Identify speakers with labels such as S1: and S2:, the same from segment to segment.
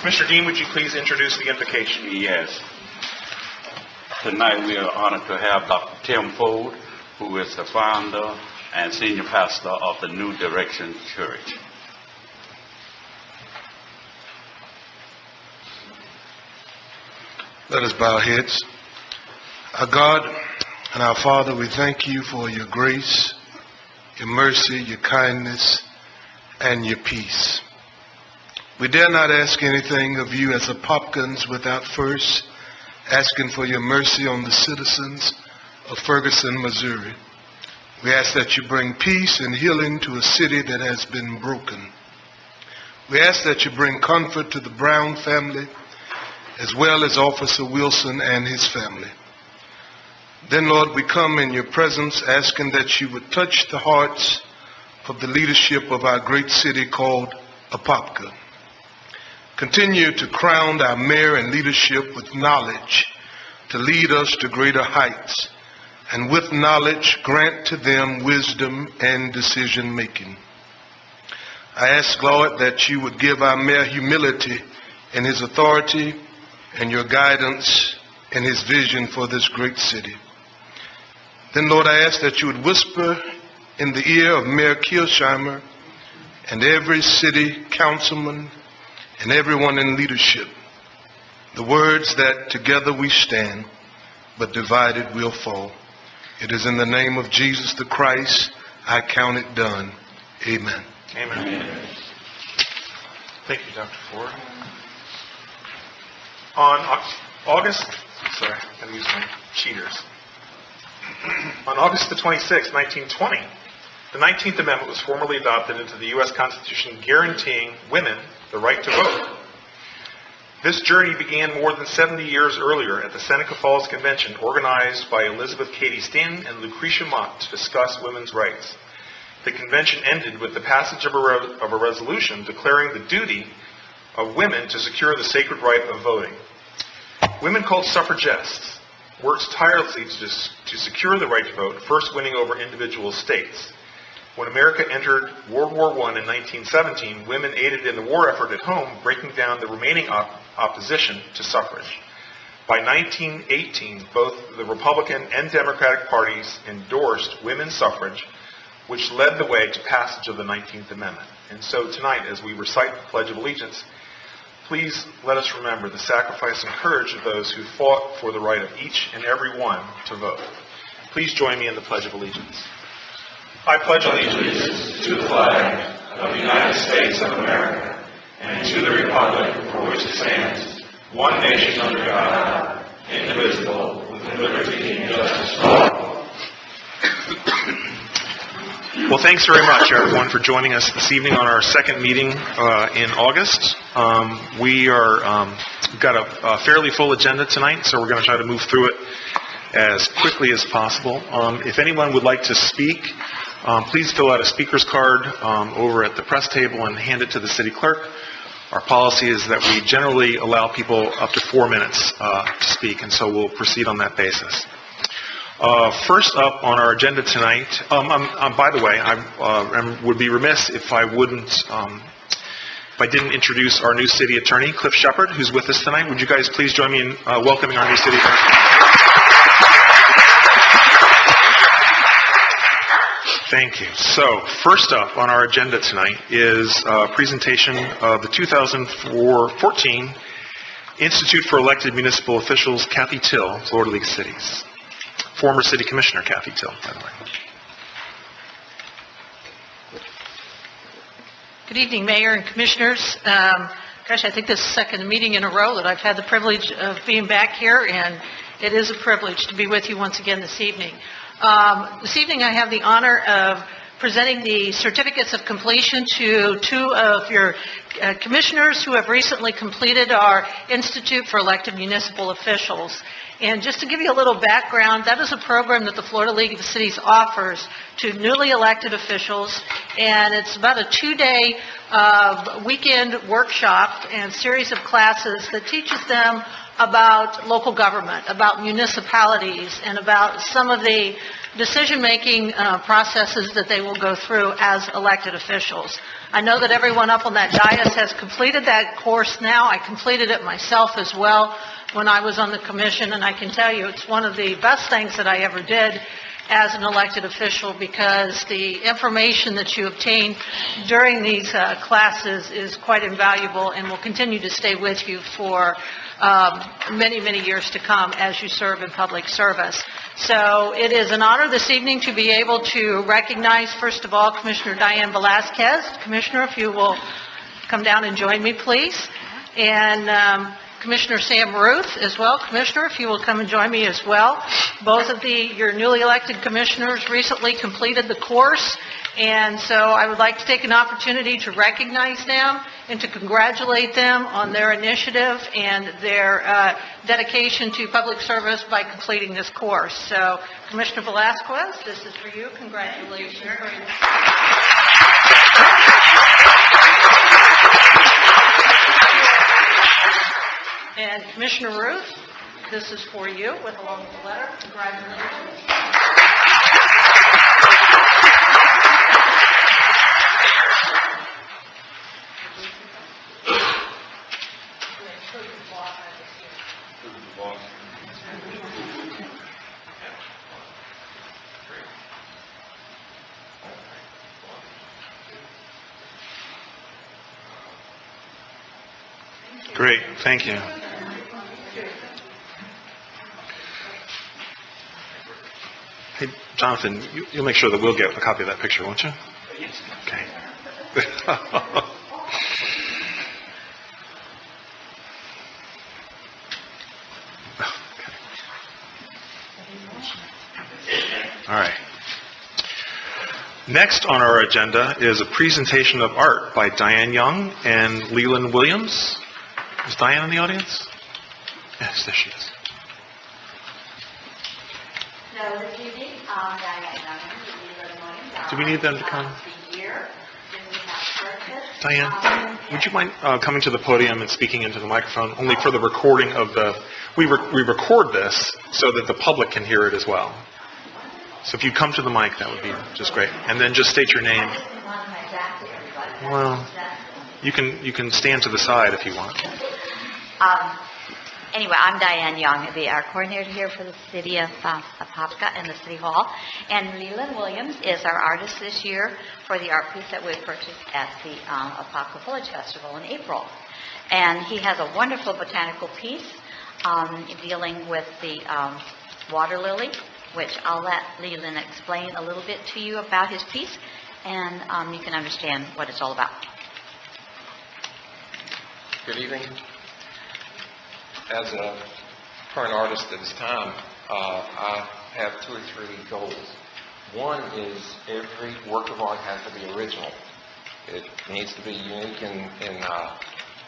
S1: Commissioner Dean, would you please introduce the invocation?
S2: Yes. Tonight we are honored to have Dr. Tim Ford, who is the founder and senior pastor of the New Direction Church.
S3: Let us bow our heads. Our God and our Father, we thank you for your grace, your mercy, your kindness, and your peace. We dare not ask anything of you as Apopkans without first asking for your mercy on the citizens of Ferguson, Missouri. We ask that you bring peace and healing to a city that has been broken. We ask that you bring comfort to the Brown family, as well as Officer Wilson and his family. Then, Lord, we come in your presence asking that you would touch the hearts of the leadership of our great city called Apopka. Continue to crown our mayor and leadership with knowledge to lead us to greater heights, and with knowledge grant to them wisdom and decision making. I ask, Lord, that you would give our mayor humility in his authority and your guidance in his vision for this great city. Then, Lord, I ask that you would whisper in the ear of Mayor Kirsheimer and every city councilman and everyone in leadership the words that together we stand, but divided we'll fall. It is in the name of Jesus the Christ I count it done. Amen.
S1: Amen. Thank you, Dr. Ford. On August the 26th, 1920, the 19th Amendment was formally adopted into the U.S. Constitution, guaranteeing women the right to vote. This journey began more than 70 years earlier at the Seneca Falls Convention, organized by Elizabeth Cady Stanton and Lucretia Mott to discuss women's rights. The convention ended with the passage of a resolution declaring the duty of women to secure the sacred right of voting. Women called suffragettes worked tirelessly to secure the right to vote, first winning over individual states. When America entered World War I in 1917, women aided in the war effort at home, breaking down the remaining opposition to suffrage. By 1918, both the Republican and Democratic parties endorsed women's suffrage, which led the way to passage of the 19th Amendment. And so tonight, as we recite the Pledge of Allegiance, please let us remember the sacrifice and courage of those who fought for the right of each and every one to vote. Please join me in the Pledge of Allegiance. I pledge allegiance to the flag of the United States of America and to the republic for which it stands, one nation under God, indivisible, with liberty and justice for all. Well, thanks very much, everyone, for joining us this evening on our second meeting in August. We've got a fairly full agenda tonight, so we're going to try to move through it as quickly as possible. If anyone would like to speak, please fill out a speaker's card over at the press table and hand it to the city clerk. Our policy is that we generally allow people up to 4 minutes to speak, and so we'll proceed on that basis. First up on our agenda tonight, by the way, I would be remiss if I didn't introduce our new city attorney, Cliff Shepard, who's with us tonight. Would you guys please join me in welcoming our new city attorney? Thank you. So, first up on our agenda tonight is a presentation of the 2014 Institute for Elected Municipal Officials, Kathy Till, Florida League of Cities. Former City Commissioner Kathy Till, by the way.
S4: Good evening, Mayor and Commissioners. I think this is the second meeting in a row that I've had the privilege of being back here, and it is a privilege to be with you once again this evening. This evening I have the honor of presenting the certificates of completion to two of your commissioners who have recently completed our Institute for Elected Municipal Officials. And just to give you a little background, that is a program that the Florida League of Cities offers to newly elected officials, and it's about a 2-day weekend workshop and series of classes that teaches them about local government, about municipalities, and about some of the decision-making processes that they will go through as elected officials. I know that everyone up on that dais has completed that course now. I completed it myself as well when I was on the commission, and I can tell you it's one of the best things that I ever did as an elected official, because the information that you obtain during these classes is quite invaluable and will continue to stay with you for many, many years to come as you serve in public service. So it is an honor this evening to be able to recognize, first of all, Commissioner Diane Velasquez. Commissioner, if you will come down and join me, please. And Commissioner Sam Ruth as well. Commissioner, if you will come and join me as well. Both of your newly elected commissioners recently completed the course, and so I would like to take an opportunity to recognize them and to congratulate them on their initiative and their dedication to public service by completing this course. So, Commissioner Velasquez, this is for you. Congratulations. And Commissioner Ruth, this is for you, with along with the letter. Congratulations.
S1: Great, thank you. Hey, Jonathan, you'll make sure that we'll get a copy of that picture, won't you?
S2: Yes.
S1: Okay. All right. Next on our agenda is a presentation of art by Diane Young and Leland Williams. Is Diane in the audience? Yes, there she is.
S5: So this evening, Diane Young and Leland Williams.
S1: Do we need them to come?
S5: The year that we have purchased.
S1: Diane, would you mind coming to the podium and speaking into the microphone, only for the recording of the... We record this so that the public can hear it as well. So if you come to the mic, that would be just great. And then just state your name. Well, you can stand to the side if you want.
S5: Anyway, I'm Diane Young, the art coordinator here for the city of Apopka and the city hall. And Leland Williams is our artist this year for the art piece that we purchased at the Apopka Village Festival in April. And he has a wonderful botanical piece dealing with the water lily, which I'll let Leland explain a little bit to you about his piece, and you can understand what it's all about.
S6: Good evening. As a current artist at this time, I have 2 or 3 goals. One is every work of art has to be original. It needs to be unique in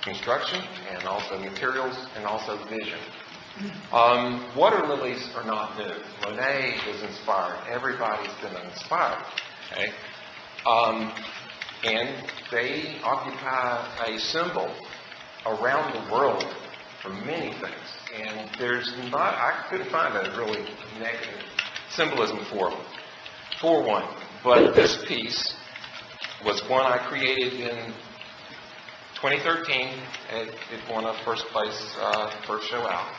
S6: construction and also materials and also vision. Water lilies are not new. Monet was inspired. Everybody's been inspired. Okay? And they occupy a symbol around the world for many things. And I couldn't find a really negative symbolism for one. But this piece was one I created in 2013. It won a first place, first show out.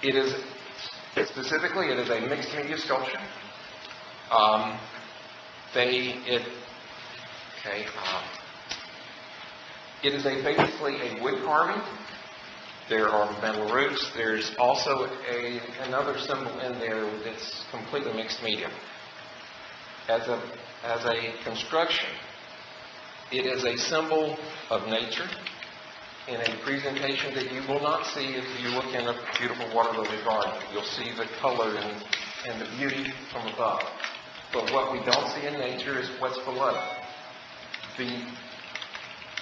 S6: It is a mixed media sculpture. It is basically a wood carving. There are metal roots. There's also another symbol in there that's completely mixed media. As a construction, it is a symbol of nature in a presentation that you will not see if you look in a beautiful water lily garden. You'll see the color and the beauty from above. But what we don't see in nature is what's below. The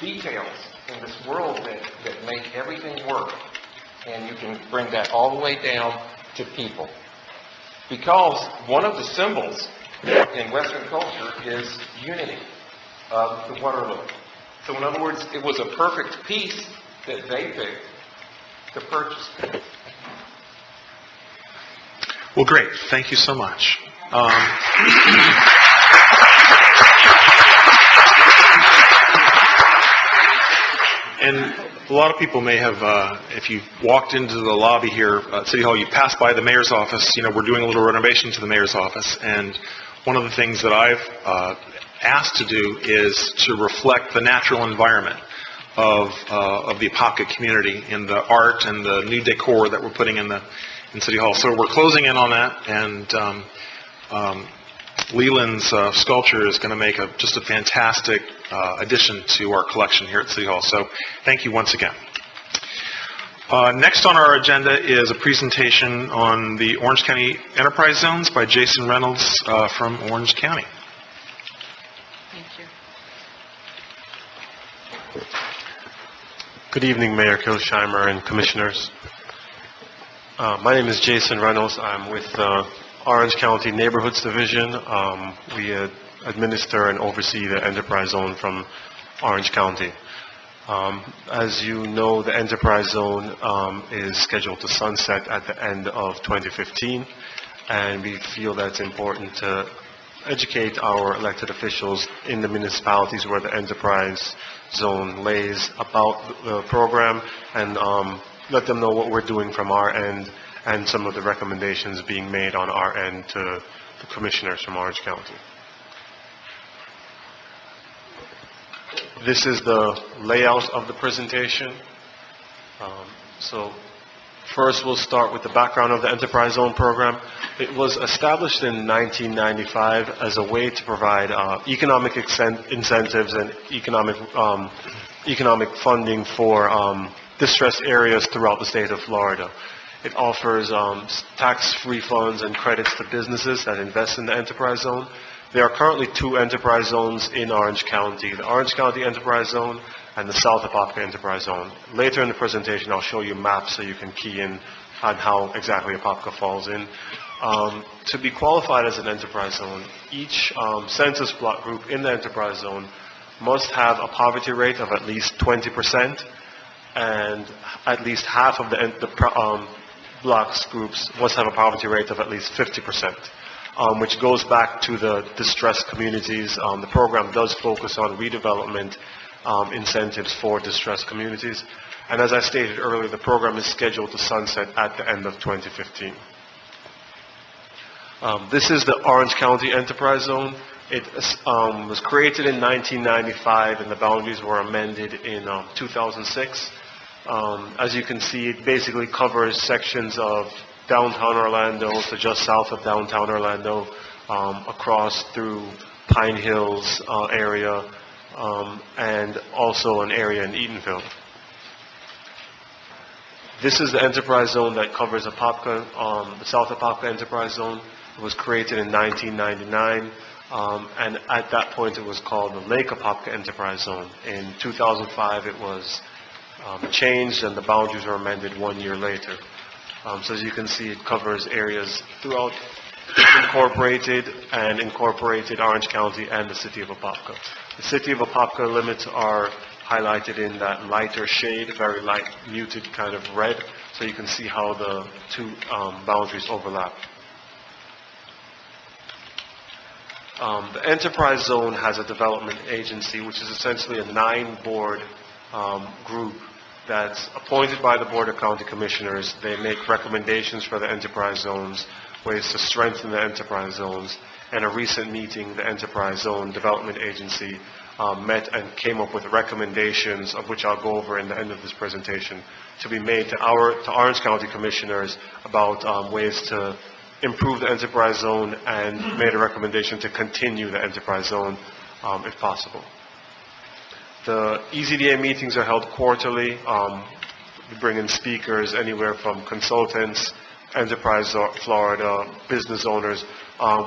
S6: details in this world that make everything work. And you can bring that all the way down to people. Because one of the symbols in Western culture is unity. The Waterloo. So in other words, it was a perfect piece that they picked to purchase.
S1: Well, great. Thank you so much. And a lot of people may have, if you walked into the lobby here at City Hall, you passed by the mayor's office. You know, we're doing a little renovation to the mayor's office. And one of the things that I've asked to do is to reflect the natural environment of the Apopka community in the art and the new decor that we're putting in City Hall. So we're closing in on that, and Leland's sculpture is going to make just a fantastic addition to our collection here at City Hall. So thank you once again. Next on our agenda is a presentation on the Orange County Enterprise Zones by Jason Reynolds from Orange County.
S4: Thank you.
S7: Good evening, Mayor Kilsheimer and Commissioners. My name is Jason Reynolds. I'm with the Orange County Neighborhoods Division. We administer and oversee the Enterprise Zone from Orange County. As you know, the Enterprise Zone is scheduled to sunset at the end of 2015, and we feel that it's important to educate our elected officials in the municipalities where the Enterprise Zone lays about the program, and let them know what we're doing from our end and some of the recommendations being made on our end to the commissioners from Orange County. This is the layout of the presentation. So first we'll start with the background of the Enterprise Zone program. It was established in 1995 as a way to provide economic incentives and economic funding for distressed areas throughout the state of Florida. It offers tax refunds and credits to businesses that invest in the Enterprise Zone. There are currently 2 Enterprise Zones in Orange County, the Orange County Enterprise Zone and the South Apopka Enterprise Zone. Later in the presentation, I'll show you maps so you can key in on how exactly Apopka falls in. To be qualified as an Enterprise Zone, each census block group in the Enterprise Zone must have a poverty rate of at least 20%, and at least half of the blocks groups must have a poverty rate of at least 50%, which goes back to the distressed communities. The program does focus on redevelopment incentives for distressed communities. And as I stated earlier, the program is scheduled to sunset at the end of 2015. This is the Orange County Enterprise Zone. It was created in 1995, and the boundaries were amended in 2006. As you can see, it basically covers sections of downtown Orlando, so just south of downtown Orlando, across through Pine Hills area, and also an area in Eatonville. This is the Enterprise Zone that covers Apopka, the South Apopka Enterprise Zone. It was created in 1999, and at that point it was called the Lake Apopka Enterprise Zone. In 2005 it was changed, and the boundaries were amended 1 year later. So as you can see, it covers areas throughout incorporated Orange County and the city of Apopka. The city of Apopka limits are highlighted in that lighter shade, very light, muted kind of red, so you can see how the 2 boundaries overlap. The Enterprise Zone has a development agency, which is essentially a 9-board group that's appointed by the Board of County Commissioners. They make recommendations for the Enterprise Zones, ways to strengthen the Enterprise Zones. And a recent meeting, the Enterprise Zone Development Agency met and came up with recommendations, of which I'll go over in the end of this presentation, to be made to Orange County Commissioners about ways to improve the Enterprise Zone, and made a recommendation to continue the Enterprise Zone if possible. The EZDA meetings are held quarterly. We bring in speakers anywhere from consultants, Enterprise Florida, business owners.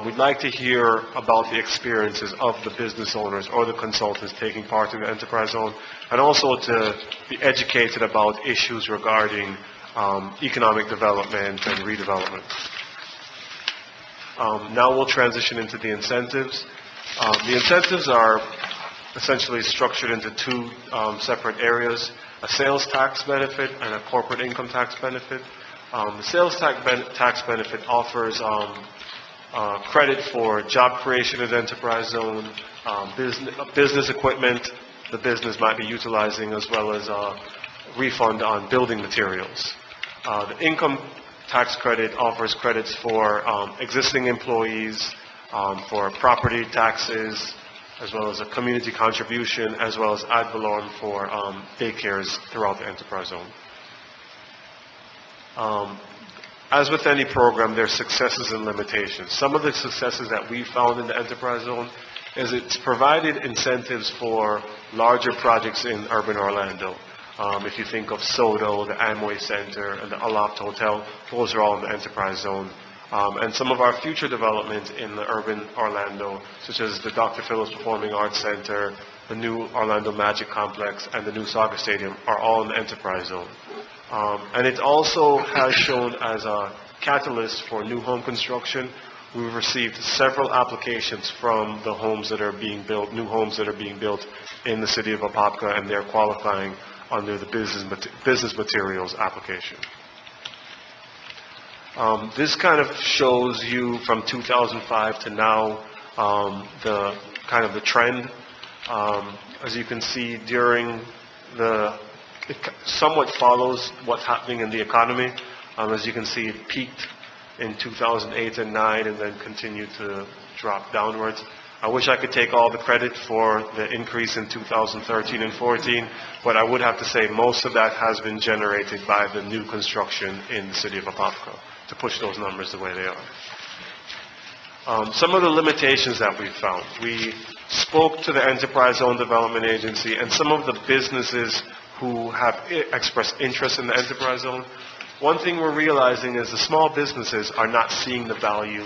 S7: We'd like to hear about the experiences of the business owners or the consultants taking part in the Enterprise Zone, and also to be educated about issues regarding economic development and redevelopment. Now we'll transition into the incentives. The incentives are essentially structured into two separate areas, a sales tax benefit and a corporate income tax benefit. The sales tax benefit offers credit for job creation in the enterprise zone, business equipment the business might be utilizing, as well as refund on building materials. The income tax credit offers credits for existing employees, for property taxes, as well as a community contribution, as well as ad valorem for daycares throughout the enterprise zone. As with any program, there's successes and limitations. Some of the successes that we found in the enterprise zone is it's provided incentives for larger projects in urban Orlando. If you think of SoDo, the Amway Center, and the Aloft Hotel, those are all in the enterprise zone. And some of our future development in the urban Orlando, such as the Dr. Phillips Performing Arts Center, the new Orlando Magic Complex, and the new soccer stadium, are all in the enterprise zone. And it also has shown as a catalyst for new home construction. We've received several applications from the homes that are being built, new homes that are being built in the city of Apopka, and they're qualifying under the business materials application. This kind of shows you from 2005 to now the kind of the trend. As you can see, it somewhat follows what's happening in the economy. As you can see, it peaked in 2008 and 9 and then continued to drop downwards. I wish I could take all the credit for the increase in 2013 and 14, but I would have to say most of that has been generated by the new construction in the city of Apopka to push those numbers the way they are. Some of the limitations that we've found. We spoke to the Enterprise Zone Development Agency and some of the businesses who have expressed interest in the Enterprise Zone. One thing we're realizing is the small businesses are not seeing the value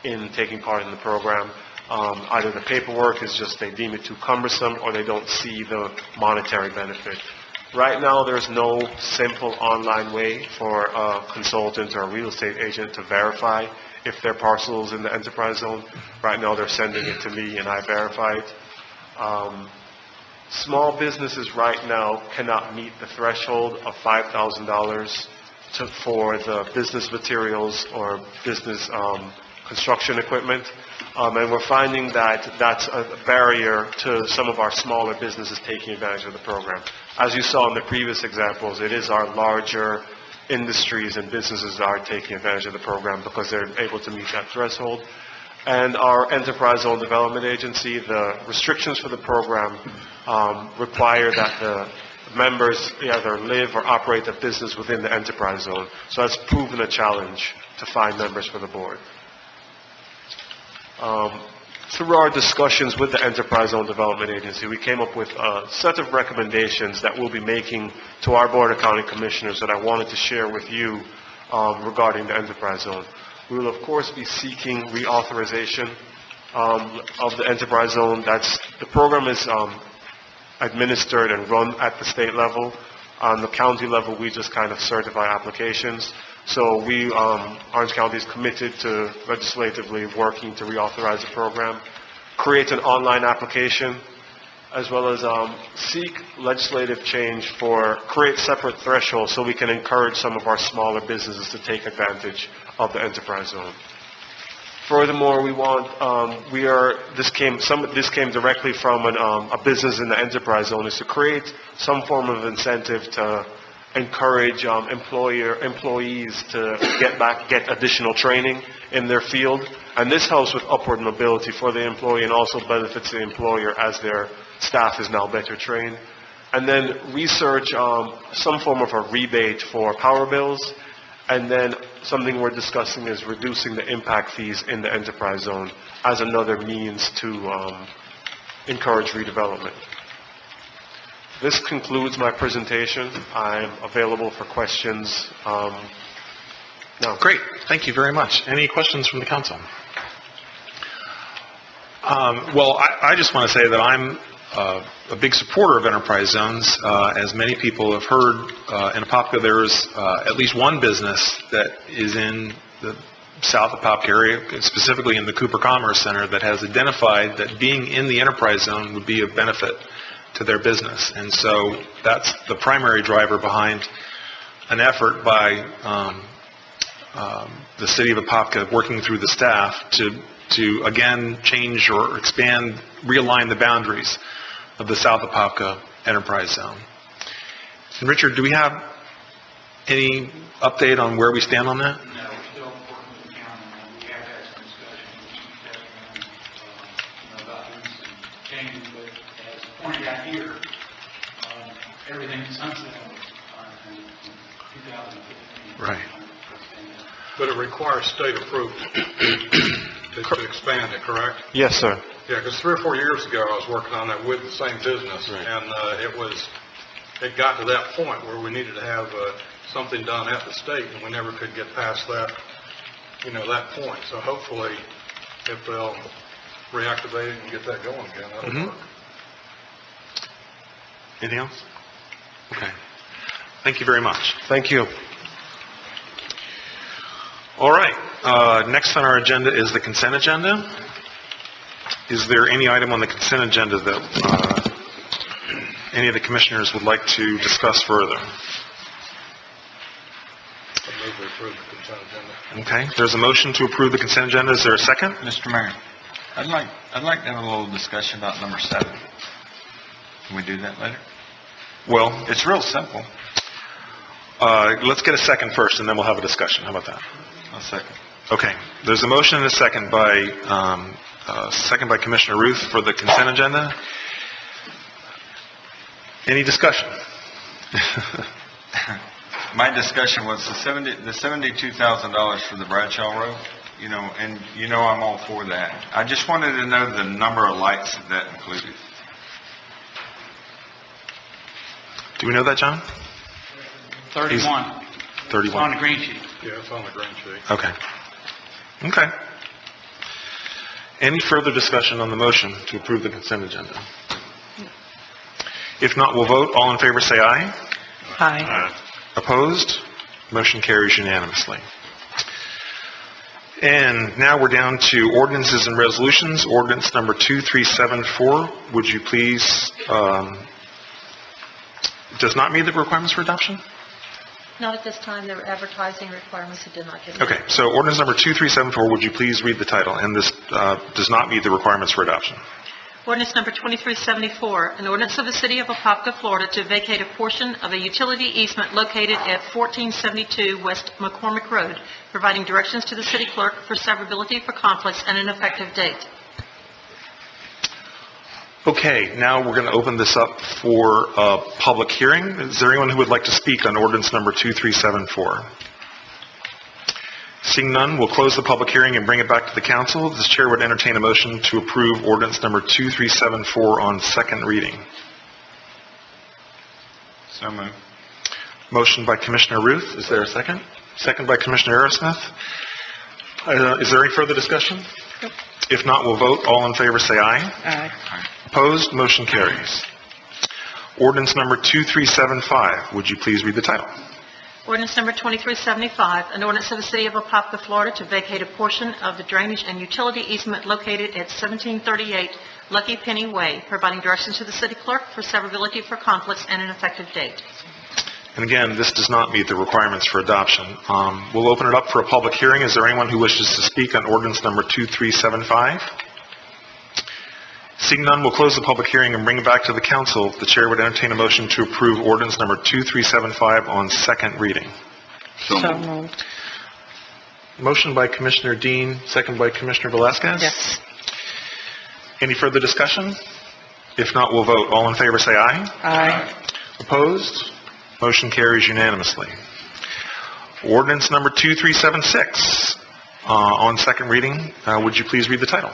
S7: in taking part in the program. Either the paperwork is just they deem it too cumbersome, or they don't see the monetary benefit. Right now, there's no simple online way for a consultant or a real estate agent to verify if their parcel is in the enterprise zone. Right now, they're sending it to me, and I verify it. Small businesses right now cannot meet the threshold of $5,000 for the business materials or business construction equipment. And we're finding that that's a barrier to some of our smaller businesses taking advantage of the program. As you saw in the previous examples, it is our larger industries and businesses that are taking advantage of the program because they're able to meet that threshold. And our Enterprise Zone Development Agency, the restrictions for the program require that the members either live or operate a business within the enterprise zone. So that's proven a challenge to find members for the board. Through our discussions with the Enterprise Zone Development Agency, we came up with a set of recommendations that we'll be making to our Board of County Commissioners that I wanted to share with you regarding the Enterprise Zone. We will, of course, be seeking reauthorization of the Enterprise Zone. The program is administered and run at the state level. On the county level, we just kind of certify applications. So Orange County is committed to legislatively working to reauthorize the program, create an online application, as well as seek legislative change create separate thresholds so we can encourage some of our smaller businesses to take advantage of the enterprise zone. Furthermore, this came directly from a business in the enterprise zone, is to create some form of incentive to encourage employees to get additional training in their field. And this helps with upward mobility for the employee and also benefits the employer as their staff is now better trained. And then research some form of a rebate for power bills. And then something we're discussing is reducing the impact fees in the enterprise zone as another means to encourage redevelopment. This concludes my presentation. I'm available for questions now.
S1: Great. Thank you very much. Any questions from the council? Well, I just want to say that I'm a big supporter of enterprise zones. As many people have heard, in Apopka there's at least one business that is in the South Apopka area, specifically in the Cooper Commerce Center, that has identified that being in the enterprise zone would be of benefit to their business. And so that's the primary driver behind an effort by the city of Apopka working through the staff to again change or expand, realign the boundaries of the South Apopka enterprise zone. And Richard, do we have any update on where we stand on that?
S8: No, we're still working with the county, and we have had some discussions about doing some changes, but as pointed out here, everything sunset in 2015.
S1: Right.
S9: But it requires state approval to expand it, correct?
S7: Yes, sir.
S9: Yeah, because 3 or 4 years ago, I was working on that with the same business,
S1: Right.
S9: and it got to that point where we needed to have something done at the state, and we never could get past that, that point. So hopefully, if they'll reactivate it and get that going again, that'll work.
S1: Anything else? Okay. Thank you very much.
S7: Thank you.
S1: All right. Next on our agenda is the consent agenda. Is there any item on the consent agenda that any of the commissioners would like to discuss further?
S9: I move to approve the consent agenda.
S1: Okay. There's a motion to approve the consent agenda. Is there a second?
S10: Mr. Mayor, I'd like to have a little discussion about number 7. Can we do that later?
S1: Well,
S10: It's real simple.
S1: let's get a second first, and then we'll have a discussion. How about that?
S10: A second.
S1: Okay. There's a motion and a second by Commissioner Ruth for the consent agenda. Any discussion?
S10: My discussion was the $72,000 for the Bradshaw Road, and I'm all for that. I just wanted to know the number of lights that included.
S1: Do we know that, John?
S8: 31.
S1: 31.
S8: It's on the green sheet.
S9: Yeah, it's on the green sheet.
S1: Okay. Okay. Any further discussion on the motion to approve the consent agenda? If not, we'll vote. All in favor say aye.
S4: Aye.
S1: Opposed? Motion carries unanimously. And now we're down to ordinances and resolutions. Ordinance number 2374. Would you please, does not meet the requirements for adoption?
S4: Not at this time. There were advertising requirements that did not get met.
S1: Okay, so ordinance number 2374, would you please read the title? And this does not meet the requirements for adoption.
S4: Ordinance number 2374, an ordinance of the City of Apopka, Florida, to vacate a portion of a utility easement located at 1472 West McCormick Road, providing directions to the city clerk for severability for conflicts and an effective date.
S1: Okay, now we're going to open this up for a public hearing. Is there anyone who would like to speak on ordinance number 2374? Seeing none, we'll close the public hearing and bring it back to the council. This chair would entertain a motion to approve ordinance number 2374 on second reading.
S10: So moved.
S1: Motion by Commissioner Ruth. Is there a second? Second by Commissioner Aerosmith. Is there any further discussion? If not, we'll vote. All in favor say aye.
S4: Aye.
S1: Opposed? Motion carries. Ordinance number 2375. Would you please read the title?
S4: Ordinance number 2375, an ordinance of the City of Apopka, Florida, to vacate a portion of the drainage and utility easement located at 1738 Lucky Penny Way, providing directions to the city clerk for severability for conflicts and an effective date.
S1: And again, this does not meet the requirements for adoption. We'll open it up for a public hearing. Is there anyone who wishes to speak on ordinance number 2375? Seeing none, we'll close the public hearing and bring it back to the council. The chair would entertain a motion to approve ordinance number 2375 on second reading.
S10: So moved.
S1: Motion by Commissioner Dean, second by Commissioner Velasquez?
S4: Yes.
S1: Any further discussion? If not, we'll vote. All in favor say aye.
S4: Aye.
S1: Opposed? Motion carries unanimously. Ordinance number 2376 on second reading. Would you please read the title?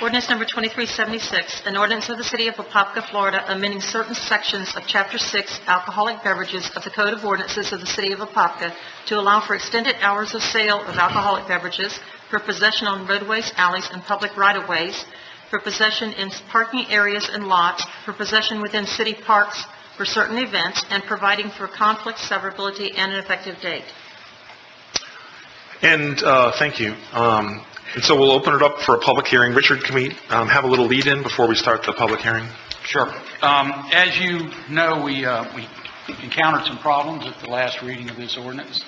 S4: Ordinance number 2376, an ordinance of the City of Apopka, Florida, amending certain sections of Chapter 6, Alcoholic Beverages of the Code of Ordinances of the City of Apopka to allow for extended hours of sale of alcoholic beverages, for possession on roadways, alleys, and public right-of-ways, for possession in parking areas and lots, for possession within city parks for certain events, and providing for conflict severability and an effective date.
S1: And thank you. And so we'll open it up for a public hearing. Richard, can we have a little lead-in before we start the public hearing?
S8: Sure. As you know, we encountered some problems at the last reading of this ordinance.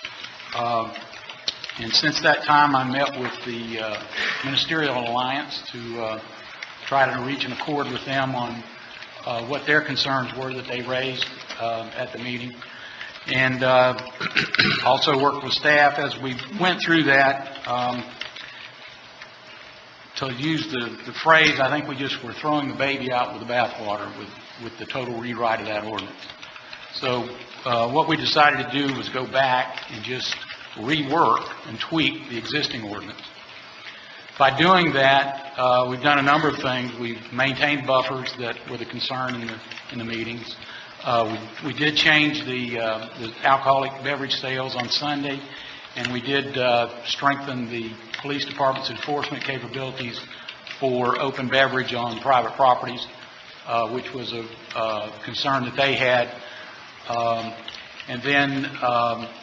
S8: And since that time, I met with the Ministerial Alliance to try to reach an accord with them on what their concerns were that they raised at the meeting. And also worked with staff as we went through that. To use the phrase, I think we just were throwing the baby out with the bathwater with the total rewrite of that ordinance. So what we decided to do was go back and just rework and tweak the existing ordinance. By doing that, we've done a number of things. We've maintained buffers that were the concern in the meetings. We did change the alcoholic beverage sales on Sunday, and we did strengthen the police department's enforcement capabilities for open beverage on private properties, which was a concern that they had. And then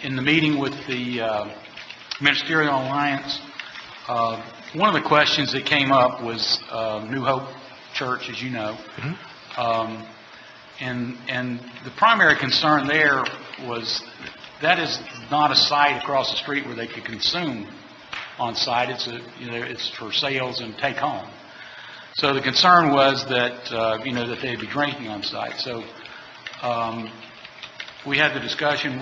S8: in the meeting with the Ministerial Alliance, one of the questions that came up was New Hope Church, as you know. Mm-hmm. And the primary concern there was that is not a site across the street where they could consume on site. It's for sales and take home. So the concern was that that they'd be drinking on site. So we had the discussion.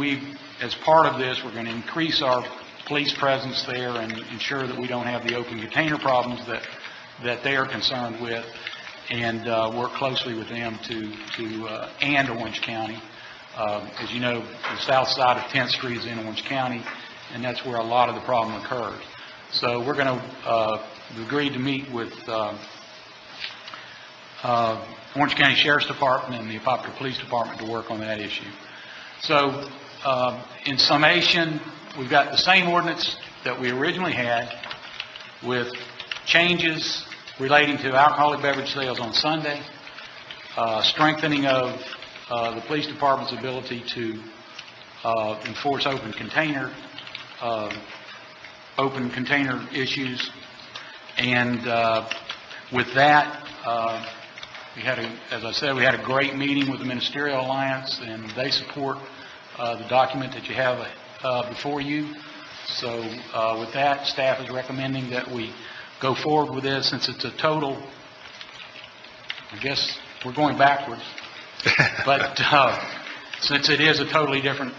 S8: As part of this, we're going to increase our police presence there and ensure that we don't have the open container problems that they are concerned with, and work closely with them and Orange County. As you know, the south side of 10th Street is in Orange County, and that's where a lot of the problem occurs. So we're going to agree to meet with Orange County Sheriff's Department and the Apopka Police Department to work on that issue. So in summation, we've got the same ordinance that we originally had with changes relating to alcoholic beverage sales on Sunday, strengthening of the police department's ability to enforce open container issues. And with that, as I said, we had a great meeting with the Ministerial Alliance, and they support the document that you have before you. So with that, staff is recommending that we go forward with this, since it's a total, I guess we're going backwards, but since it is a totally different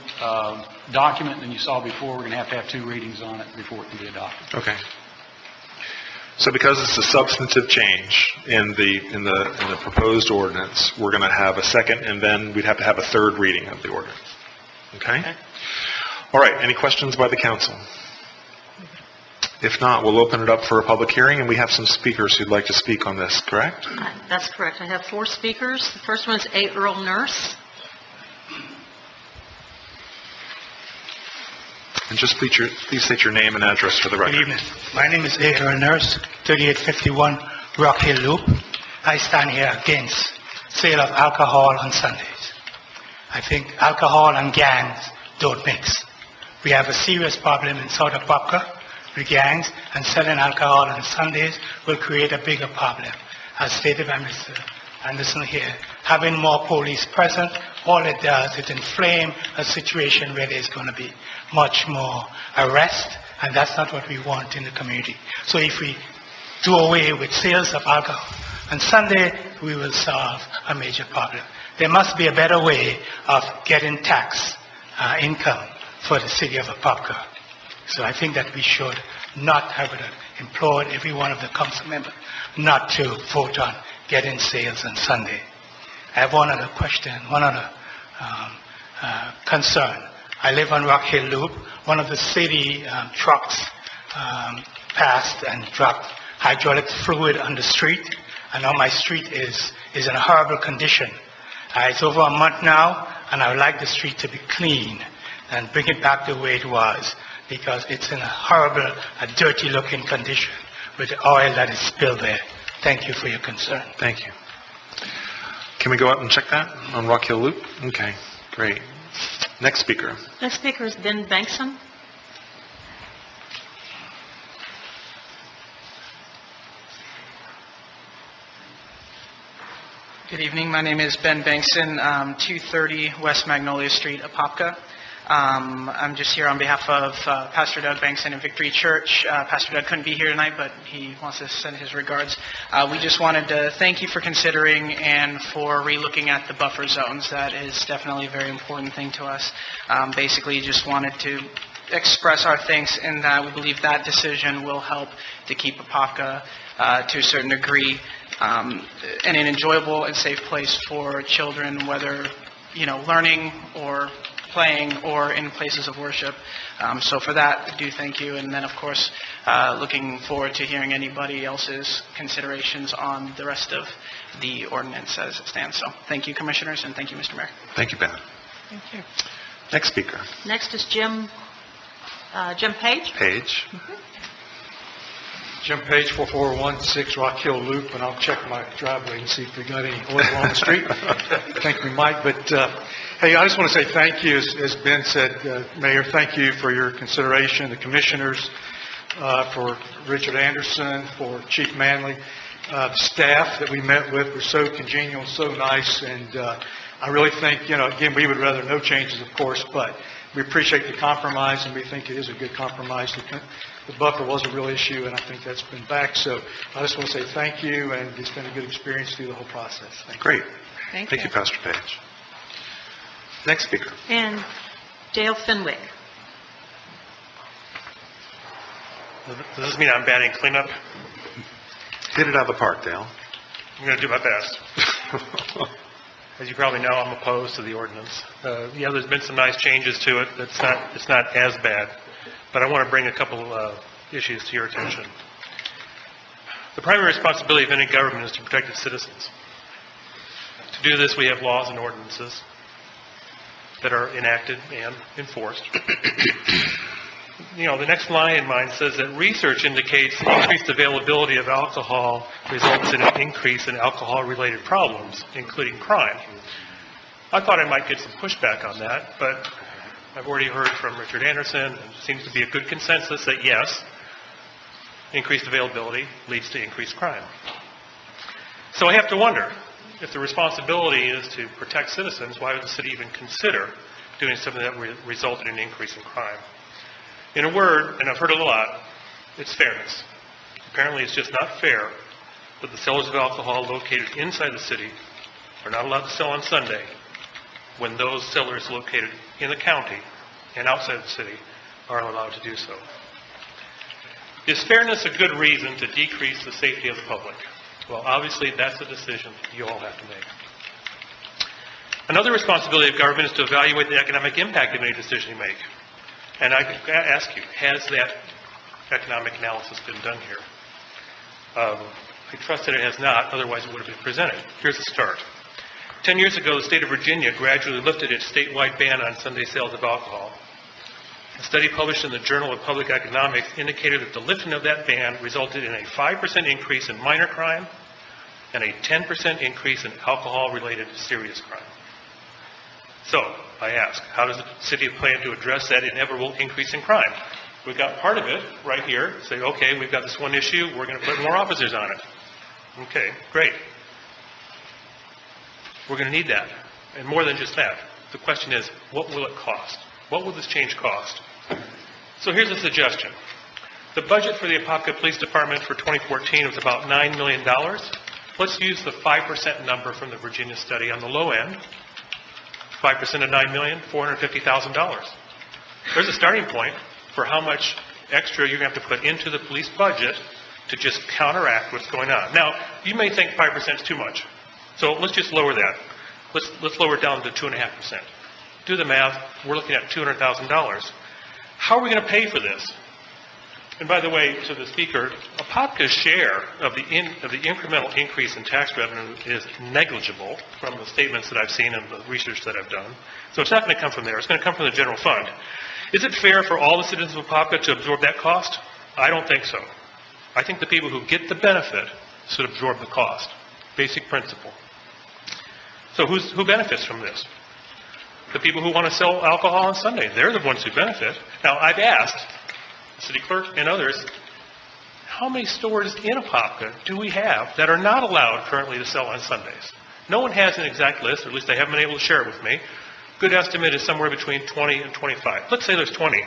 S8: document than you saw before, we're going to have 2 readings on it before it can be adopted.
S1: Okay. So because it's a substantive change in the proposed ordinance, we're going to have a second, and then we'd have to have a third reading of the ordinance. Okay? All right. Any questions by the council? If not, we'll open it up for a public hearing, and we have some speakers who'd like to speak on this, correct?
S4: That's correct. I have 4 speakers. The first one is A. Earl Nurse.
S1: And just please state your name and address for the record.
S11: Good evening. My name is A. Earl Nurse, 3851 Rock Hill Loop. I stand here against sale of alcohol on Sundays. I think alcohol and gangs don't mix. We have a serious problem in South Apopka with gangs, and selling alcohol on Sundays will create a bigger problem. As stated by Mr. Anderson here, having more police present, all it does is inflame a situation where there's going to be much more arrest, and that's not what we want in the community. So if we do away with sales of alcohol on Sunday, we will solve a major problem. There must be a better way of getting tax income for the city of Apopka. So I think that we should not have it implored every one of the council members not to vote on getting sales on Sunday. I have one other question, one other concern. I live on Rock Hill Loop. One of the city trucks passed and dropped hydraulic fluid on the street, and now my street is in a horrible condition. It's over a month now, and I would like the street to be clean and bring it back the way it was, because it's in a horrible, dirty-looking condition with the oil that is spilled there. Thank you for your concern.
S1: Thank you. Can we go out and check that on Rock Hill Loop? Okay, great. Next speaker.
S4: Next speaker is Ben Bankson.
S12: Good evening. My name is Ben Bankson, 230 West Magnolia Street, Apopka. I'm just here on behalf of Pastor Doug Bankson and Victory Church. Pastor Doug couldn't be here tonight, but he wants to send his regards. We just wanted to thank you for considering and for relooking at the buffer zones. That is definitely a very important thing to us. Basically, just wanted to express our thanks in that we believe that decision will help to keep Apopka to a certain degree in an enjoyable and safe place for children, whether, learning or playing or in places of worship. So for that, I do thank you. And then, of course, looking forward to hearing anybody else's considerations on the rest of the ordinance as it stands. So thank you, Commissioners, and thank you, Mr. Mayor.
S13: Thank you, Ben.
S4: Thank you.
S13: Next speaker.
S4: Next is Jim Page.
S13: Page.
S14: Jim Page, 4416 Rock Hill Loop, and I'll check my driveway and see if we got any oil on the street. I think we might, but hey, I just want to say thank you, as Ben said, Mayor, thank you for your consideration, the commissioners, for Richard Anderson, for Chief Manley, the staff that we met with were so congenial, so nice, and I really think, again, we would rather no changes, of course, but we appreciate the compromise, and we think it is a good compromise. The buffer was a real issue, and I think that's been back. So I just want to say thank you, and it's been a good experience through the whole process. Thank you.
S13: Great.
S4: Thank
S13: you, Pastor Page. Next speaker.
S4: And Dale Fenwick.
S15: Does this mean I'm banning cleanup?
S13: Hit it out of the park, Dale.
S15: I'm going to do my best. As you probably know, I'm opposed to the ordinance. There's been some nice changes to it. It's not as bad. But I want to bring a couple issues to your attention. The primary responsibility of any government is to protect its citizens. To do this, we have laws and ordinances that are enacted and enforced. The next line in mine says that research indicates increased availability of alcohol results in an increase in alcohol-related problems, including crime. I thought I might get some pushback on that, but I've already heard from Richard Anderson, and it seems to be a good consensus that yes, increased availability leads to increased crime. So I have to wonder, if the responsibility is to protect citizens, why would the city even consider doing something that resulted in an increase in crime? In a word, and I've heard it a lot, it's fairness. Apparently it's just not fair that the sellers of alcohol located inside the city are not allowed to sell on Sunday, when those sellers located in the county and outside the city are allowed to do so. Is fairness a good reason to decrease the safety of the public? Well, obviously, that's a decision you all have to make. Another responsibility of government is to evaluate the economic impact of any decision you make. And I ask you, has that economic analysis been done here? I trust that it has not, otherwise it would have been presented. Here's the start. 10 years ago, the state of Virginia gradually lifted its statewide ban on Sunday sales of alcohol. A study published in the Journal of Public Economics indicated that the lifting of that ban resulted in a 5% increase in minor crime and a 10% increase in alcohol-related serious crime. So, I ask, how does the city plan to address that inevitable increase in crime? We've got part of it right here. Say, okay, we've got this one issue, we're going to put more officers on it. Okay, great. We're going to need that. And more than just that. The question is, what will it cost? What will this change cost? So here's a suggestion. The budget for the Apopka Police Department for 2014 was about $9 million. Let's use the 5% number from the Virginia study on the low end. 5% of $9 million, $450,000. There's a starting point for how much extra you're going to have to put into the police budget to just counteract what's going on. Now, you may think 5% is too much. So let's just lower that. Let's lower it down to 2.5%. Do the math. We're looking at $200,000. How are we going to pay for this? And by the way, to the speaker, Apopka's share of the incremental increase in tax revenue is negligible from the statements that I've seen and the research that I've done. So it's not going to come from there. It's going to come from the general fund. Is it fair for all the citizens of Apopka to absorb that cost? I don't think so. I think the people who get the benefit should absorb the cost. Basic principle. So who benefits from this? The people who want to sell alcohol on Sunday. They're the ones who benefit. Now, I've asked the city clerk and others, how many stores in Apopka do we have that are not allowed currently to sell on Sundays? No one has an exact list, or at least they haven't been able to share it with me. Good estimate is somewhere between 20 and 25. Let's say there's 20.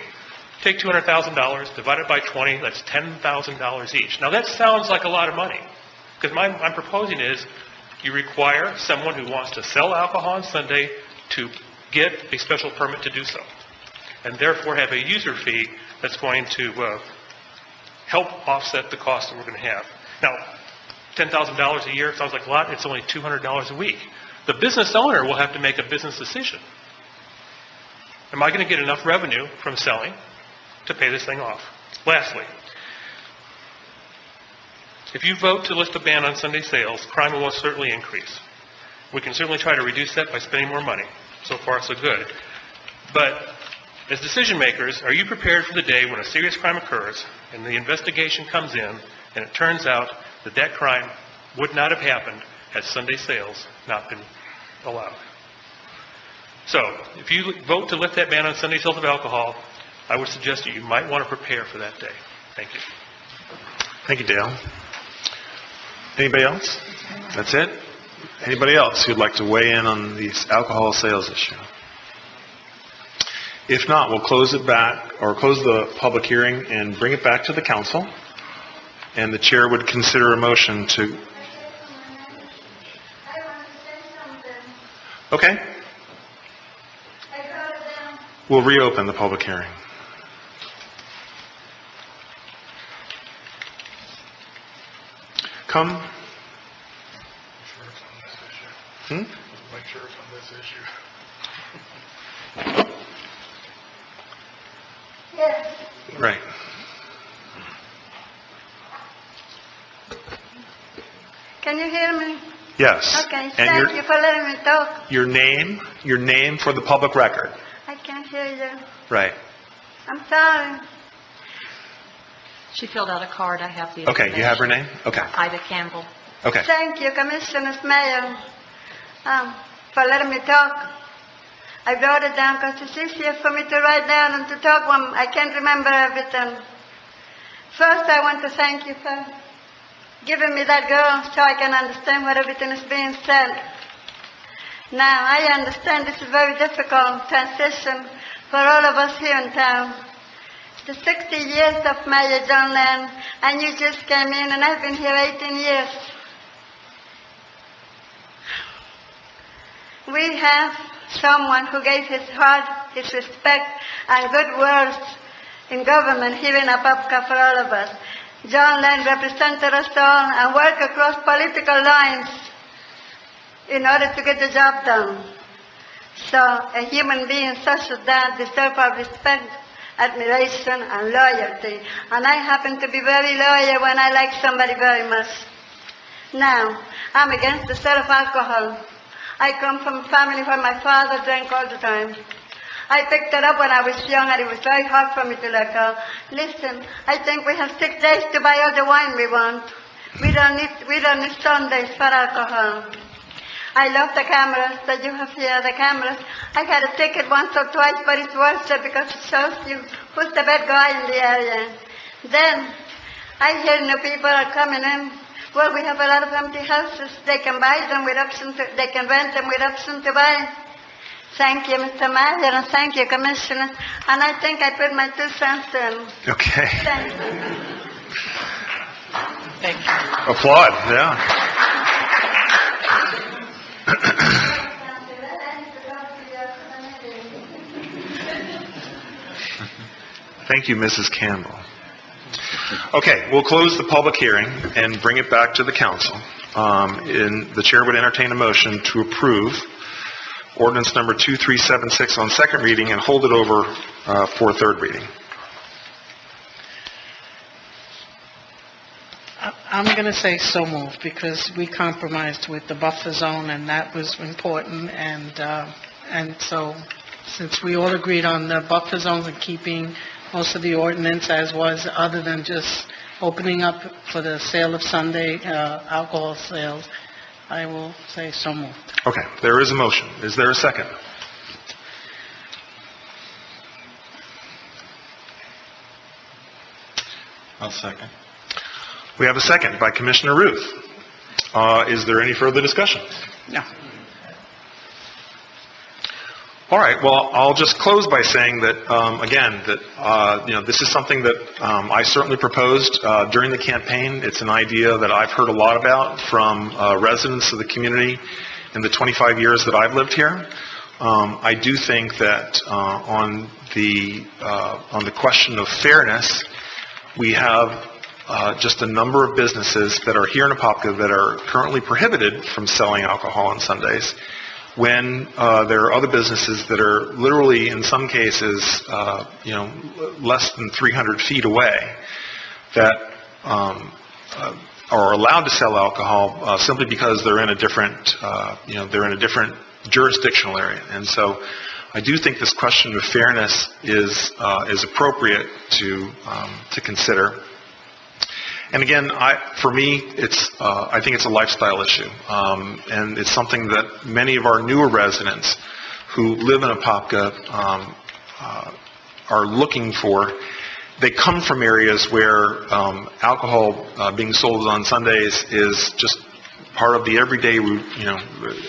S15: Take $200,000, divide it by 20, that's $10,000 each. Now that sounds like a lot of money, because I'm proposing is you require someone who wants to sell alcohol on Sunday to get a special permit to do so, and therefore have a user fee that's going to help offset the cost that we're going to have. Now, $10,000 a year sounds like a lot. It's only $200 a week. The business owner will have to make a business decision. Am I going to get enough revenue from selling to pay this thing off? Lastly, if you vote to lift a ban on Sunday sales, crime will most certainly increase. We can certainly try to reduce that by spending more money. So far, so good. But as decision makers, are you prepared for the day when a serious crime occurs and the investigation comes in and it turns out that that crime would not have happened had Sunday sales not been allowed? So, if you vote to lift that ban on Sunday sales of alcohol, I would suggest that you might want to prepare for that day. Thank you.
S13: Thank you, Dale. Anybody else? That's it? Anybody else who'd like to weigh in on the alcohol sales issue? If not, we'll close it back, or close the public hearing and bring it back to the council. And the chair would consider a motion to... Okay. We'll reopen the public hearing. Come.
S3: Make sure it's on this issue.
S16: Yes.
S13: Right.
S16: Can you hear me?
S13: Yes.
S16: Okay,
S13: And
S16: thank you for letting me talk.
S13: your name for the public record.
S16: I can't hear you.
S13: Right.
S16: I'm sorry.
S4: She filled out a card. I have the
S13: Okay, you have her name? Okay.
S4: Ida Campbell.
S13: Okay.
S16: Thank you, Commissioners, Mayor, for letting me talk. I wrote it down because it's easier for me to write down and to talk when I can't remember everything. First, I want to thank you for giving me that girl so I can understand what everything is being said. Now, I understand this is a very difficult transition for all of us here in town. The 60 years of Mayor John Land, and you just came in, and I've been here 18 years. We have someone who gave his heart, his respect, and good words in government here in Apopka for all of us. John Land represented us all and worked across political lines in order to get the job done. So a human being such as that deserves our respect, admiration, and loyalty. And I happen to be very loyal when I like somebody very much. Now, I'm against the sale of alcohol. I come from a family where my father drank all the time. I picked it up when I was young, and it was very hard for me to let go. Listen, I think we have 6 days to buy all the wine we want. We don't need Sundays for alcohol. I love the cameras that you have here, the cameras. I got a ticket once or twice, but it's worth it because it shows you who's the bad guy in the area. Then, I hear new people are coming in. Well, we have a lot of empty houses. They can buy them with option to, they can rent them with option to buy. Thank you, Mr. Mayor, and thank you, Commissioner. And I think I put my 2 cents in.
S13: Okay.
S16: Thank you.
S4: Thank you.
S13: Applaud, yeah. Thank you, Mrs. Campbell. Okay, we'll close the public hearing and bring it back to the council. And the chair would entertain a motion to approve ordinance number 2376 on second reading and hold it over for third reading.
S17: I'm going to say so moved because we compromised with the buffer zone and that was important. And so since we all agreed on the buffer zones and keeping most of the ordinance as was, other than just opening up for the sale of Sunday alcohol sales, I will say so moved.
S13: Okay, there is a motion. Is there a second?
S10: I'll second.
S13: We have a second by Commissioner Ruth. Is there any further discussion?
S12: No.
S13: All right, well, I'll just close by saying that, again, that, this is something that I certainly proposed during the campaign. It's an idea that I've heard a lot about from residents of the community in the 25 years that I've lived here. I do think that on the question of fairness, we have just a number of businesses that are here in Apopka that are currently prohibited from selling alcohol on Sundays, when there are other businesses that are literally, in some cases, less than 300 feet away, that are allowed to sell alcohol simply because they're in a different, jurisdictional area. And so, I do think this question of fairness is appropriate to consider. And again, for me, I think it's a lifestyle issue, and it's something that many of our newer residents who live in Apopka are looking for. They come from areas where alcohol being sold on Sundays is just part of the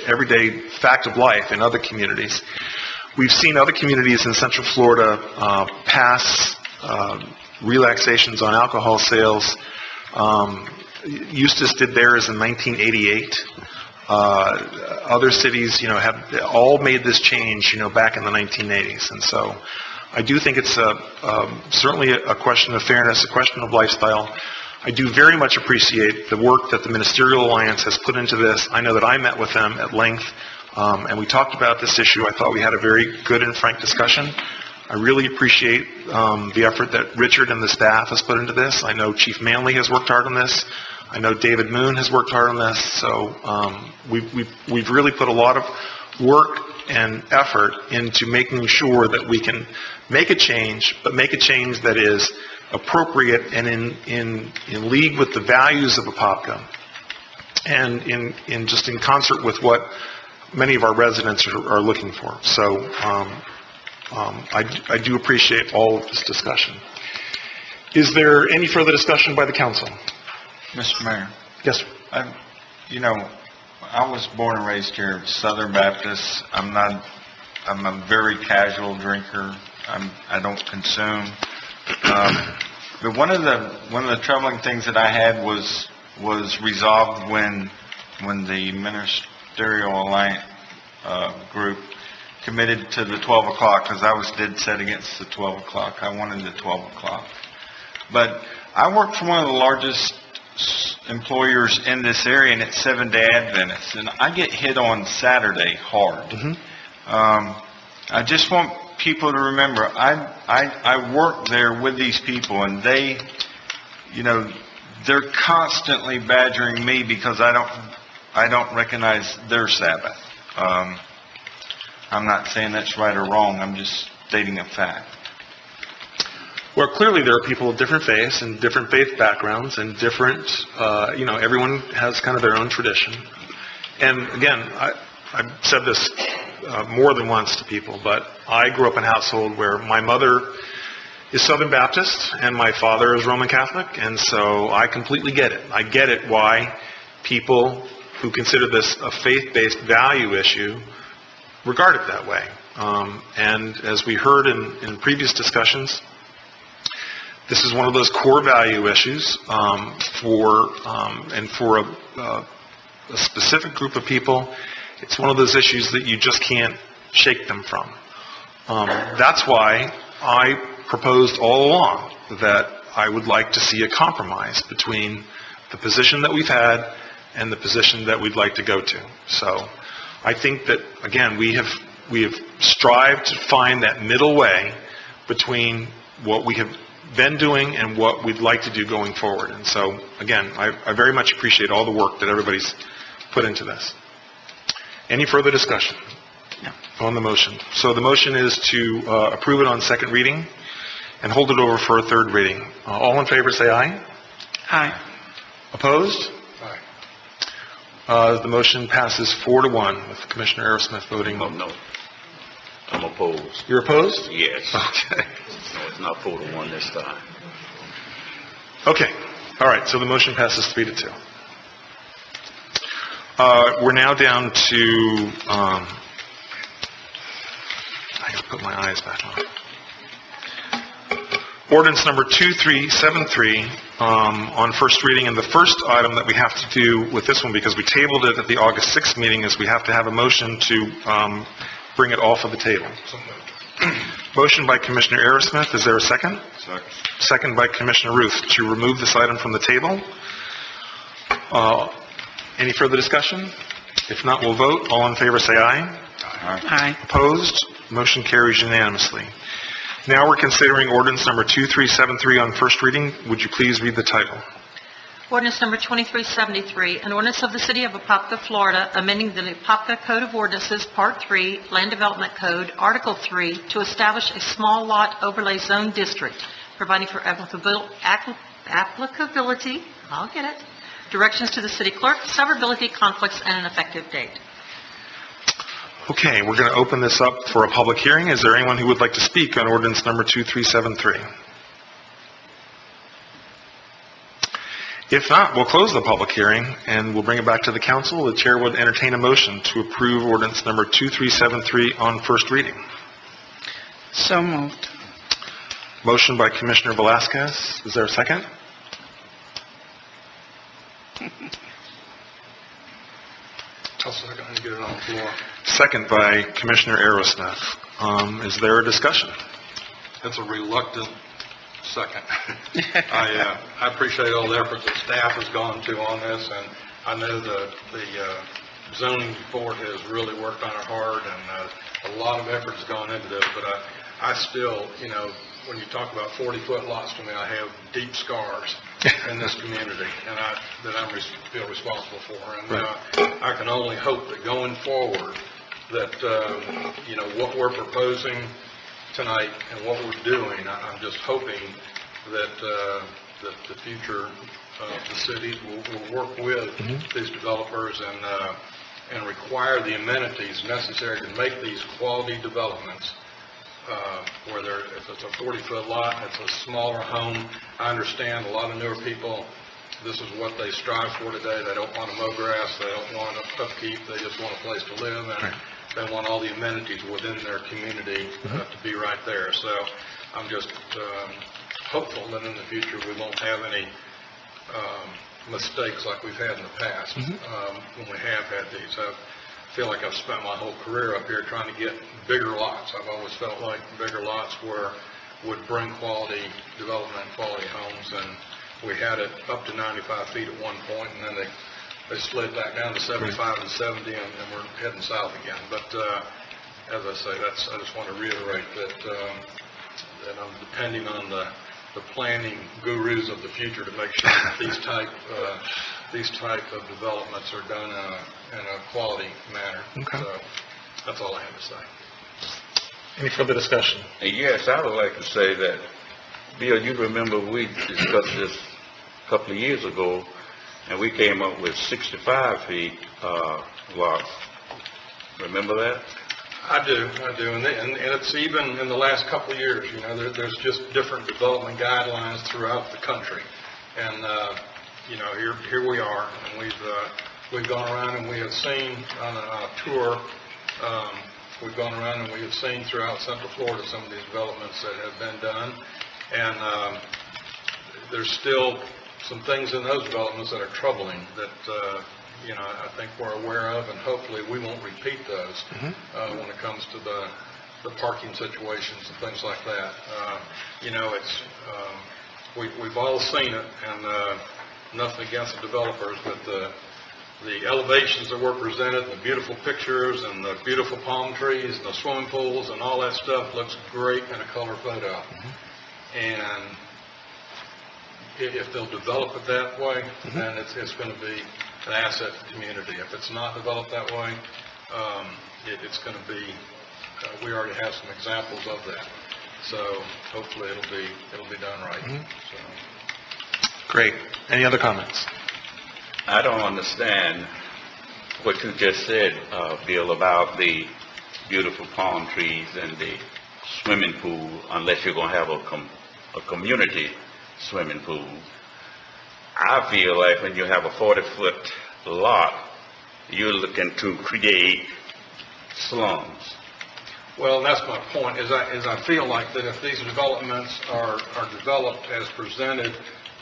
S13: everyday fact of life in other communities. We've seen other communities in Central Florida pass relaxations on alcohol sales. Eustis did theirs in 1988. Other cities, have all made this change, back in the 1980s. And so I do think it's certainly a question of fairness, a question of lifestyle. I do very much appreciate the work that the Ministerial Alliance has put into this. I know that I met with them at length, and we talked about this issue. I thought we had a very good and frank discussion. I really appreciate the effort that Richard and the staff has put into this. I know Chief Manley has worked hard on this. I know David Moon has worked hard on this. So we've really put a lot of work and effort into making sure that we can make a change, but make a change that is appropriate and in league with the values of Apopka, and in concert with what many of our residents are looking for. So I do appreciate all of this discussion. Is there any further discussion by the council?
S10: Mr. Mayor.
S13: Yes, sir.
S10: I was born and raised here, Southern Baptist. I'm a very casual drinker. I don't consume. But one of the troubling things that I had was resolved when the Ministerial Alliance group committed to the 12 o'clock, because I was dead set against the 12 o'clock. I wanted the 12 o'clock. But I work for one of the largest employers in this area, and it's Seventh-day Adventists, and I get hit on Saturday hard.
S13: Mm-hmm.
S10: I just want people to remember, I work there with these people, and they, they're constantly badgering me because I don't recognize their Sabbath. I'm not saying that's right or wrong. I'm just stating a fact.
S13: Well, clearly there are people of different faiths and different faith backgrounds and different, everyone has kind of their own tradition. And again, I've said this more than once to people, but I grew up in a household where my mother is Southern Baptist and my father is Roman Catholic, and so I completely get it. I get it why people who consider this a faith-based value issue regard it that way. And as we heard in previous discussions, this is one of those core value issues for a specific group of people. It's one of those issues that you just can't shake them from. That's why I proposed all along that I would like to see a compromise between the position that we've had and the position that we'd like to go to. So I think that, again, we have strived to find that middle way between what we have been doing and what we'd like to do going forward. And so, again, I very much appreciate all the work that everybody's put into this. Any further discussion on the motion? So the motion is to approve it on second reading and hold it over for a third reading. All in favor say aye.
S12: Aye.
S13: Opposed? Aye. The motion passes 4-1 with Commissioner Aerosmith voting.
S2: Oh, no. I'm opposed.
S13: You're opposed?
S2: Yes.
S13: Okay.
S2: No, it's not 4-1 this time.
S13: Okay. All right. So the motion passes 3-2. We're now down to, I gotta put my eyes back on. Ordinance number 2373 on first reading, and the first item that we have to do with this one, because we tabled it at the August 6th meeting, is we have to have a motion to bring it off of the table. Motion by Commissioner Aerosmith. Is there a second?
S10: Second.
S13: Second by Commissioner Ruth to remove this item from the table. Any further discussion? If not, we'll vote. All in favor say aye.
S17: Aye.
S13: Opposed? Motion carries unanimously. Now we're considering ordinance number 2373 on first reading. Would you please read the title?
S4: Ordinance number 2373, an ordinance of the City of Apopka, Florida, amending the Apopka Code of Ordinances, Part 3, Land Development Code, Article 3, to establish a small lot overlay zone district, providing for applicability, I'll get it, directions to the city clerk, severability, conflicts, and an effective date.
S13: Okay, we're going to open this up for a public hearing. Is there anyone who would like to speak on ordinance number 2373? If not, we'll close the public hearing and we'll bring it back to the council. The chair would entertain a motion to approve ordinance number 2373 on first reading.
S17: So moved.
S13: Motion by Commissioner Velasquez. Is there a second?
S9: I'll second and get it on the floor.
S13: Second by Commissioner Aerosmith. Is there a discussion?
S9: That's a reluctant second. I appreciate all the effort that staff has gone to on this, and I know the zoning board has really worked on it hard, and a lot of effort has gone into this, but I still, when you talk about 40-foot lots, to me, I have deep scars in this community, and that I feel responsible for. And I can only hope that going forward, that what we're proposing tonight and what we're doing, I'm just hoping that the future of the city will work with these developers and require the amenities necessary to make these quality developments. Whether if it's a 40-foot lot, it's a smaller home. I understand a lot of newer people, this is what they strive for today. They don't want to mow grass. They don't want upkeep. They just want a place to live, and they want all the amenities within their community to be right there. So I'm just hopeful that in the future we won't have any mistakes like we've had in the past when we have had these. I feel like I've spent my whole career up here trying to get bigger lots. I've always felt like bigger lots would bring quality development and quality homes, and we had it up to 95 feet at one point, and then they slid back down to 75 and 70, and we're heading south again. But as I say, I just want to reiterate that I'm depending on the planning gurus of the future to make sure that these type of developments are done in a quality manner.
S13: Okay.
S9: So that's all I have to say.
S13: Any further discussion?
S2: Yes, I would like to say that, Bill, you remember we discussed this a couple of years ago, and we came up with 65 feet lots. Remember that?
S9: I do, and it's even in the last couple of years. There's just different development guidelines throughout the country, and here we are, and we've gone around and we have seen on a tour. We've gone around and we have seen throughout Central Florida some of these developments that have been done, and there's still some things in those developments that are troubling that I think we're aware of, and hopefully we won't repeat those when it comes to the parking situations and things like that. We've all seen it, and nothing against the developers, but the elevations that were presented, the beautiful pictures and the beautiful palm trees and the swimming pools and all that stuff looks great in a color photo. And if they'll develop it that way, then it's going to be an asset to the community. If it's not developed that way, it's going to be, we already have some examples of that. So hopefully it'll be done right. So.
S13: Great. Any other comments?
S2: I don't understand what you just said, Bill, about the beautiful palm trees and the swimming pool, unless you're going to have a community swimming pool. I feel like when you have a 40-foot lot, you're looking to create slums.
S9: Well, that's my point, is I feel like that if these developments are developed as presented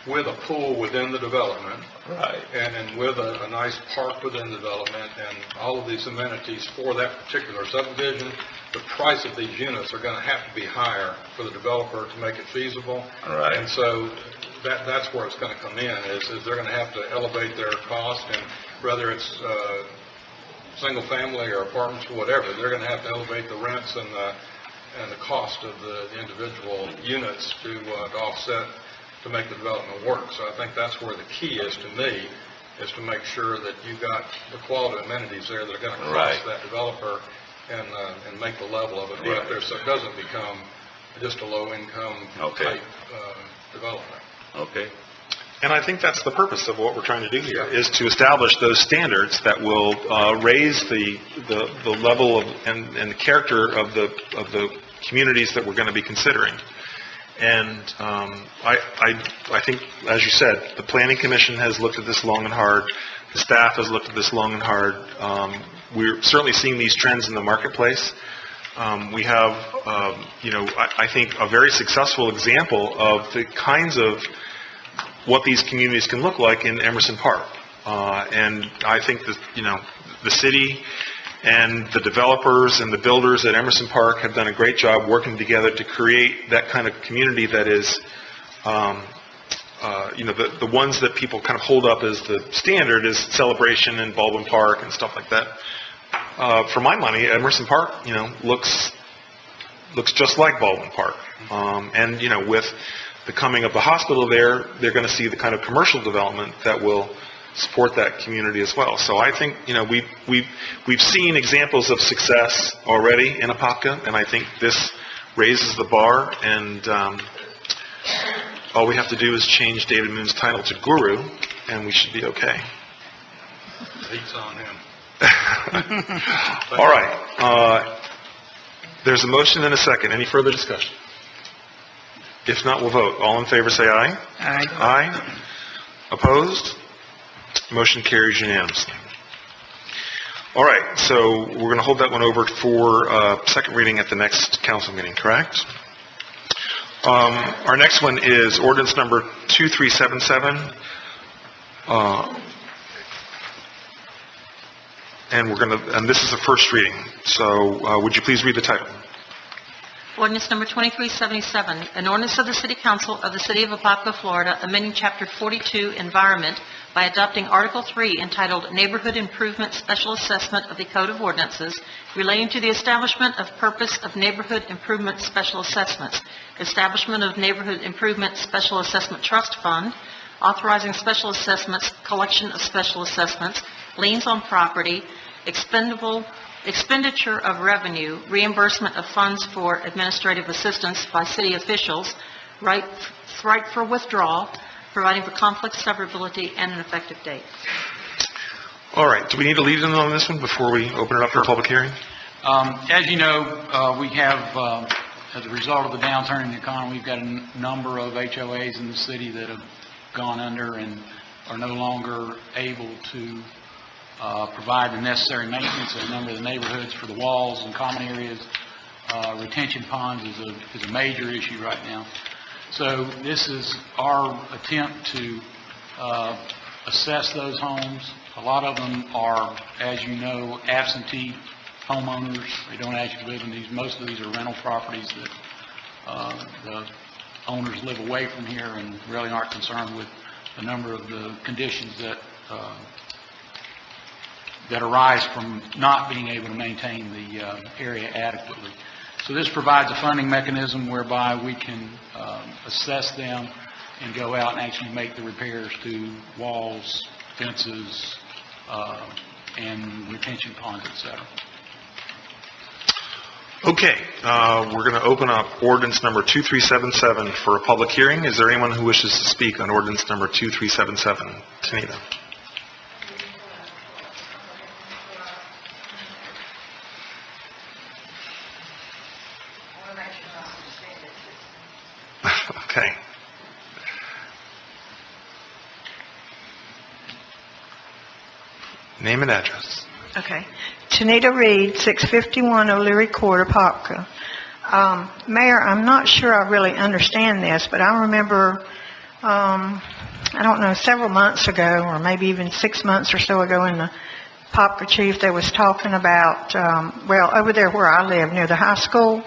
S9: with a pool within the development,
S2: Right.
S9: and with a nice park within the development, and all of these amenities for that particular subdivision, the price of these units are going to have to be higher for the developer to make it feasible.
S2: Right.
S9: And so that's where it's going to come in, is they're going to have to elevate their cost, and whether it's single family or apartments or whatever, they're going to have to elevate the rents and the cost of the individual units to offset, to make the development work. So I think that's where the key is to me, is to make sure that you've got the quality amenities there that are going to cost that developer and make the level of it be up there, so it doesn't become just a low-income type development.
S2: Okay.
S1: And I think that's the purpose of what we're trying to do here, is to establish those standards that will raise the level of and the character of the communities that we're going to be considering. And I think, as you said, the Planning Commission has looked at this long and hard. The staff has looked at this long and hard. We're certainly seeing these trends in the marketplace. We have, I think, a very successful example of the kinds of what these communities can look like in Emerson Park. And I think that, the city and the developers and the builders at Emerson Park have done a great job working together to create that kind of community that is, the ones that people kind of hold up as the standard is Celebration and Baldwin Park and stuff like that. For my money, Emerson Park, looks just like Baldwin Park. And, with the coming of the hospital there, they're going to see the kind of commercial development that will support that community as well. So I think, we've seen examples of success already in Apopka, and I think this raises the bar, and all we have to do is change David Moon's title to Guru, and we should be okay.
S9: The heat's on him.
S1: All right. There's a motion and a second. Any further discussion? If not, we'll vote. All in favor say aye.
S17: Aye.
S1: Aye. Opposed? Motion carries unanimously. All right, so we're going to hold that one over for second reading at the next council meeting, correct? Our next one is ordinance number 2377. And this is the first reading. So would you please read the title?
S4: Ordinance number 2377, an ordinance of the City Council of the City of Apopka, Florida, amending Chapter 42, Environment, by adopting Article 3 entitled Neighborhood Improvement Special Assessment of the Code of Ordinances, relating to the establishment of purpose of Neighborhood Improvement Special Assessments, establishment of Neighborhood Improvement Special Assessment Trust Fund, authorizing special assessments, collection of special assessments, liens on property, expenditure of revenue, reimbursement of funds for administrative assistance by city officials, right for withdrawal, providing for conflict severability, and an effective date.
S1: All right. Do we need to lead in on this one before we open it up for public hearing?
S8: As you know, we have, as a result of the downturn in the economy, we've got a number of HOAs in the city that have gone under and are no longer able to provide the necessary maintenance in a number of the neighborhoods for the walls and common areas. Retention ponds is a major issue right now. So this is our attempt to assess those homes. A lot of them are, as you know, absentee homeowners. They don't actually live in these. Most of these are rental properties that the owners live away from here and really aren't concerned with a number of the conditions that arise from not being able to maintain the area adequately. So this provides a funding mechanism whereby we can assess them and go out and actually make the repairs to walls, fences, and retention ponds, etc.
S1: Okay, we're going to open up ordinance number 2377 for a public hearing. Is there anyone who wishes to speak on ordinance number 2377? Tanita. Okay.
S13: Name and address.
S18: Okay. Tanita Reed, 651 O'Leary Court, Apopka. Mayor, I'm not sure I really understand this, but I remember, I don't know, several months ago, or maybe even 6 months or so ago in the Apopka Chief, they was talking about, over there where I live, near the high school,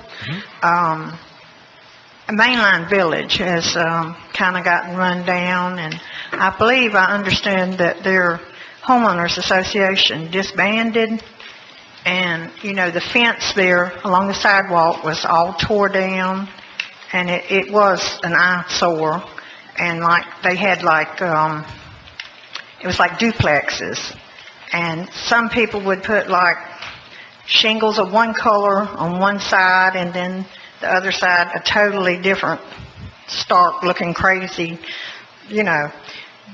S18: Mainline Village has kind of gotten run down, and I believe I understand that their homeowners association disbanded, and the fence there along the sidewalk was all tore down, and it was an eyesore, and they had it was like duplexes, and some people would put shingles of one color on one side, and then the other side a totally different, stark looking crazy,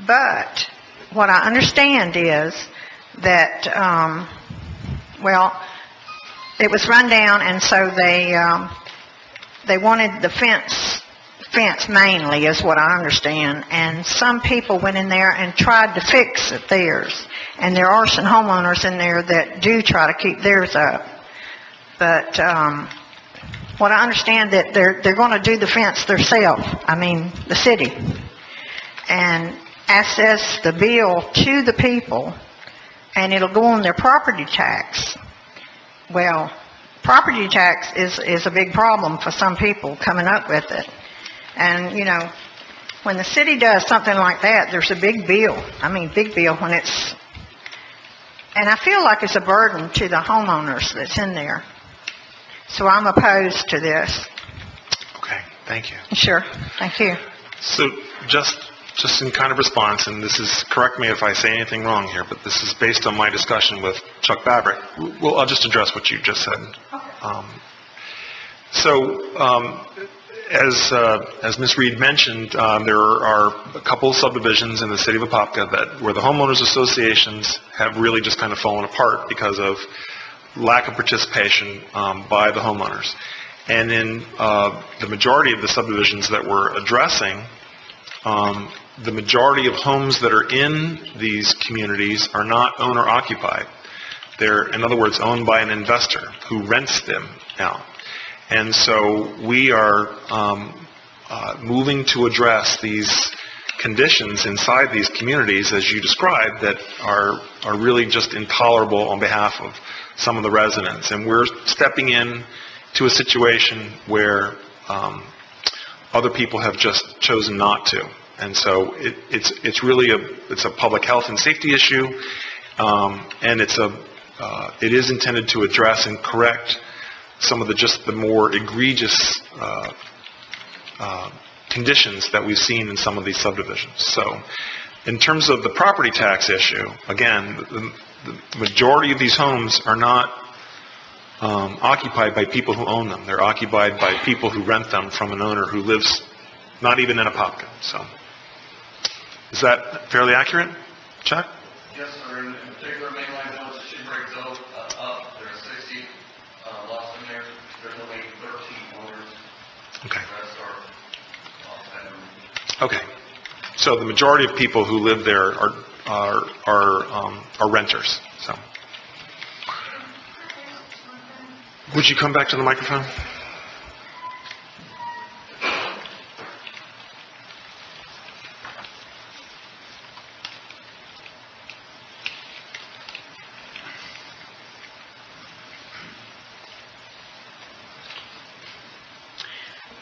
S18: but what I understand is that, it was run down, and so they wanted the fence mainly, is what I understand. And some people went in there and tried to fix theirs. And there are some homeowners in there that do try to keep theirs up. But what I understand that they're going to do the fence themselves. I mean, the city. And assess the bill to the people, and it'll go on their property tax. Well, property tax is a big problem for some people coming up with it. And, when the city does something like that, there's a big bill. I mean, big bill when it's... And I feel like it's a burden to the homeowners that's in there. So I'm opposed to this.
S13: Okay, thank you.
S18: Sure, thank you.
S13: So just in kind of response, and this is, correct me if I say anything wrong here, but this is based on my discussion with Chuck Babrick. Well, I'll just address what you just said. As Ms. Reed mentioned, there are a couple of subdivisions in the city of Apopka where the homeowners associations have really just kind of fallen apart because of lack of participation by the homeowners. And in the majority of the subdivisions that we're addressing, the majority of homes that are in these communities are not owner-occupied. They're, in other words, owned by an investor who rents them out. And so we are moving to address these conditions inside these communities, as you described, that are really just intolerable on behalf of some of the residents. And we're stepping in to a situation where other people have just chosen not to. And so it's really a public health and safety issue, and it is intended to address and correct some of the more egregious conditions that we've seen in some of these subdivisions. So in terms of the property tax issue, again, the majority of these homes are not occupied by people who own them. They're occupied by people who rent them from an owner who lives not even in Apopka. So is that fairly accurate, Chuck?
S19: Yes, sir. In particular, Mainline Village, she breaks up. There are 60 lots in there. There's only 13 owners.
S13: Okay.
S19: The rest are
S13: Okay. So the majority of people who live there are renters. So would you come back to the microphone?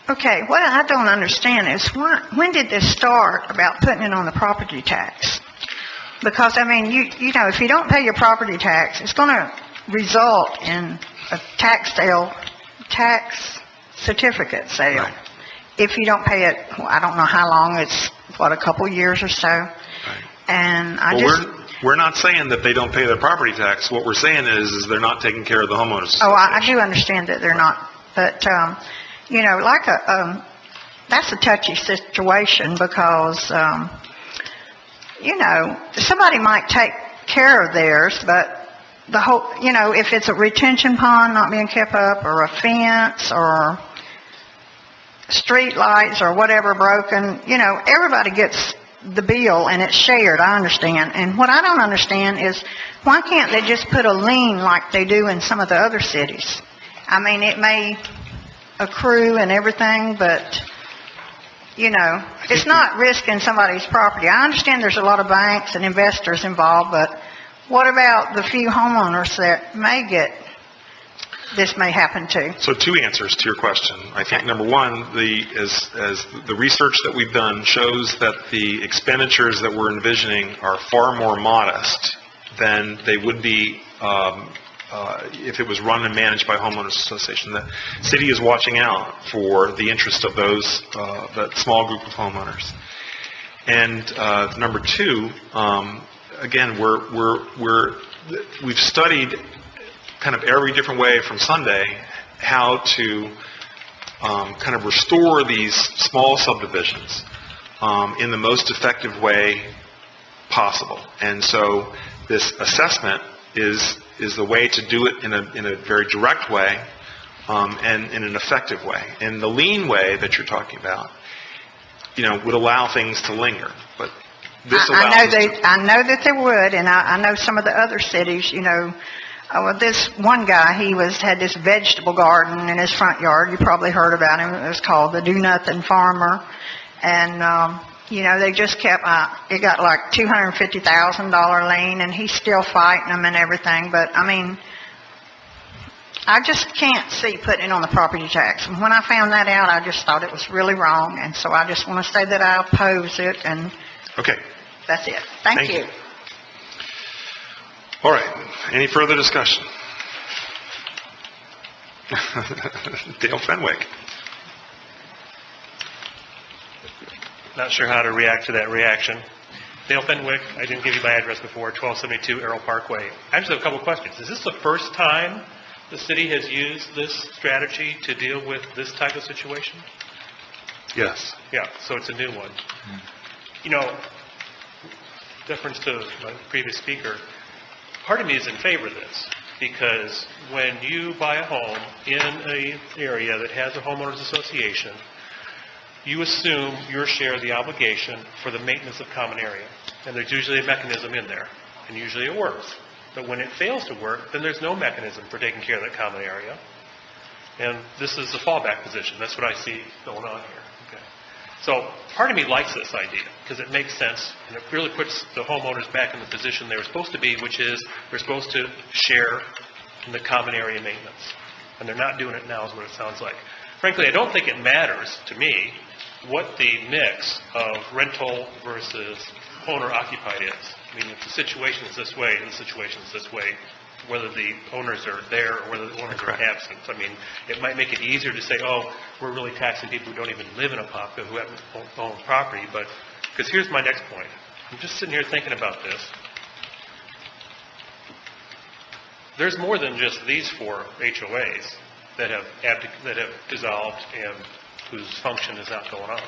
S18: Okay, what I don't understand is when did this start about putting it on the property tax? Because, I mean, you know, if you don't pay your property tax, it's going to result in a tax certificate sale. Right. If you don't pay it, well, I don't know how long, it's, a couple years or so. Right. And
S13: we're not saying that they don't pay their property tax. What we're saying is they're not taking care of the homeowners.
S18: Oh, I do understand that they're not. But, you know, that's a touchy situation because, you know, somebody might take care of theirs, but the whole, you know, if it's a retention pond not being kept up or a fence or street lights or whatever broken, you know, everybody gets the bill and it's shared, I understand. And what I don't understand is why can't they just put a lien like they do in some of the other cities? I mean, it may accrue and everything, but, you know, it's not risking somebody's property. I understand there's a lot of banks and investors involved, but what about the few homeowners that this may happen to?
S13: So two answers to your question. I think number one, as the research that we've done shows that the expenditures that we're envisioning are far more modest than they would be if it was run and managed by homeowners association. The city is watching out for the interest of that small group of homeowners. And number two, again, we've studied kind of every different way from Sunday how to kind of restore these small subdivisions in the most effective way possible. And so this assessment is the way to do it in a very direct way and in an effective way. And the lean way that you're talking about, you know, would allow things to linger. But this allows
S18: I know that they would, and I know some of the other cities, you know. Well, this one guy, he had this vegetable garden in his front yard. You probably heard about him. It was called the Do Nothing Farmer. And, you know, they just kept, it got like $250,000 lien, and he's still fighting them and everything. But, I mean, I just can't see putting it on the property tax. And when I found that out, I just thought it was really wrong. And so I just want to say that I oppose it, and
S13: okay.
S18: That's it. Thank you.
S13: All right. Any further discussion? Dale Fenwick.
S15: Not sure how to react to that reaction. Dale Fenwick, I didn't give you my address before, 1272 Arrow Parkway. I just have a couple of questions. Is this the first time the city has used this strategy to deal with this type of situation?
S13: Yes.
S15: Yeah, so it's a new one. You know, deference to my previous speaker, part of me is in favor of this, because when you buy a home in an area that has a homeowners association, you assume your share of the obligation for the maintenance of common area. And there's usually a mechanism in there, and usually it works. But when it fails to work, then there's no mechanism for taking care of that common area. And this is the fallback position. That's what I see going on here. Okay. So part of me likes this idea, because it makes sense, and it really puts the homeowners back in the position they were supposed to be, which is they're supposed to share in the common area maintenance. And they're not doing it now, is what it sounds like. Frankly, I don't think it matters to me what the mix of rental versus owner-occupied is. I mean, if the situation is this way and the situation is this way, whether the owners are there or whether the owners are absent. I mean, it might make it easier to say, oh, we're really taxing people who don't even live in Apopka, who haven't owned property. But, because here's my next point. I'm just sitting here thinking about this. There's more than just these 4 HOAs that have dissolved and whose function is not going on.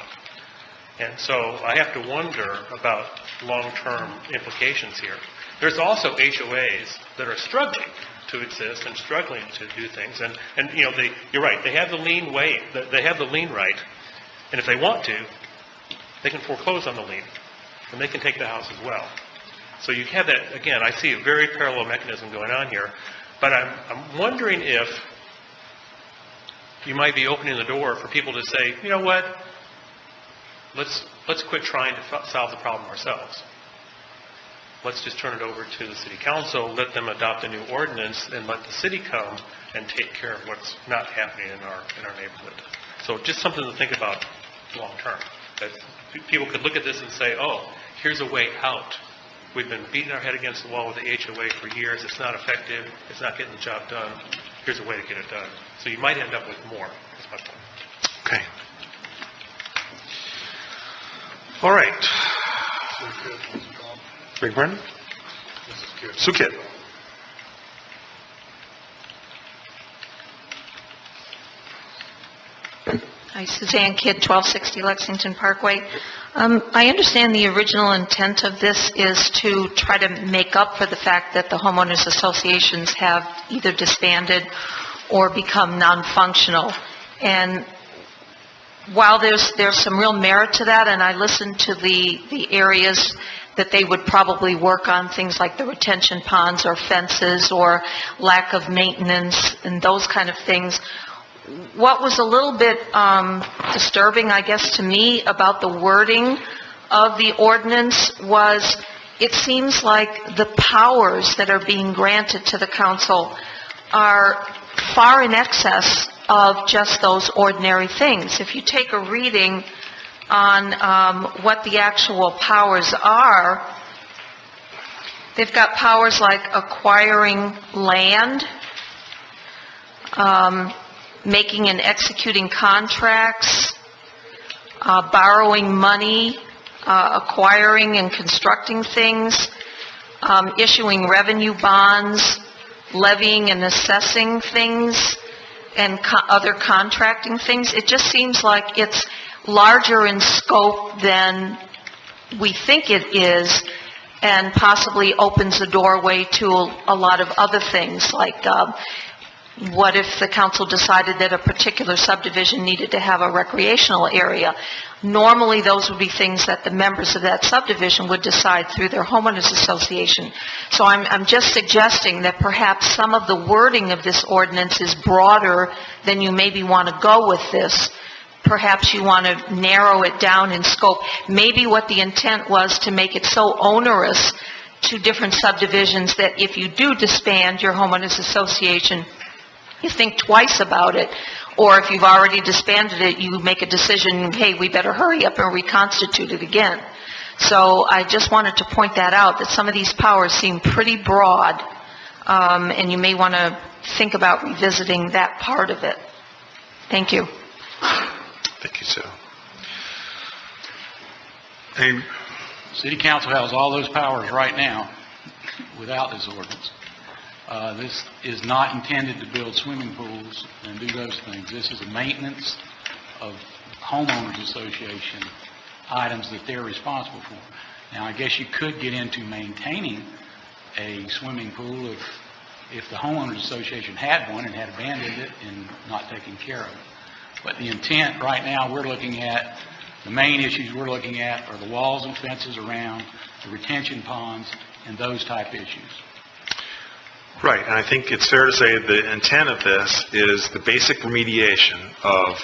S15: And so I have to wonder about long-term implications here. There's also HOAs that are struggling to exist and struggling to do things. And you know, you're right, they have the lien they have the lien right. And if they want to, they can foreclose on the lien. And they can take the house as well. So you have that, again, I see a very parallel mechanism going on here. But I'm wondering if you might be opening the door for people to say, you know what, let's quit trying to solve the problem ourselves. Let's just turn it over to the city council, let them adopt a new ordinance, and let the city come and take care of what's not happening in our neighborhood. So just something to think about long term. That people could look at this and say, oh, here's a way out. We've been beating our head against the wall with the HOA for years. It's not effective. It's not getting the job done. Here's a way to get it done. So you might end up with more. That's my point.
S13: Okay. All right. Big Brendan? Sue Kidd.
S20: Hi, Suzanne Kidd, 1260 Lexington Parkway. I understand the original intent of this is to try to make up for the fact that the homeowners associations have either disbanded or become non-functional. And while there's some real merit to that, and I listened to the areas that they would probably work on, things like the retention ponds or fences or lack of maintenance and those kind of things. What was a little bit disturbing, I guess, to me about the wording of the ordinance was it seems like the powers that are being granted to the council are far in excess of just those ordinary things. If you take a reading on what the actual powers are, they've got powers like acquiring land, making and executing contracts, borrowing money, acquiring and constructing things, issuing revenue bonds, levying and assessing things, and other contracting things. It just seems like it's larger in scope than we think it is, and possibly opens the doorway to a lot of other things, like what if the council decided that a particular subdivision needed to have a recreational area? Normally, those would be things that the members of that subdivision would decide through their homeowners association. So I'm just suggesting that perhaps some of the wording of this ordinance is broader than you maybe want to go with this. Perhaps you want to narrow it down in scope. Maybe what the intent was to make it so onerous to different subdivisions that if you do disband your homeowners association, you think twice about it. Or if you've already disbanded it, you make a decision, hey, we better hurry up and reconstitute it again. So I just wanted to point that out, that some of these powers seem pretty broad, and you may want to think about revisiting that part of it. Thank you.
S13: Thank you, Sue.
S8: City Council has all those powers right now without this ordinance. This is not intended to build swimming pools and do those things. This is a maintenance of homeowners association items that they're responsible for. Now, I guess you could get into maintaining a swimming pool if the homeowners association had one and had abandoned it and not taken care of it. But the intent right now we're looking at, the main issues we're looking at are the walls and fences around, the retention ponds, and those type issues.
S13: Right, and I think it's fair to say the intent of this is the basic remediation of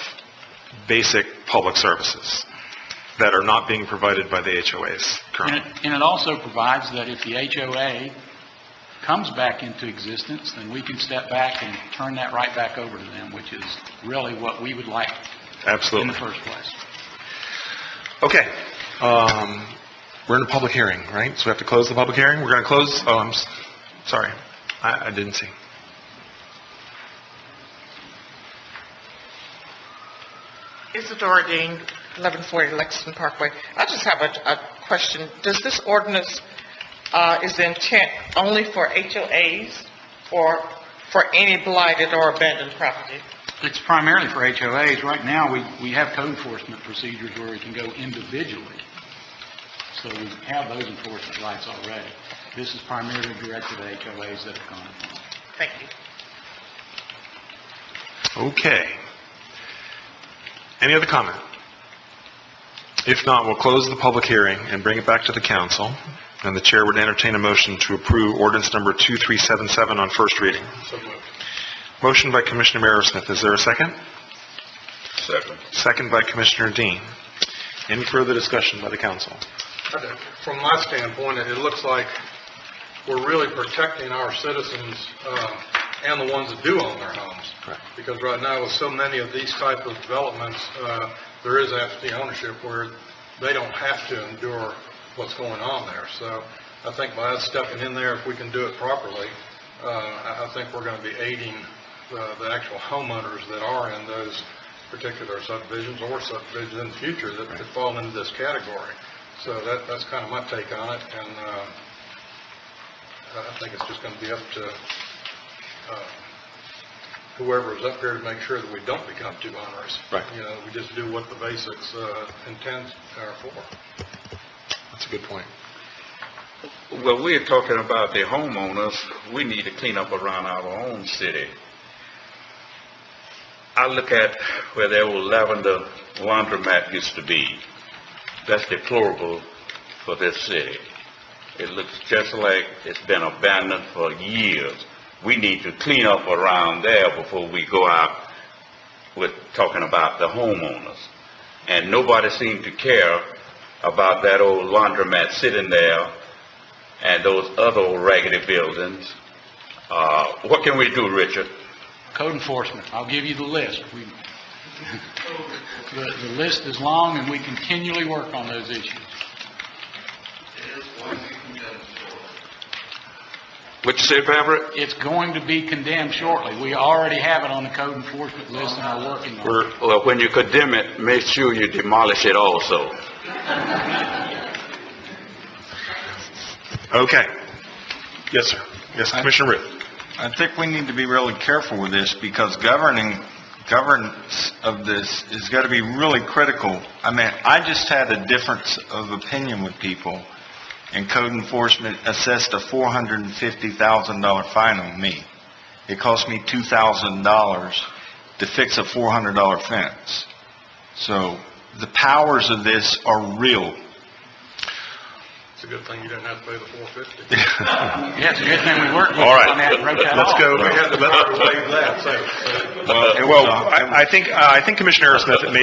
S13: basic public services that are not being provided by the HOAs currently.
S8: And it also provides that if the HOA comes back into existence, then we can step back and turn that right back over to them, which is really what we would like. Absolutely. In the first place.
S13: Okay. We're in a public hearing, right? So we have to close the public hearing. We're going to close. Oh, I'm sorry. I didn't see.
S21: Isadora Dean, 1140 Lexington Parkway. I just have a question. Does this ordinance, is the intent only for HOAs or for any blighted or abandoned property?
S8: It's primarily for HOAs. Right now, we have code enforcement procedures where we can go individually. So we have those enforcement rights already. This is primarily directed at HOAs that have gone.
S21: Thank you.
S13: Okay. Any other comment? If not, we'll close the public hearing and bring it back to the council, and the chair would entertain a motion to approve ordinance number 2377 on first reading.
S9: So moved.
S13: Motion by Commissioner Merrismith. Is there a second?
S2: Second.
S13: Second by Commissioner Dean. Any further discussion by the council?
S9: From my standpoint, it looks like we're really protecting our citizens and the ones that do own their homes.
S13: Right.
S9: Because right now, with so many of these type of developments, there is absentee ownership where they don't have to endure what's going on there. So I think by us stepping in there, if we can do it properly, I think we're going to be aiding the actual homeowners that are in those particular subdivisions or subdivisions in the future that could fall into this category. So that's kind of my take on it, and I think it's just going to be up to whoever is up here to make sure that we don't become too onerous.
S13: Right.
S9: You know, we just do what the basics intend are for.
S13: That's a good point.
S2: Well, we're talking about the homeowners. We need to clean up around our own city. I look at where the old lavender laundromat used to be. That's deplorable for this city. It looks just like it's been abandoned for years. We need to clean up around there before we go out with talking about the homeowners. And nobody seemed to care about that old laundromat sitting there and those other old raggedy buildings. What can we do, Richard?
S8: Code enforcement. I'll give you the list. The list is long, and we continually work on those issues.
S13: What you say, Paverick?
S8: It's going to be condemned shortly. We already have it on the code enforcement list and are working on it.
S2: Well, when you condemn it, make sure you demolish it also.
S13: Okay. Yes, sir. Yes, Commissioner Ruth.
S10: I think we need to be really careful with this because governance of this is got to be really critical. I mean, I just had a difference of opinion with people, and code enforcement assessed a $450,000 fine on me. It cost me $2,000 to fix a $400 fence. So the powers of this are real.
S9: It's a good thing you didn't have to pay the $450.
S8: Yeah, it's a good thing we worked with
S13: All right.
S8: on that and wrote that
S13: Let's
S8: off.
S13: go.
S9: We had to waive that, so.
S13: Well, I think Commissioner Aerosmith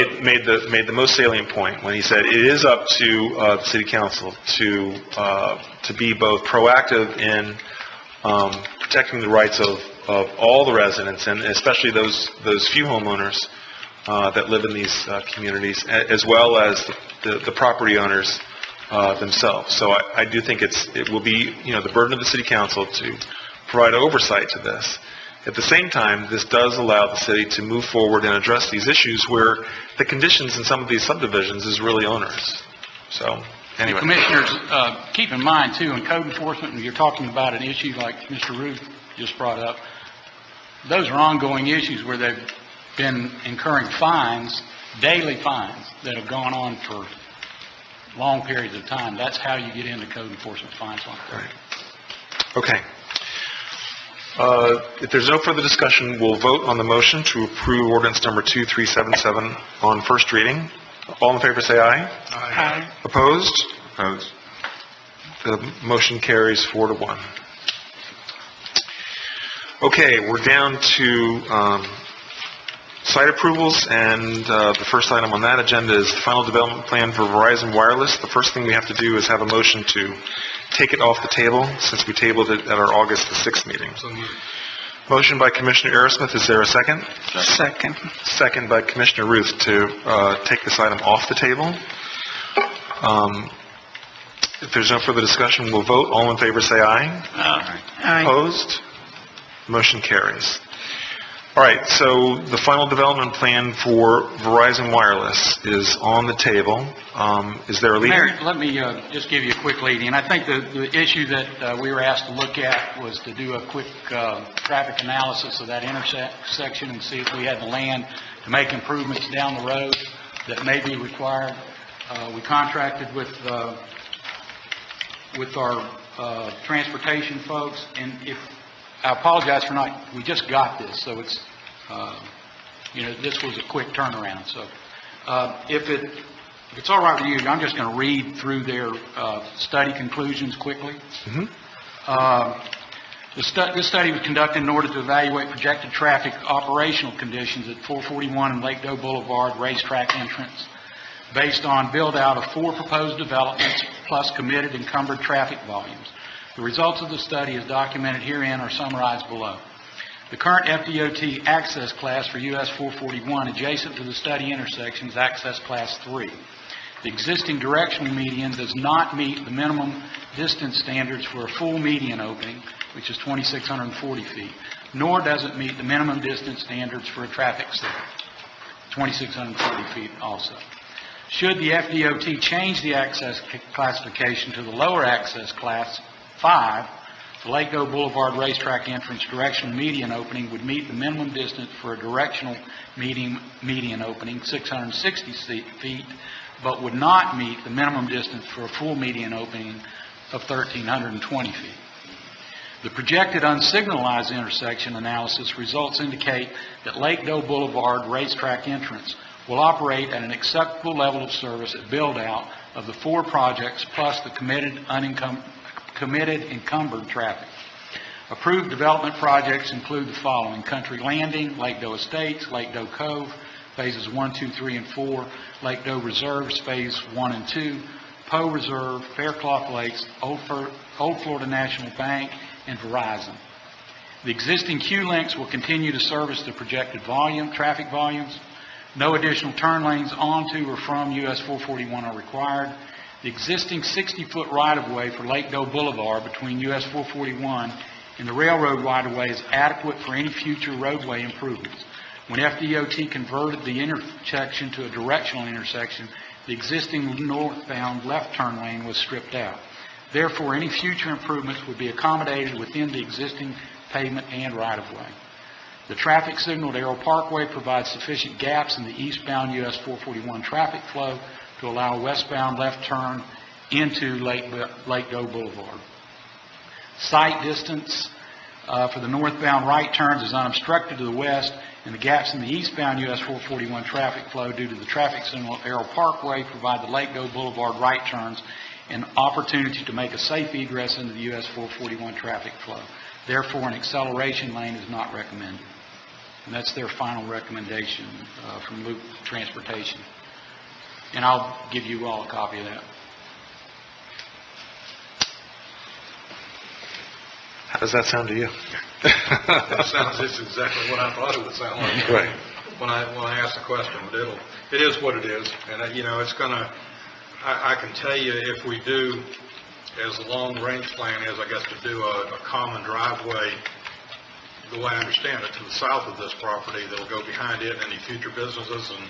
S13: made the most salient point when he said it is up to the City Council to be both proactive in protecting the rights of all the residents, and especially those few homeowners that live in these communities, as well as the property owners themselves. So I do think it will be, the burden of the City Council to provide oversight to this. At the same time, this does allow the city to move forward and address these issues where the conditions in some of these subdivisions is really onerous. So, anyway.
S8: Commissioners, keep in mind, too, in code enforcement, when you're talking about an issue like Mr. Ruth just brought up, those are ongoing issues where they've been incurring fines, daily fines, that have gone on for long periods of time. That's how you get into code enforcement fines like that.
S13: Right. Okay. If there's no further discussion, we'll vote on the motion to approve ordinance number 2377 on first reading. All in favor say aye.
S17: Aye.
S13: Opposed? Opposed. The motion carries 4-1. Okay, we're down to site approvals, and the first item on that agenda is the final development plan for Verizon Wireless. The first thing we have to do is have a motion to take it off the table, since we tabled it at our August the 6th meeting. Motion by Commissioner Aerosmith. Is there a second?
S17: Second.
S13: Second by Commissioner Ruth to take this item off the table. If there's no further discussion, we'll vote. All in favor say aye.
S17: Aye.
S13: Opposed? Motion carries. All right, so the final development plan for Verizon Wireless is on the table. Is there a lead?
S8: Mayor, let me just give you a quick lead in. I think the issue that we were asked to look at was to do a quick traffic analysis of that intersection and see if we had the land to make improvements down the road that may be required. We contracted with our transportation folks, and I apologize for we just got this, so it's, this was a quick turnaround. So if it's all right with you, I'm just going to read through their study conclusions quickly.
S13: Mm-hmm.
S8: This study was conducted in order to evaluate projected traffic operational conditions at 441 and Lake Doe Boulevard racetrack entrance based on build-out of 4 proposed developments plus committed encumbered traffic volumes. The results of the study, as documented herein, are summarized below. The current FDOT access class for US 441 adjacent to the study intersection is access class 3. The existing directional median does not meet the minimum distance standards for a full median opening, which is 2,640 feet, nor does it meet the minimum distance standards for a traffic signal, 2,640 feet also. Should the FDOT change the access classification to the lower access class 5, the Lake Doe Boulevard racetrack entrance directional median opening would meet the minimum distance for a directional median opening, 660 feet, but would not meet the minimum distance for a full median opening of 1,320 feet. The projected unsignalized intersection analysis results indicate that Lake Doe Boulevard racetrack entrance will operate at an acceptable level of service at build-out of the 4 projects plus the committed encumbered traffic. Approved development projects include the following: Country Landing, Lake Doe Estates, Lake Doe Cove, Phases 1, 2, 3, and 4, Lake Doe Reserves, Phase 1 and 2, Poe Reserve, Faircloth Lakes, Old Florida National Bank, and Verizon. The existing queue links will continue to service the projected traffic volumes. No additional turn lanes onto or from US 441 are required. The existing 60-foot right-of-way for Lake Doe Boulevard between US 441 and the railroad right-of-way is adequate for any future roadway improvements. When FDOT converted the intersection to a directional intersection, the existing northbound left turn lane was stripped out. Therefore, any future improvements would be accommodated within the existing pavement and right-of-way. The traffic signal at Arrow Parkway provides sufficient gaps in the eastbound US 441 traffic flow to allow a westbound left turn into Lake Doe Boulevard. Sight distance for the northbound right turns is unobstructed to the west, and the gaps in the eastbound US 441 traffic flow due to the traffic signal at Arrow Parkway provide the Lake Doe Boulevard right turns an opportunity to make a safe egress into the US 441 traffic flow. Therefore, an acceleration lane is not recommended. And that's their final recommendation from Loop Transportation. And I'll give you all a copy of that.
S13: How does that sound to you?
S9: That sounds just exactly what I thought it would sound like.
S13: Right.
S9: When I asked the question, but it is what it is, and it's gonna. I can tell you, if we do, as the long-range plan is, I guess, to do a common driveway, the way I understand it, to the south of this property, that'll go behind it, any future businesses, and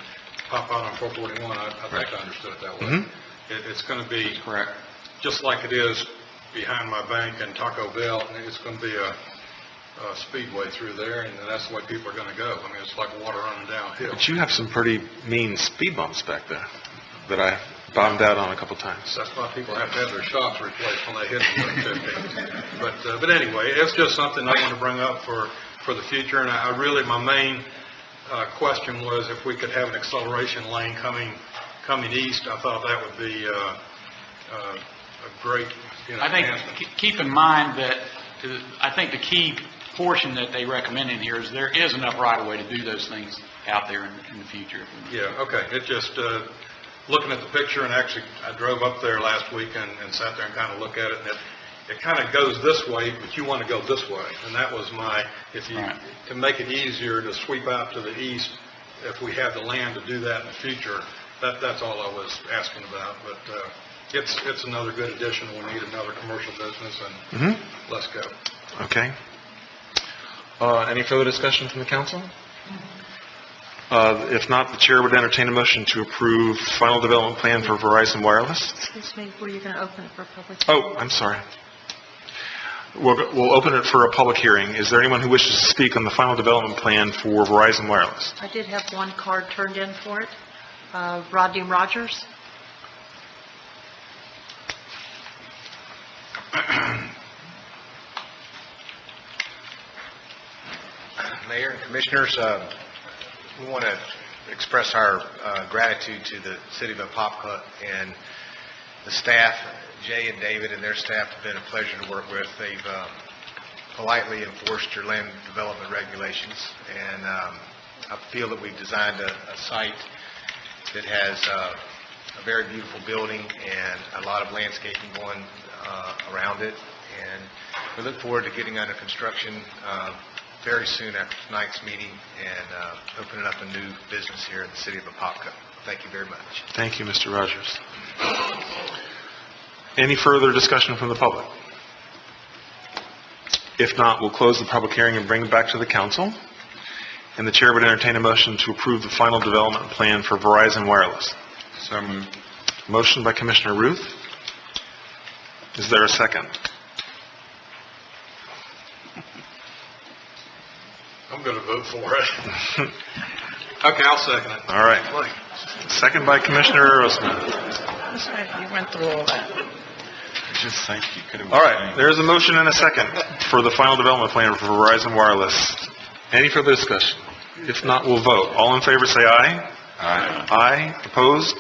S9: pop out on 441. I think I understood it that way. Mm-hmm. It's going to be correct, just like it is behind my bank and Taco Bell. It's going to be a speedway through there, and that's the way people are going to go. I mean, it's like water running downhill.
S13: But you have some pretty mean speed bumps back there that I bombed out on a couple times.
S9: That's why people have to have their shocks replaced when they hit the 15. But anyway, it's just something I want to bring up for the future. And I really, my main question was if we could have an acceleration lane coming east. I thought that would be a great.
S8: I think keep in mind that I think the key portion that they recommend in here is there is enough right-of-way to do those things out there in the future.
S9: Yeah. Okay. It just. Looking at the picture, and actually I drove up there last week and sat there and kind of looked at it, and it kind of goes this way, but you want to go this way. And that was to make it easier to sweep out to the east, if we have the land to do that in the future, that's all I was asking about. But it's another good addition. We need another commercial business, and let's go.
S13: Okay. Any further discussion from the council? If not, the chair would entertain a motion to approve final development plan for Verizon Wireless.
S4: Excuse me, were you going to open it for public?
S13: Oh, I'm sorry. We'll open it for a public hearing. Is there anyone who wishes to speak on the final development plan for Verizon Wireless?
S4: I did have one card turned in for it. Rodney Rogers.
S5: Mayor and Commissioners, we want to express our gratitude to the City of Apopka and the staff. Jay and David and their staff have been a pleasure to work with. They've politely enforced your land development regulations, and I feel that we've designed a site that has a very beautiful building and a lot of landscaping going around it. And we look forward to getting under construction very soon after tonight's meeting and opening up a new business here in the City of Apopka. Thank you very much.
S13: Thank you, Mr. Rogers. Any further discussion from the public? If not, we'll close the public hearing and bring it back to the council. And the chair would entertain a motion to approve the final development plan for Verizon Wireless.
S10: So moved.
S13: Motion by Commissioner Ruth. Is there a second?
S9: I'm going to vote for it. Okay, I'll second it.
S13: All right. Second by Commissioner Rosman.
S21: You went through all that.
S10: just think you could have...
S13: All right, there's a motion and a second for the final development plan for Verizon Wireless. Any further discussion? If not, we'll vote. All in favor, say aye.
S10: Aye.
S13: Aye. Opposed?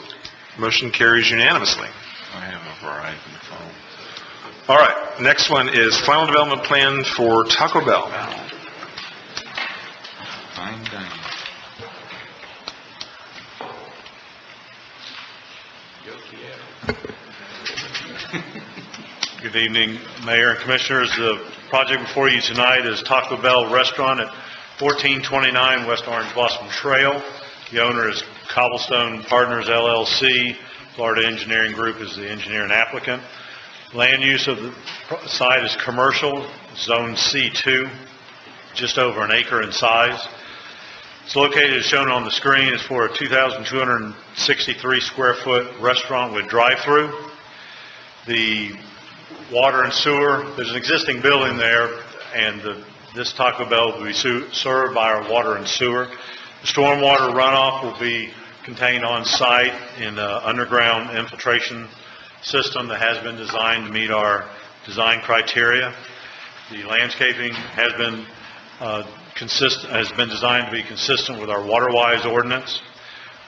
S13: Motion carries unanimously.
S10: I have a Verizon phone.
S13: All right, next one is final development plan for Taco Bell.
S10: Fine dining.
S6: Good evening, Mayor and Commissioners. The project before you tonight is Taco Bell Restaurant at 1429 West Orange Blossom Trail. The owner is Cobblestone Partners LLC. Florida Engineering Group is the engineer and applicant. Land use of the site is commercial, zone C2, just over an acre in size. It's located, as shown on the screen, is for a 2,263 square foot restaurant with drive-through. The water and sewer, there's an existing building there, and this Taco Bell will be served by our water and sewer. The stormwater runoff will be contained on site in an underground infiltration system that has been designed to meet our design criteria. The landscaping has been designed to be consistent with our water-wise ordinance.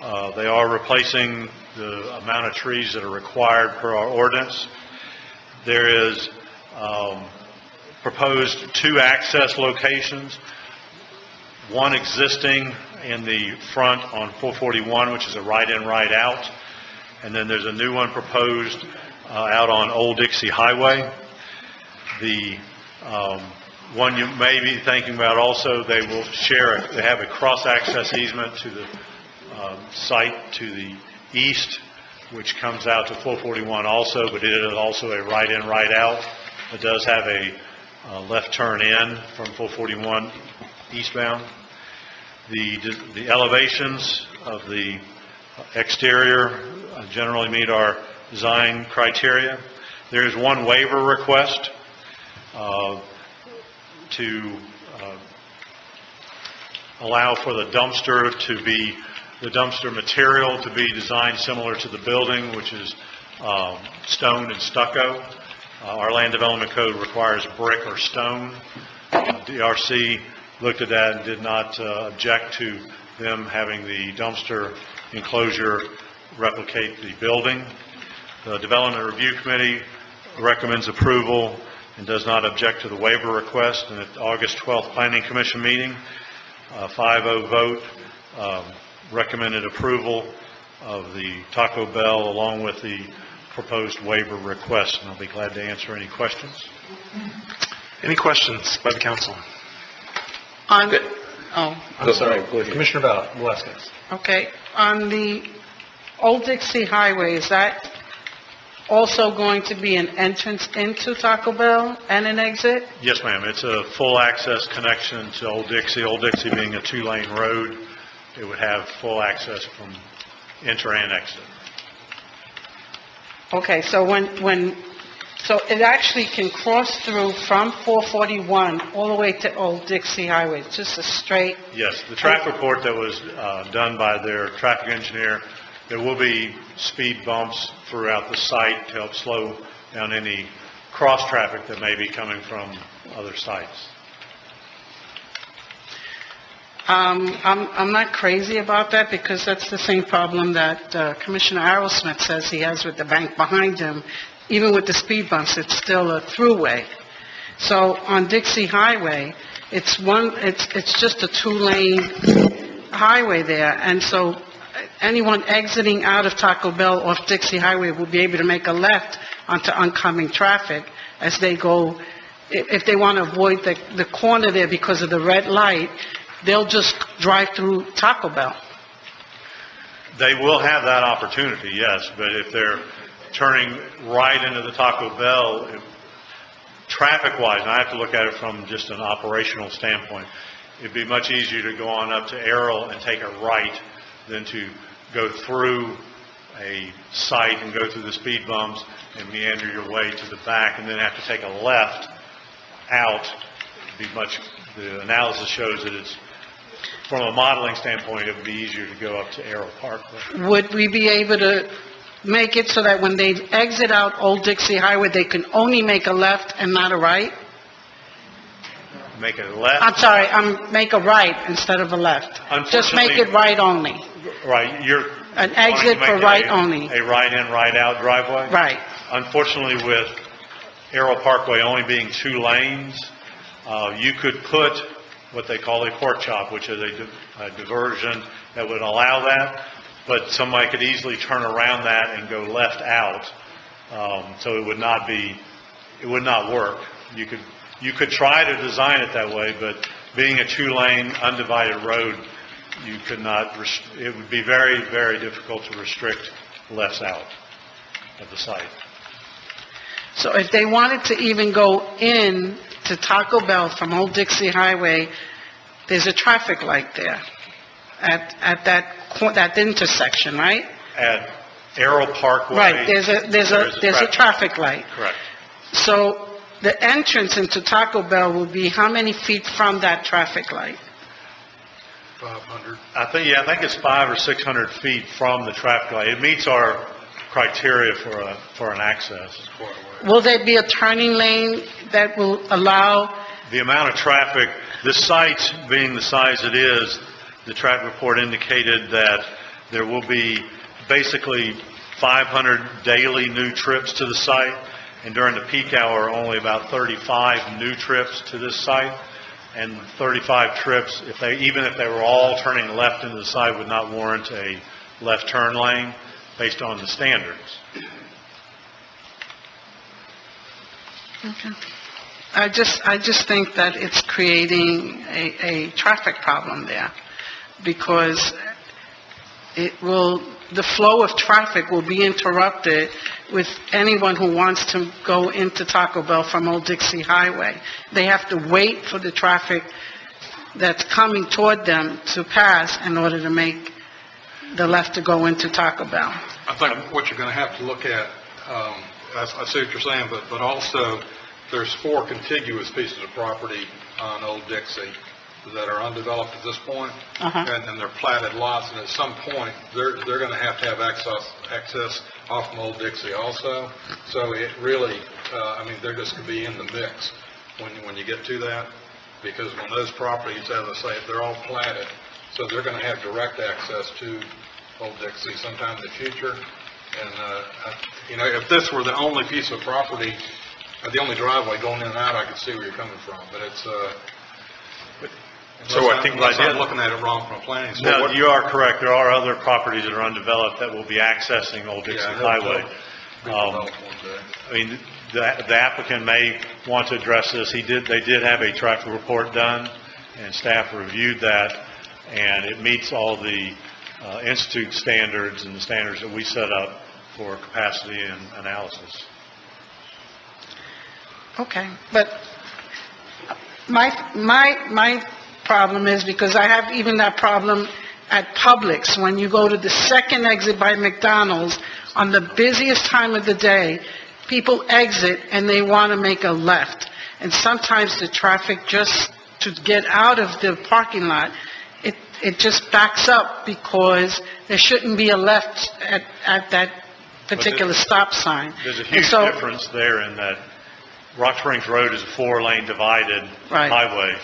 S6: They are replacing the amount of trees that are required per our ordinance. There is proposed 2 access locations, one existing in the front on 441, which is a right-in, right-out, and then there's a new one proposed out on Old Dixie Highway. The one you may be thinking about also, they have a cross-access easement to the site to the east, which comes out to 441 also, but it is also a right-in, right-out. It does have a left turn in from 441 eastbound. The elevations of the exterior generally meet our design criteria. There is one waiver request to allow for the dumpster material to be designed similar to the building, which is stone and stucco. Our land development code requires brick or stone. DRC looked at that and did not object to them having the dumpster enclosure replicate the building. The Development Review Committee recommends approval and does not object to the waiver request. And at the August 12th Planning Commission meeting, 5-0 vote recommended approval of the Taco Bell along with the proposed waiver request. And I'll be glad to answer any questions.
S13: Any questions by the council?
S14: Commissioner Velasquez.
S17: Okay. On the Old Dixie Highway, is that also going to be an entrance into Taco Bell and an exit?
S6: Yes, ma'am. It's a full access connection to Old Dixie. Old Dixie being a 2-lane road, it would have full access from enter and exit.
S17: Okay, so so it actually can cross through from 441 all the way to Old Dixie Highway. It's just a straight...
S6: Yes, the traffic report that was done by their traffic engineer, there will be speed bumps throughout the site to help slow down any cross traffic that may be coming from other sites.
S17: I'm not crazy about that because that's the same problem that Commissioner Arrowsmith says he has with the bank behind him. Even with the speed bumps, it's still a throughway. So on Dixie Highway, it's just a 2-lane highway there, and so anyone exiting out of Taco Bell off Dixie Highway will be able to make a left onto oncoming traffic as they go. If they want to avoid the corner there because of the red light, they'll just drive through Taco Bell.
S6: They will have that opportunity, yes, but if they're turning right into the Taco Bell, traffic-wise, and I have to look at it from just an operational standpoint, it'd be much easier to go on up to Errol and take a right than to go through a site and go through the speed bumps and meander your way to the back and then have to take a left out. The analysis shows that it's, from a modeling standpoint, it would be easier to go up to Errol Parkway.
S17: Would we be able to make it so that when they exit out Old Dixie Highway, they can only make a left and not a right?
S6: Make it a left.
S17: I'm sorry, make a right instead of a left. Just make it right only.
S6: Right, you're...
S17: An exit for right only.
S6: A right-in, right-out driveway?
S17: Right.
S6: Unfortunately, with Arrow Parkway only being 2 lanes, you could put what they call a pork chop, which is a diversion that would allow that, but somebody could easily turn around that and go left out. So it would not work. You could try to design it that way, but being a 2-lane undivided road, you could not, it would be very, very difficult to restrict lefts out of the site.
S17: So if they wanted to even go in to Taco Bell from Old Dixie Highway, there's a traffic light there at that intersection, right?
S6: At Arrow Parkway.
S17: Right, there's a traffic light.
S6: Correct.
S17: So the entrance into Taco Bell will be how many feet from that traffic light?
S9: 500.
S6: I think it's 500 or 600 feet from the traffic light. It meets our criteria for an access.
S17: Will there be a turning lane that will allow?
S6: The amount of traffic, the site being the size it is, the traffic report indicated that there will be basically 500 daily new trips to the site, and during the peak hour, only about 35 new trips to this site. And 35 trips, even if they were all turning left into the site, would not warrant a left turn lane based on the standards.
S17: Okay. I just think that it's creating a traffic problem there, because the flow of traffic will be interrupted with anyone who wants to go into Taco Bell from Old Dixie Highway. They have to wait for the traffic that's coming toward them to pass in order to make the left to go into Taco Bell.
S9: I think what you're going to have to look at, I see what you're saying, but also there's 4 contiguous pieces of property on Old Dixie that are undeveloped at this point, and they're platted lots, and at some point, they're going to have access off from Old Dixie also. So it really, they're just going to be in the mix when you get to that, because when those properties, as I say, they're all platted, so they're going to have direct access to Old Dixie sometime in the future. And, if this were the only piece of property, the only driveway going in and out, I could see where you're coming from, but it's...
S6: So I think
S9: I'm looking at it wrong from a planning standpoint.
S6: No, you are correct. There are other properties that are undeveloped that will be accessing Old Dixie Highway. The applicant may want to address this. They did have a traffic report done, and staff reviewed that, and it meets all the institute standards and the standards that we set up for capacity and analysis.
S17: Okay, but my problem is, because I have even that problem at Publix. When you go to the second exit by McDonald's, on the busiest time of the day, people exit and they want to make a left. And sometimes the traffic, just to get out of the parking lot, it just backs up, because there shouldn't be a left at that particular stop sign.
S6: There's a huge difference there in that Rock Springs Road is a 4-lane divided highway.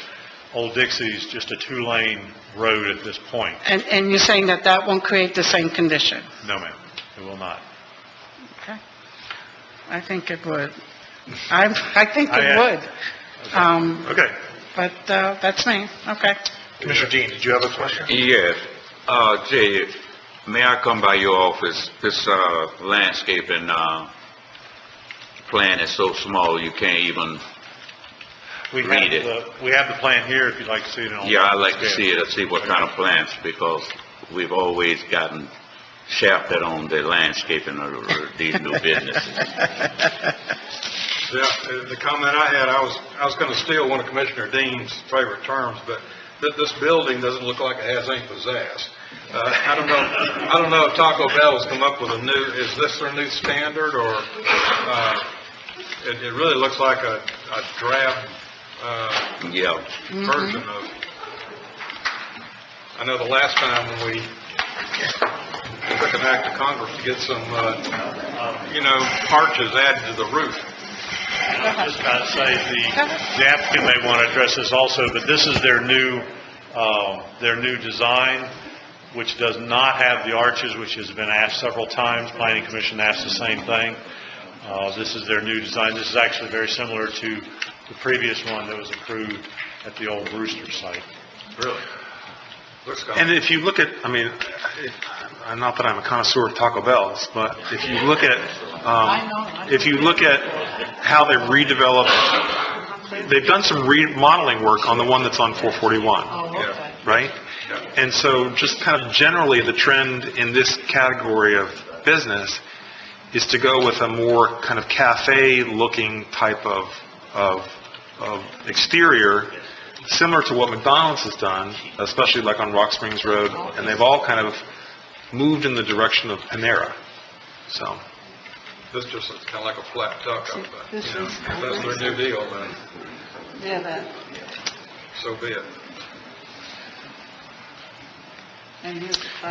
S6: Old Dixie is just a 2-lane road at this point.
S17: And you're saying that won't create the same condition?
S6: No, ma'am, it will not.
S17: Okay. I think it would. I think it would.
S6: Okay.
S17: But that's me. Okay.
S1: Commissioner Dean, did you have a question?
S2: Yes. Jay, may I come by your office? This landscaping plan is so small you can't even read it.
S6: We have the plan here if you'd like to see it.
S2: Yeah, I'd like to see it. I'd see what kind of plants, because we've always gotten shafted on the landscaping of these new businesses.
S9: The comment I had, I was going to steal one of Commissioner Dean's favorite terms, but this building doesn't look like it has any pizzazz. I don't know if Taco Bell has come up with is this their new standard, or it really looks like a drab version of. I know the last time when we took an back to Congress to get some, arches added to the roof.
S6: Just kind of say the applicant may want to address this also, but this is their new design, which does not have the arches, which has been asked several times. Planning Commission asked the same thing. This is their new design. This is actually very similar to the previous one that was approved at the old Brewster site.
S9: Really?
S13: And if you look at, not that I'm a connoisseur of Taco Bells, but if you look at how they've redeveloped, they've done some remodeling work on the one that's on 441, right? And so just kind of generally the trend in this category of business is to go with a more kind of cafe-looking type of exterior, similar to what McDonald's has done, especially like on Rock Springs Road, and they've all kind of moved in the direction of Panera. So
S9: This just looks kind of like a flat tuck up, but, if that's their new deal, then so be it.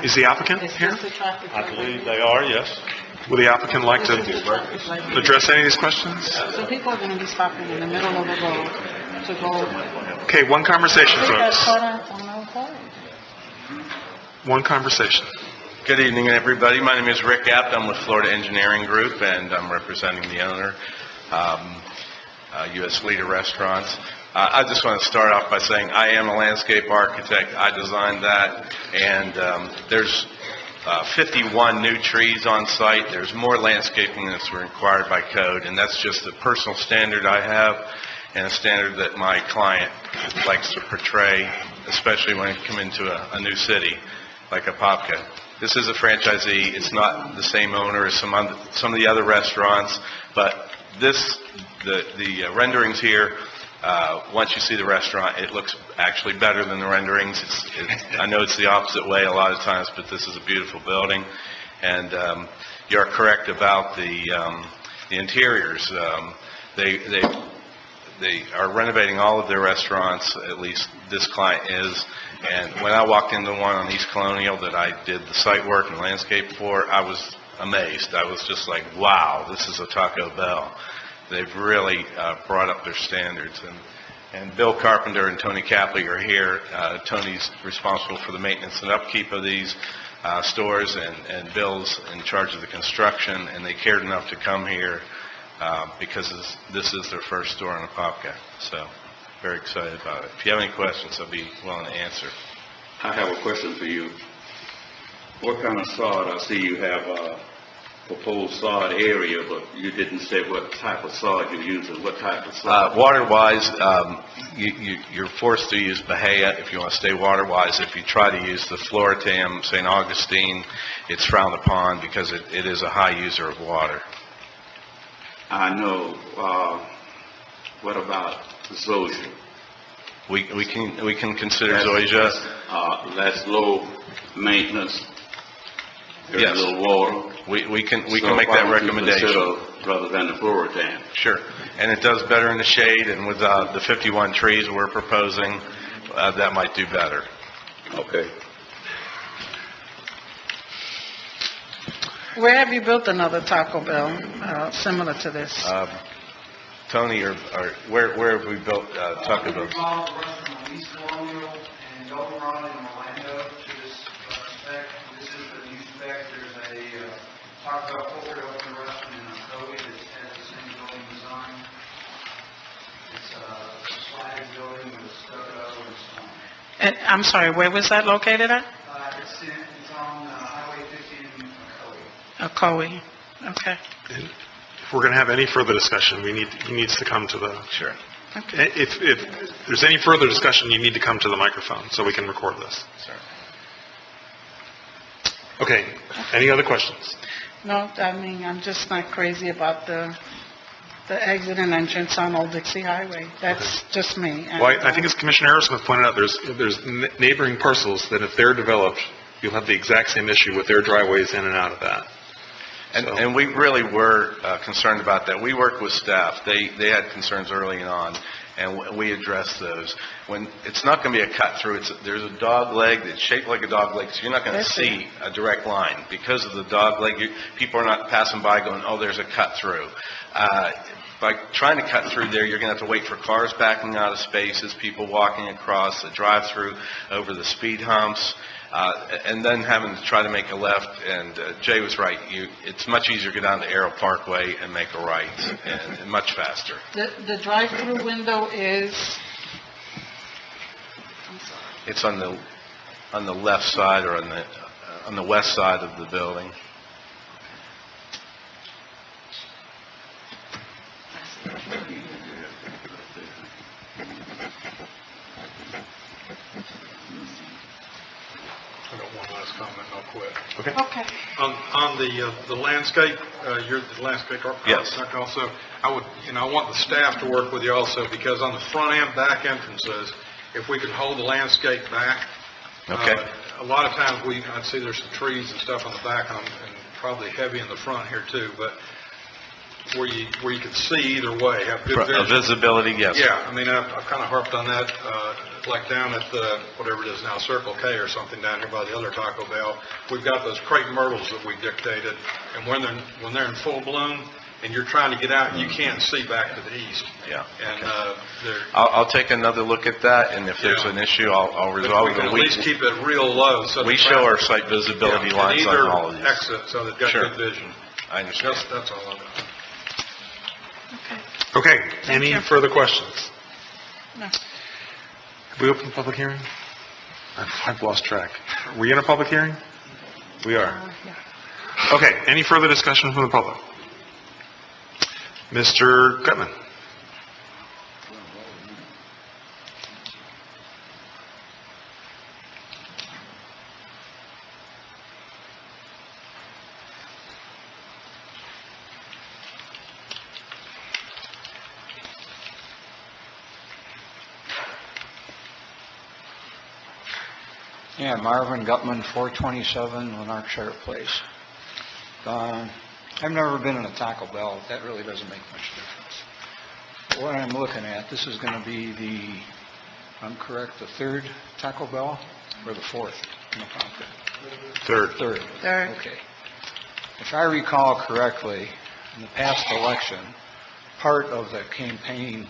S13: is the applicant here?
S6: I believe they are, yes.
S13: Would the applicant like to address any of these questions?
S17: So people are going to be stopping in the middle of the road to go.
S13: Okay, one conversation, folks. One conversation.
S7: Good evening, everybody. My name is Rick Apt. I'm with Florida Engineering Group, and I'm representing the owner, U.S. Leader Restaurants. I just want to start off by saying I am a landscape architect. I designed that, and there's 51 new trees on site. There's more landscaping that's required by code, and that's just a personal standard I have and a standard that my client likes to portray, especially when you come into a new city like Apopka. This is a franchisee. It's not the same owner as some of the other restaurants, but the renderings here, once you see the restaurant, it looks actually better than the renderings. I know it's the opposite way a lot of times, but this is a beautiful building. And you're correct about the interiors. They are renovating all of their restaurants, at least this client is. And when I walked into one on East Colonial that I did the site work and landscape for, I was amazed. I was just like, wow, this is a Taco Bell. They've really brought up their standards. And Bill Carpenter and Tony Capley are here. Tony's responsible for the maintenance and upkeep of these stores, and Bill's in charge of the construction, and they cared enough to come here because this is their first store in Apopka. So very excited about it. If you have any questions, I'll be willing to answer.
S2: I have a question for you. What kind of sod? I see you have a proposed sod area, but you didn't say what type of sod you're using. What type of sod?
S7: Water-wise, you're forced to use Bahia if you want to stay water-wise. If you try to use the Floritam St. Augustine, it's frowned upon because it is a high user of water.
S2: I know. What about zoysia?
S7: We can consider zoysia.
S2: That's low maintenance. Very
S7: Yes.
S2: little water.
S7: We can make that recommendation.
S2: Rather than the Floritam.
S7: Sure. And it does better in the shade, and with the 51 trees we're proposing, that might do better.
S2: Okay.
S17: Where have you built another Taco Bell similar to this?
S7: Tony, or where have we built Taco Bells?
S8: Restaurant on East Colonial and Goldenrod in Orlando to this spec. This is the new spec. There's a Taco Bell corporate open restaurant in Ocoee that has the same building design. It's a slide building with stucco and stone.
S17: And, I'm sorry, where was that located at?
S8: It's on Highway 15 in Ocoee.
S17: Ocoee. Okay.
S13: If we're going to have any further discussion, he needs to come to the...
S7: Sure.
S17: Okay.
S13: If there's any further discussion, you need to come to the microphone so we can record this.
S7: Sorry.
S13: Okay. Any other questions?
S17: No, I mean, I'm just not crazy about the exit and entrance on Old Dixie Highway. That's just me. And,
S13: Well, I think as Commissioner Harrison has pointed out, there's neighboring parcels that if they're developed, you'll have the exact same issue with their driveways in and out of that.
S7: And we really were concerned about that. We worked with staff. They had concerns early on, and we address those. When it's not going to be a cut through, there's a dog leg that's shaped like a dog leg, so you're not going to see a direct line. Because of the dog leg, people are not passing by going, oh, there's a cut through. By trying to cut through there, you're going to have to wait for cars backing out of spaces, people walking across the drive-through over the speed humps, and then having to try to make a left. And Jay was right. It's much easier to go down to Arrow Parkway and make a right, and much faster.
S17: The drive-through window is,
S7: It's on the left side or on the west side of the building.
S9: I got one last comment and I'll quit.
S17: okay.
S9: On the landscape, you're the landscape architect also. I want the staff to work with you also, because on the front and back entrances, if we could hold the landscape back.
S7: Okay.
S9: A lot of times I'd see there's some trees and stuff on the back and probably heavy in the front here too, but where you can see either way, have good vision.
S7: Visibility, yes.
S9: Yeah, I mean, I've kind of harped on that, like down at the, whatever it is now, Circle K or something down here by the other Taco Bell. We've got those crepe myrtles that we dictated, and when they're in full bloom and you're trying to get out, you can't see back to the east.
S7: Yeah.
S9: And
S7: I'll take another look at that, and if there's an issue, I'll resolve it.
S9: We can at least keep it real low. So
S7: we show our site visibility lines on all of these.
S9: Exit, so they've got good vision.
S7: I understand.
S9: That's all I've got.
S13: Okay, any further questions?
S17: No.
S13: Have we opened the public hearing? I've lost track. Are we in a public hearing? We are. Okay, any further discussion from the public? Mr. Gutman.
S11: Yeah, Marvin Gutman, 427 Lanarkshire Place. I've never been in a Taco Bell. That really doesn't make much difference. What I'm looking at, this is going to be I'm correct, the third Taco Bell or the fourth in Apopka?
S13: Third.
S11: Third. Okay. If I recall correctly, in the past election, part of the campaign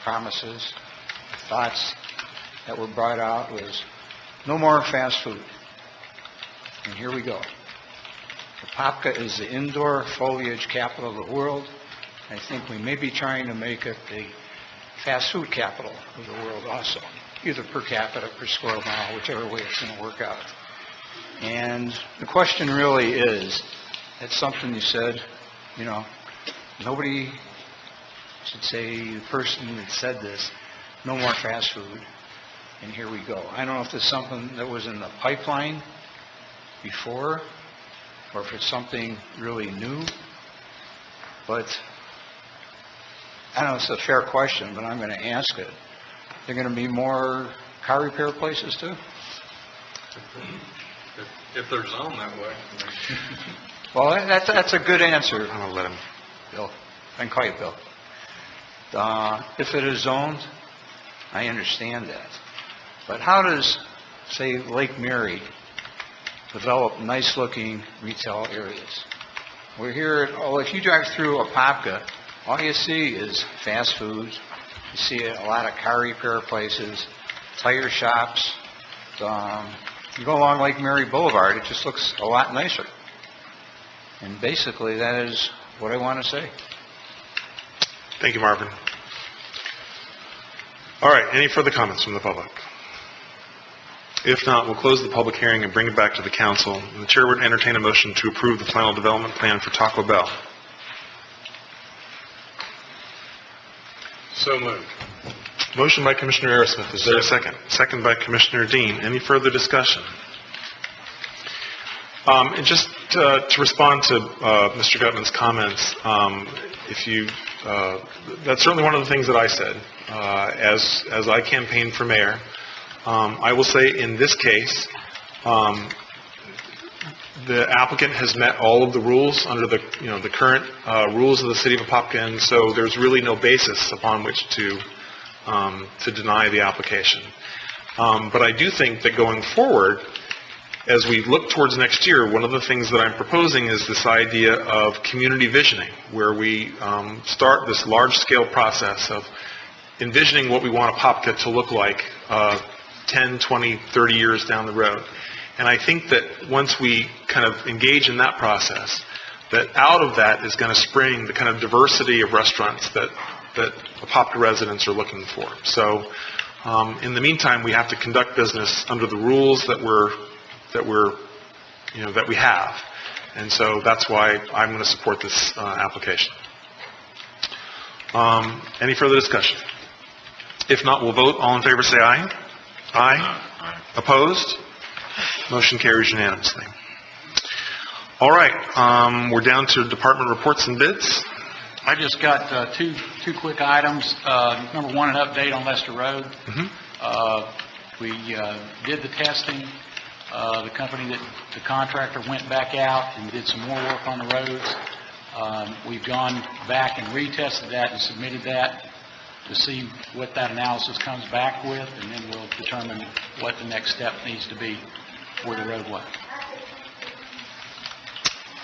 S11: promises, thoughts that were brought out was no more fast food. And here we go. Apopka is the indoor foliage capital of the world. I think we may be trying to make it the fast food capital of the world also, either per capita, per square mile, whichever way it's going to work out. And the question really is, that's something you said, nobody should say the person that said this, no more fast food. And here we go. I don't know if this is something that was in the pipeline before or if it's something really new. But I don't know, it's a fair question, but I'm going to ask it. There going to be more car repair places too?
S9: If they're zoned that way.
S11: Well, that's a good answer.
S13: I'm going to let him.
S11: Bill. I can call you Bill. If it is zoned, I understand that. But how does, say, Lake Mary develop nice-looking retail areas? We're here, if you drive through Apopka, all you see is fast food. You see a lot of car repair places, tire shops. You go along Lake Mary Boulevard, it just looks a lot nicer. And basically, that is what I want to say.
S13: Thank you, Marvin. All right, any further comments from the public? If not, we'll close the public hearing and bring it back to the council. The chair would entertain a motion to approve the final development plan for Taco Bell.
S9: So moved.
S13: Motion by Commissioner Aerosmith. Is there a second? Second by Commissioner Dean. Any further discussion? And just to respond to Mr. Gutman's comments, that's certainly one of the things that I said as I campaigned for mayor. I will say in this case, the applicant has met all of the rules under the current rules of the city of Apopka, and so there's really no basis upon which to
S1: to deny the application. But I do think that going forward, as we look towards next year, one of the things that I'm proposing is this idea of community visioning, where we start this large-scale process of envisioning what we want Apopka to look like 10, 20, 30 years down the road. And I think that once we kind of engage in that process, that out of that is going to spring the kind of diversity of restaurants that Apopka residents are looking for. So in the meantime, we have to conduct business under the rules that we have. And so that's why I'm going to support this application. Any further discussion? If not, we'll vote. All in favor, say aye. Aye. Opposed? Motion carries unanimously. All right, we're down to department reports and bids.
S11: I just got two quick items. Number one, an update on Lester Road. We did the testing. The contractor went back out and did some more work on the roads. We've gone back and retested that and submitted that to see what that analysis comes back with, and then we'll determine what the next step needs to be for the roadway.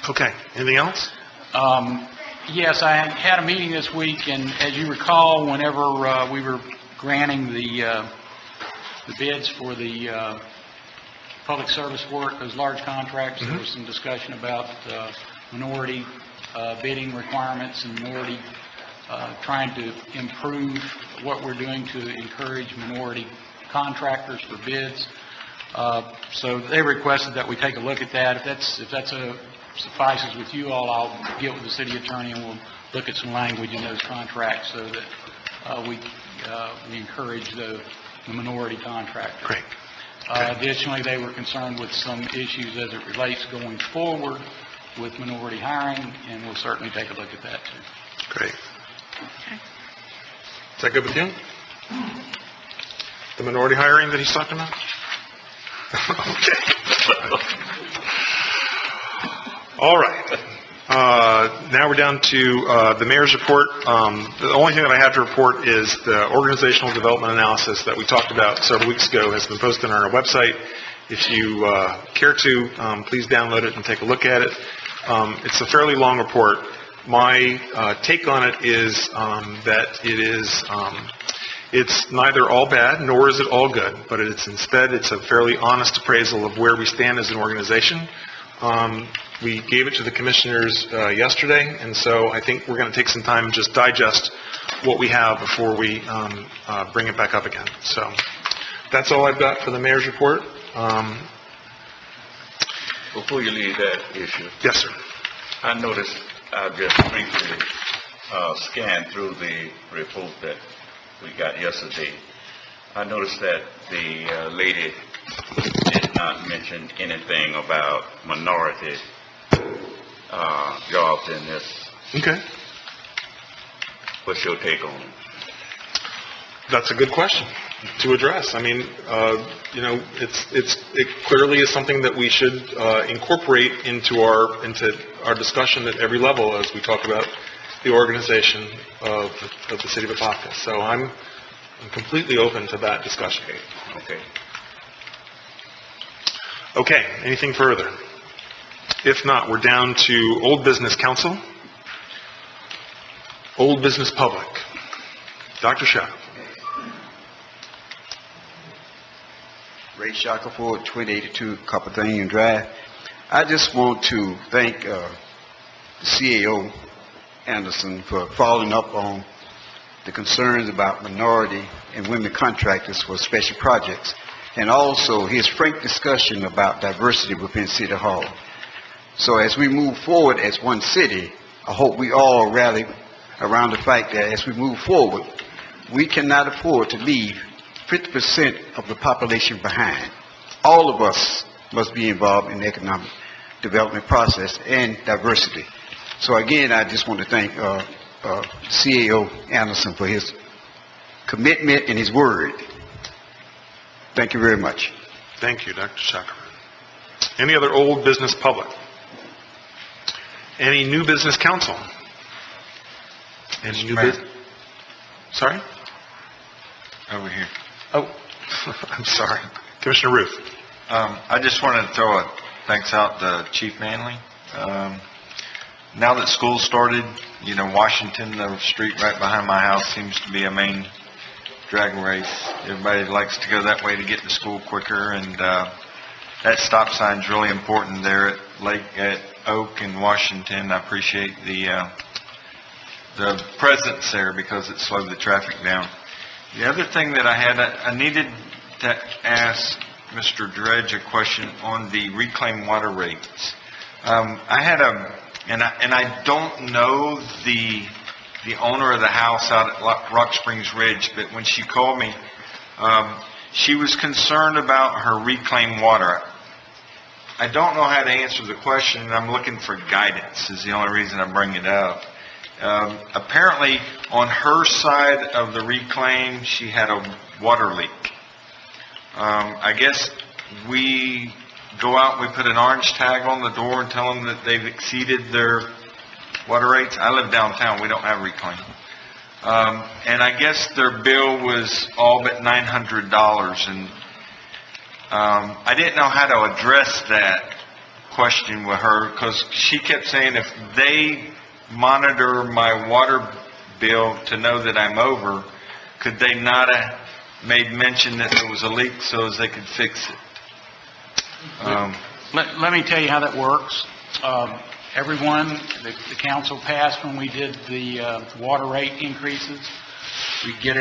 S1: Okay. Anything else?
S11: Yes, I had a meeting this week, and as you recall, whenever we were granting the bids for the public service work, those large contracts, there was some discussion about minority bidding requirements and minority trying to improve what we're doing to encourage minority contractors for bids. So they requested that we take a look at that. If that's suffices with you all, I'll get with the city attorney and we'll look at some language in those contracts so that we encourage the minority contractors.
S1: Great.
S11: Additionally, they were concerned with some issues as it relates going forward with minority hiring, and we'll certainly take a look at that too.
S1: Great. Is that good with you? The minority hiring that he's talking about? Okay. All right. Now we're down to the mayor's report. The only thing that I have to report is the organizational development analysis that we talked about several weeks ago has been posted on our website. If you care to, please download it and take a look at it. It's a fairly long report. My take on it is that it's neither all bad nor is it all good, but instead it's a fairly honest appraisal of where we stand as an organization. We gave it to the commissioners yesterday, and so I think we're going to take some time and just digest what we have before we bring it back up again. So that's all I've got for the mayor's report.
S2: Before you leave that issue.
S1: Yes, sir.
S2: I noticed, I just briefly scanned through the report that we got yesterday. I noticed that the lady did not mention anything about minority jobs in this.
S1: Okay.
S2: What's your take on it?
S1: That's a good question to address. I mean, it clearly is something that we should incorporate into our discussion at every level as we talk about the organization of the city of Apopka. So I'm completely open to that discussion.
S2: Okay.
S1: Okay. Anything further? If not, we're down to old business council, old business public. Dr. Shah.
S3: Ray Shackelford, 2082 Carpethanian Drive. I just want to thank the CAO Anderson for following up on the concerns about minority and women contractors for special projects, and also his frank discussion about diversity within City Hall. So as we move forward as one city, I hope we all rally around the fact that as we move forward, we cannot afford to leave 50% of the population behind. All of us must be involved in the economic development process and diversity. So again, I just want to thank CAO Anderson for his commitment and his word. Thank you very much.
S1: Thank you, Dr. Shackelford. Any other old business public? Any new business council? Any new business? Sorry?
S10: Over here.
S13: Oh, I'm sorry. Commissioner Ruth.
S10: I just wanted to throw a thanks out to Chief Manley. Now that school started, Washington, the street right behind my house, seems to be a main drag race. Everybody likes to go that way to get to school quicker, and that stop sign's really important there at Oak and Washington. I appreciate the presence there because it slowed the traffic down. The other thing that I needed to ask Mr. Dredge a question on the reclaimed water rates. I had and I don't know the owner of the house out at Rock Springs Ridge, but when she called me, she was concerned about her reclaimed water. I don't know how to answer the question, and I'm looking for guidance is the only reason I bring it up. Apparently, on her side of the reclaim, she had a water leak. I guess we go out, we put an orange tag on the door and tell them that they've exceeded their water rates. I live downtown. We don't have reclaim. And I guess their bill was all but $900. And I didn't know how to address that question with her because she kept saying if they monitor my water bill to know that I'm over, could they not have made mention that there was a leak so as they could fix it?
S11: Let me tell you how that works. Everyone, the council passed when we did the water rate increases. We get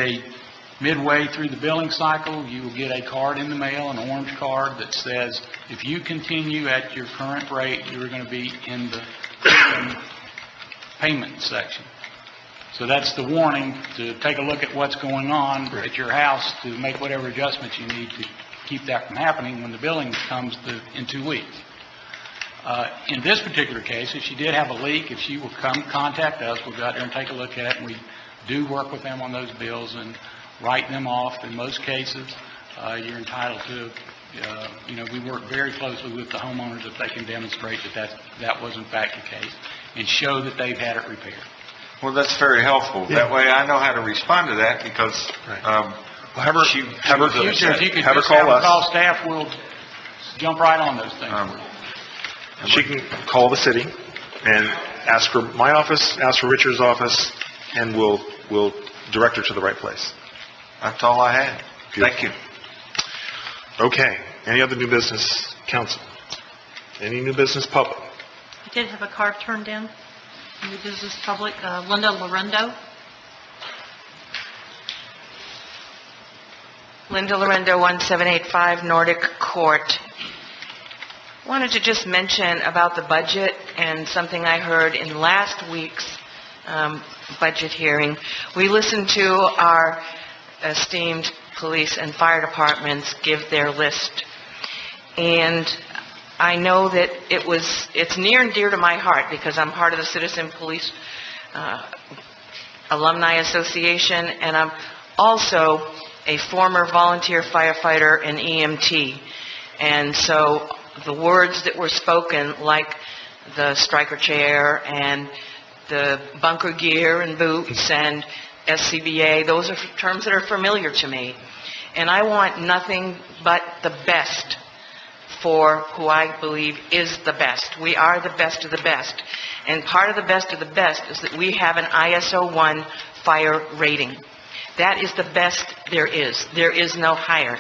S11: midway through the billing cycle, you will get a card in the mail, an orange card that says if you continue at your current rate, you're going to be in the payment section. So that's the warning to take a look at what's going on at your house to make whatever adjustments you need to keep that from happening when the billing comes in 2 weeks. In this particular case, if she did have a leak, if she will come contact us, we'll go out there and take a look at it, and we do work with them on those bills and write them off. In most cases, you're entitled to, we work very closely with the homeowners if they can demonstrate that was in fact the case and show that they've had it repaired.
S10: Well, that's very helpful. Yeah. That way I know how to respond to that because
S13: have her
S11: call staff. We'll jump right on those things.
S13: She can call the city and ask for my office, ask for Richard's office, and we'll direct her to the right place.
S10: That's all I had. Thank you.
S13: Okay. Any other new business, council? Any new business, public?
S4: I did have a card turned in. New business, public. Linda Lorendo.
S16: Linda Lorendo, 1785 Nordic Court. Wanted to just mention about the budget and something I heard in last week's budget hearing. We listened to our esteemed police and fire departments give their list. And I know that it's near and dear to my heart because I'm part of the Citizen Police Alumni Association, and I'm also a former volunteer firefighter and EMT. And so the words that were spoken, like the striker chair and the bunker gear and boots and SCBA, those are terms that are familiar to me. And I want nothing but the best for who I believe is the best. We are the best of the best. And part of the best is that we have an ISO 1 fire rating. That is the best there is. There is no higher.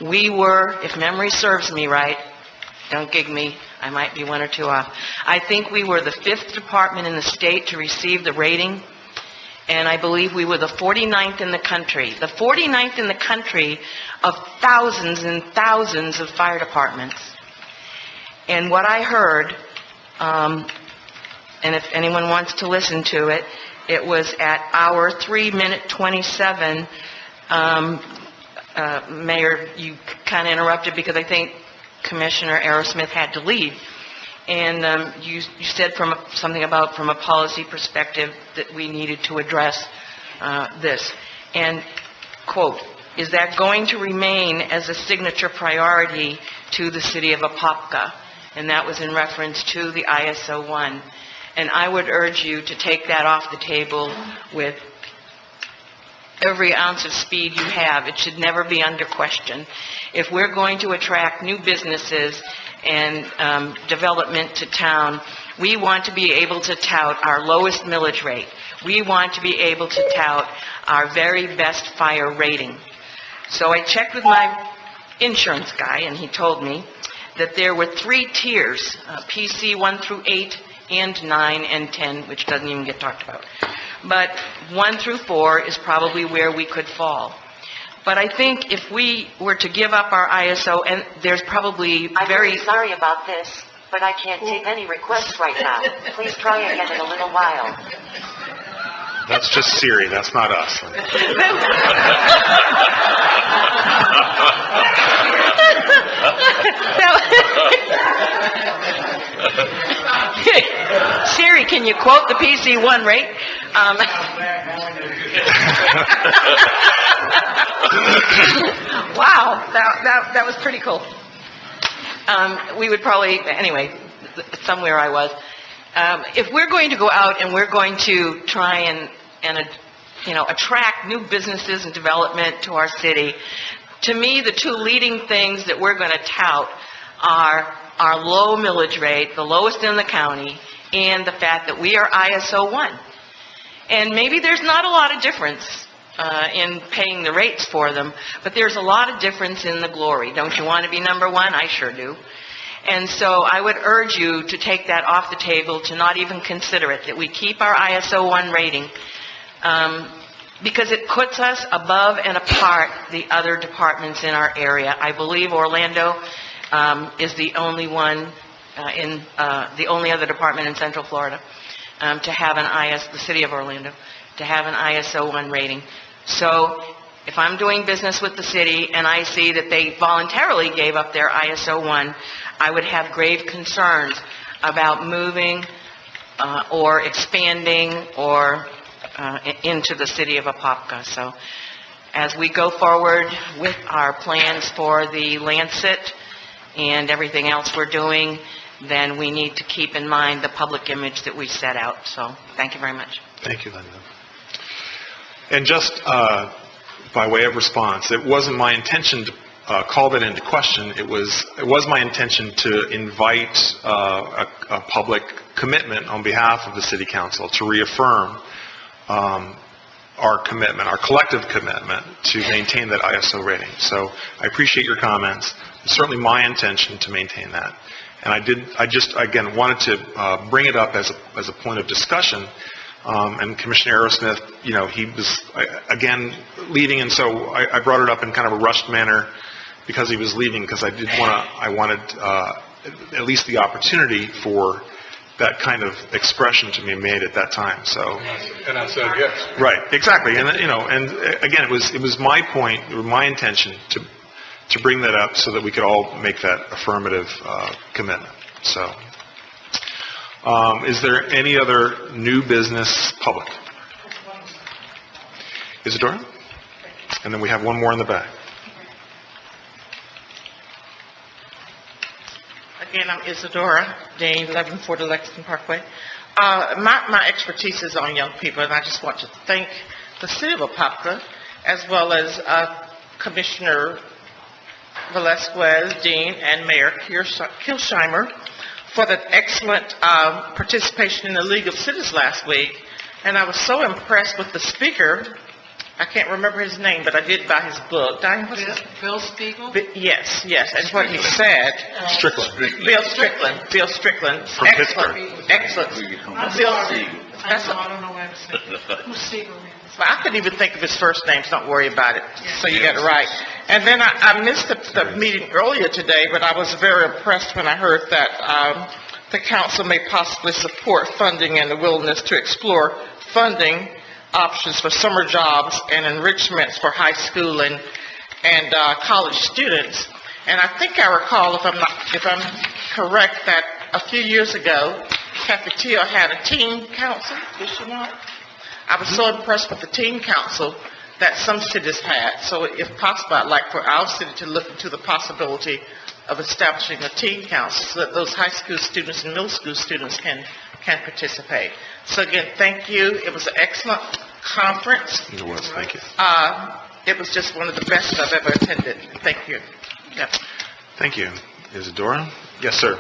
S16: We were, if memory serves me right, don't gig me, I might be one or two off. I think we were the 5th department in the state to receive the rating, and I believe we were the 49th in the country. The 49th in the country of thousands and thousands of fire departments. And what I heard, and if anyone wants to listen to it, it was at hour 3:27. Mayor, you kind of interrupted because I think Commissioner Aerosmith had to leave. And you said something about from a policy perspective that we needed to address this. And, quote, is that going to remain as a signature priority to the city of Apopka? And that was in reference to the ISO 1. And I would urge you to take that off the table with every ounce of speed you have. It should never be under question. If we're going to attract new businesses and development to town, we want to be able to tout our lowest millage rate. We want to be able to tout our very best fire rating. So I checked with my insurance guy, and he told me that there were 3 tiers, PC 1 through 8, and 9 and 10, which doesn't even get talked about. But 1 through 4 is probably where we could fall. But I think if we were to give up our ISO, and there's probably
S12: I'm very sorry about this, but I can't take any requests right now. Please try again in a little while.
S13: That's just Siri, that's not us.
S16: Siri, can you quote the PC1 rate? Wow, that was pretty cool. We would probably, anyway, somewhere I was. If we're going to go out and we're going to try and attract new businesses and development to our city, to me, the 2 leading things that we're going to tout are our low millage rate, the lowest in the county, and the fact that we are ISO 1. And maybe there's not a lot of difference in paying the rates for them, but there's a lot of difference in the glory. Don't you want to be number 1? I sure do. And so I would urge you to take that off the table, to not even consider it, that we keep our ISO 1 rating, because it puts us above and apart the other departments in our area. I believe Orlando is the only one the only other department in Central Florida to have the city of Orlando, to have an ISO 1 rating. So if I'm doing business with the city and I see that they voluntarily gave up their ISO 1, I would have grave concerns about moving or expanding or into the city of Apopka. So as we go forward with our plans for the Lancet and everything else we're doing, then we need to keep in mind the public image that we set out. So thank you very much.
S13: Thank you, Linda. And just by way of response, it wasn't my intention to call that into question. It was my intention to invite a public commitment on behalf of the City Council to reaffirm our commitment, our collective commitment to maintain that ISO rating. So I appreciate your comments. It's certainly my intention to maintain that. And I just, again, wanted to bring it up as a point of discussion. And Commissioner Aerosmith, he was, again, leaving, and so I brought it up in kind of a rushed manner because he was leaving, because I wanted at least the opportunity for that kind of expression to be made at that time. So.
S9: And I said yes.
S13: Right, exactly. And, and again, it was my point, or my intention to bring that up so that we could all make that affirmative commitment. So, is there any other new business public? Isadora? And then we have one more in the back.
S21: Again, I'm Isadora Dean, 1140 Lexington Parkway. My expertise is on young people, and I just want to thank the City of Apopka, as well as Commissioner Velasquez, Dean, and Mayor Kilsheimer for the excellent participation in the League of Cities last week. And I was so impressed with the speaker. I can't remember his name, but I did buy his book. Diane, what's his name?
S4: Bill Spiegel?
S21: Yes. And what he said.
S13: Strickland.
S21: Bill Strickland.
S13: From
S21: Excellent. Bill,
S4: I don't know what to say. Who's Spiegel?
S21: I couldn't even think of his first name, so don't worry about it. So you got it right. And then I missed the meeting earlier today, but I was very impressed when I heard that the council may possibly support funding and the willingness to explore funding options for summer jobs and enrichments for high school and college students. And I think I recall, if I'm correct, that a few years ago, Kathy Teal had a teen council, did she not? I was so impressed with the teen council that some cities had. So if possible, I'd like for our city to look into the possibility of establishing a teen council so that those high school students and middle school students can can participate. So again, thank you. It was an excellent conference.
S13: It was, thank you.
S21: It was just one of the best I've ever attended. Thank you. Yep.
S13: Thank you. Isadora? Yes, sir.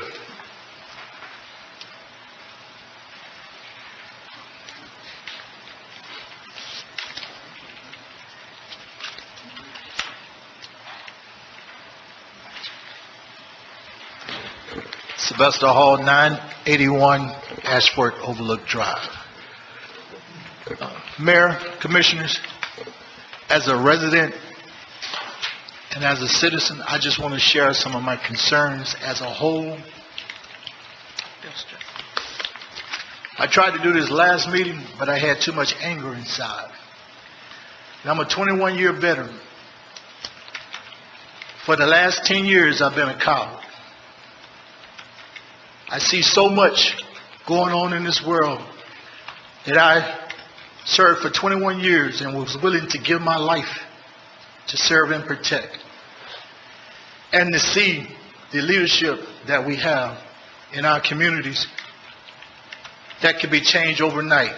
S19: Sylvester Hall, 981 Ashford Overlook Drive. Mayor, Commissioners, as a resident and as a citizen, I just want to share some of my concerns as a whole. I tried to do this last meeting, but I had too much anger inside. And I'm a 21-year veteran. For the last 10 years, I've been a coward. I see so much going on in this world that I served for 21 years and was willing to give my life to serve and protect. And to see the leadership that we have in our communities that could be changed overnight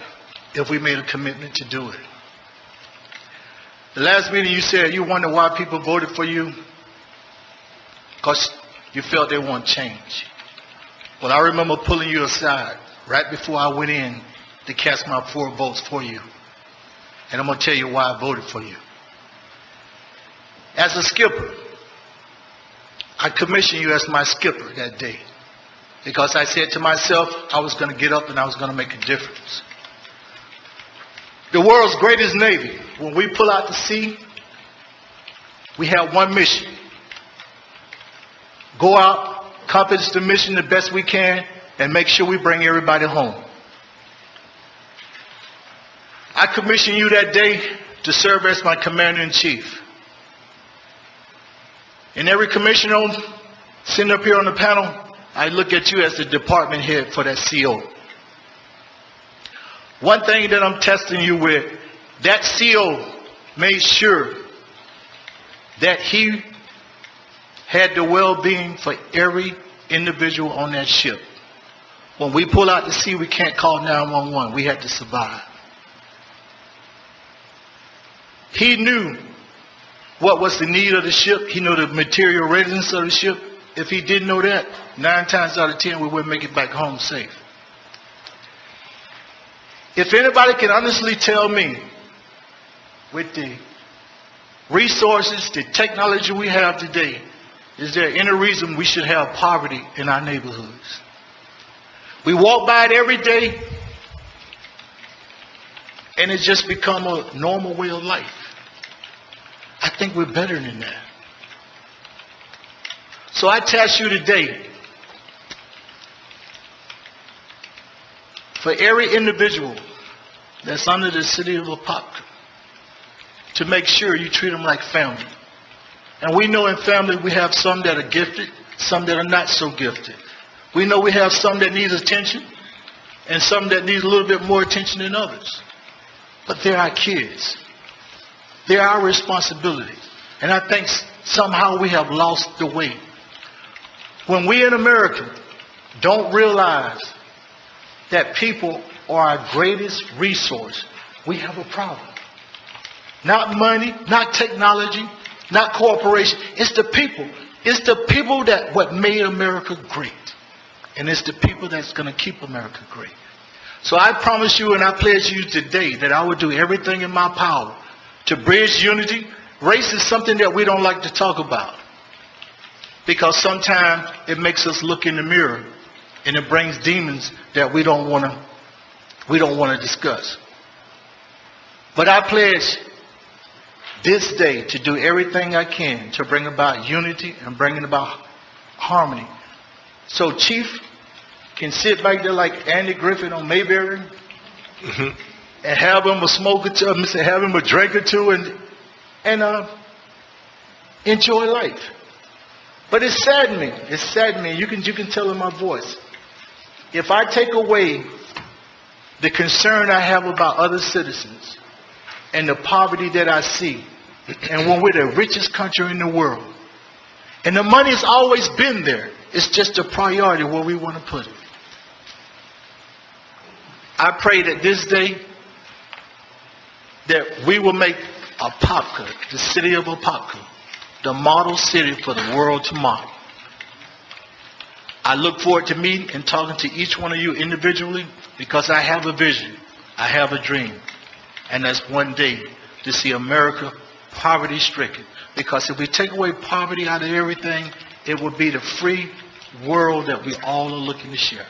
S19: if we made a commitment to do it. The last meeting you said you wonder why people voted for you because you felt they want change. Well, I remember pulling you aside right before I went in to cast my 4 votes for you. And I'm going to tell you why I voted for you. As a skipper, I commissioned you as my skipper that day because I said to myself I was going to get up and I was going to make a difference. The world's greatest Navy, when we pull out to sea, we have one mission. Go out, accomplish the mission the best we can, and make sure we bring everybody home. I commissioned you that day to serve as my commander-in-chief. And every commissioner sitting up here on the panel, I look at you as the department head for that CO. One thing that I'm testing you with, that CO made sure that he had the well-being for every individual on that ship. When we pull out to sea, we can't call 911. We had to survive. He knew what was the need of the ship. He knew the material readiness of the ship. If he didn't know that, 9 times out of 10, we wouldn't make it back home safe. If anybody can honestly tell me, with the resources, the technology we have today, is there any reason we should have poverty in our neighborhoods? We walk by it every day, and it's just become a normal way of life. I think we're better than that. So I task you today, for every individual that's under the city of Apopka, to make sure you treat them like family. And we know in family we have some that are gifted, some that are not so gifted. We know we have some that need attention, and some that need a little bit more attention than others. But they're our kids. They're our responsibility. And I think somehow we have lost the way. When we in America don't realize that people are our greatest resource, we have a problem. Not money, not technology, not cooperation. It's the people. It's the people that what made America great. And it's the people that's going to keep America great. So I promise you and I pledge you today that I will do everything in my power to bridge unity. Race is something that we don't like to talk about, because sometimes it makes us look in the mirror and it brings demons that we don't want to discuss. But I pledge this day to do everything I can to bring about unity and bringing about harmony. So Chief can sit back there like Andy Griffith on Mayberry and have him a smoke or two, have him a drink or two, and enjoy life. But it's saddening. It's saddening. You can tell in my voice. If I take away the concern I have about other citizens and the poverty that I see, and when we're the richest country in the world, and the money has always been there, it's just a priority where we want to put it. I pray that this day, that we will make Apopka, the city of Apopka, the model city for the world tomorrow. I look forward to meeting and talking to each one of you individually because I have a vision. I have a dream. And that's one day to see America poverty-stricken. Because if we take away poverty out of everything, it will be the free world that we all are looking to share.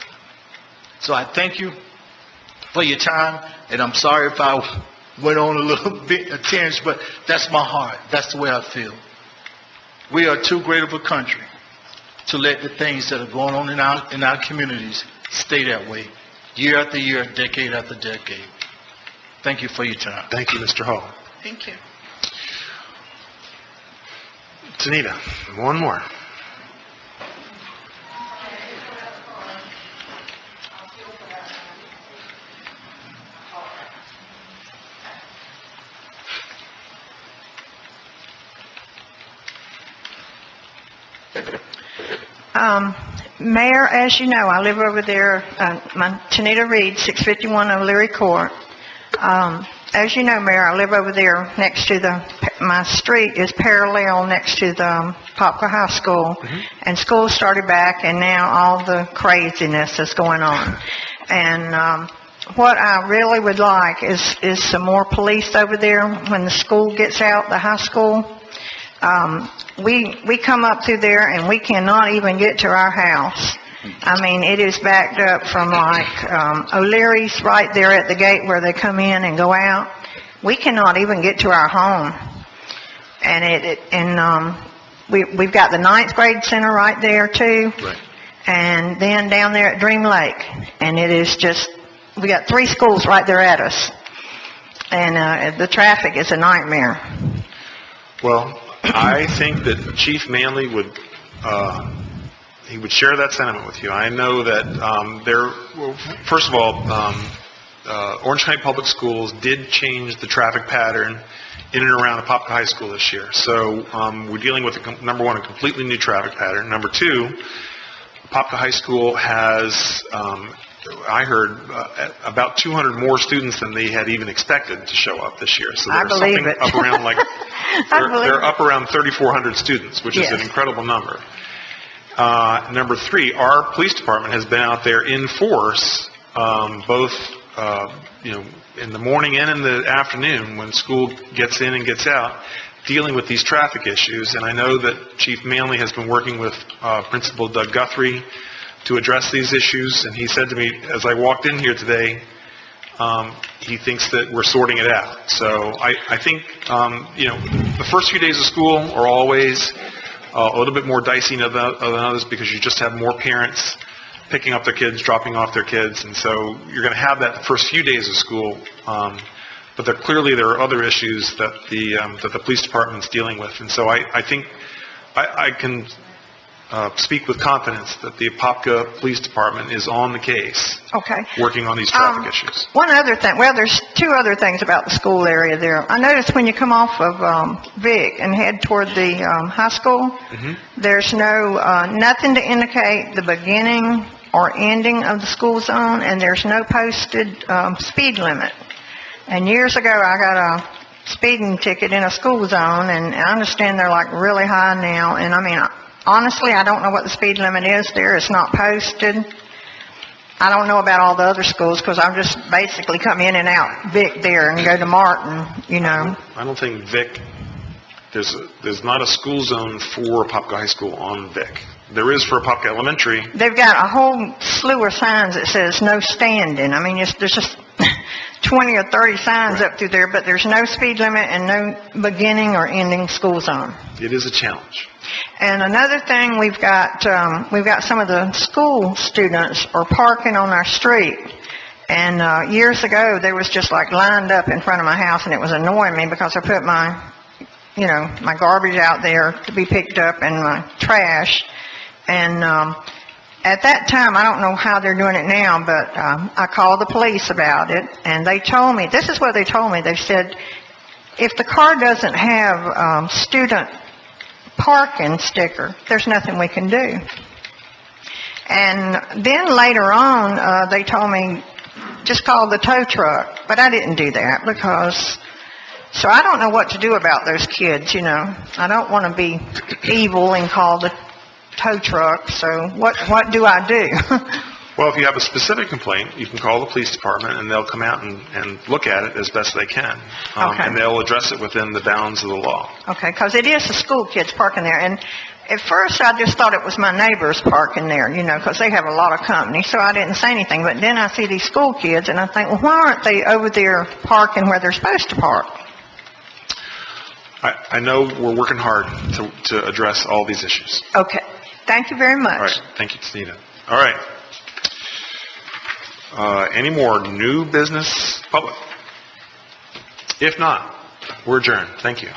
S19: So I thank you for your time, and I'm sorry if I went on a little bit of tangent, but that's my heart. That's the way I feel. We are too great of a country to let the things that are going on in our communities stay that way, year after year, decade after decade. Thank you for your time.
S13: Thank you, Mr. Hall.
S21: Thank you.
S13: Tanita, one more.
S18: Mayor, as you know, I live over there, Tanita Reed, 651 O'Leary Court. As you know, Mayor, I live over there next to my street is parallel next to the Apopka High School. And school started back, and now all the craziness is going on. And what I really would like is some more police over there when the school gets out, the high school. We come up through there and we cannot even get to our house. I mean, it is backed up from like O'Leary's right there at the gate where they come in and go out. We cannot even get to our home. And we've got the 9th grade center right there too.
S13: Right.
S18: And then down there at Dream Lake. And it is just, we got 3 schools right there at us. And the traffic is a nightmare.
S13: Well, I think that Chief Manley would share that sentiment with you. I know that first of all, Orange County Public Schools did change the traffic pattern in and around Apopka High School this year. So we're dealing with, number one, a completely new traffic pattern. Number two, Apopka High School has, I heard, about 200 more students than they had even expected to show up this year. So there's something up around like, they're up around 3,400 students, which is an incredible number. Number three, our police department has been out there in force, both, in the morning and in the afternoon when school gets in and gets out, dealing with these traffic issues. And I know that Chief Manley has been working with Principal Doug Guthrie to address these issues. And he said to me, as I walked in here today, he thinks that we're sorting it out. So I think, the first few days of school are always a little bit more dicey than others because you just have more parents picking up their kids, dropping off their kids, and so you're going to have that the first few days of school. But there are other issues that the police department's dealing with, and so I think I can speak with confidence that the Apopka Police Department is on the case, working on these traffic issues.
S18: One other thing, there's 2 other things about the school area there. I noticed when you come off of Vic and head toward the high school, there's nothing to indicate the beginning or ending of the school zone, and there's no posted speed limit. And years ago, I got a speeding ticket in a school zone, and I understand they're like really high now, and I mean, honestly, I don't know what the speed limit is there. It's not posted. I don't know about all the other schools because I've just basically come in and out Vic there and go to Martin,
S13: I don't think Vic, there's not a school zone for Apopka High School on Vic. There is for Apopka Elementary.
S18: They've got a whole slew of signs that says no standing. I mean, there's just 20 or 30 signs up through there, but there's no speed limit and no beginning or ending school zone.
S13: It is a challenge.
S18: And another thing, we've got some of the school students are parking on our street. And years ago, they was just like lined up in front of my house, and it was annoying me because I put my garbage out there to be picked up and my trash. And at that time, I don't know how they're doing it now, but I called the police about it, and they told me, this is what they told me. They said, if the car doesn't have student parking sticker, there's nothing we can do. And then later on, they told me just call the tow truck. But I didn't do that because, so I don't know what to do about those kids, you know. I don't want to be evil and call the tow truck, so what do I do?
S13: Well, if you have a specific complaint, you can call the police department, and they'll come out and look at it as best they can.
S18: Okay.
S13: And they'll address it within the bounds of the law.
S18: Okay, because it is the school kids parking there. And at first, I just thought it was my neighbors parking there, you know, because they have a lot of company, so I didn't say anything. But then I see these school kids, and I think, well, why aren't they over there parking where they're supposed to park?
S13: I know we're working hard to address all these issues.
S18: Okay, thank you very much.
S13: All right, thank you, Tanita. All right. Any more new business, public? If not, we're adjourned. Thank you.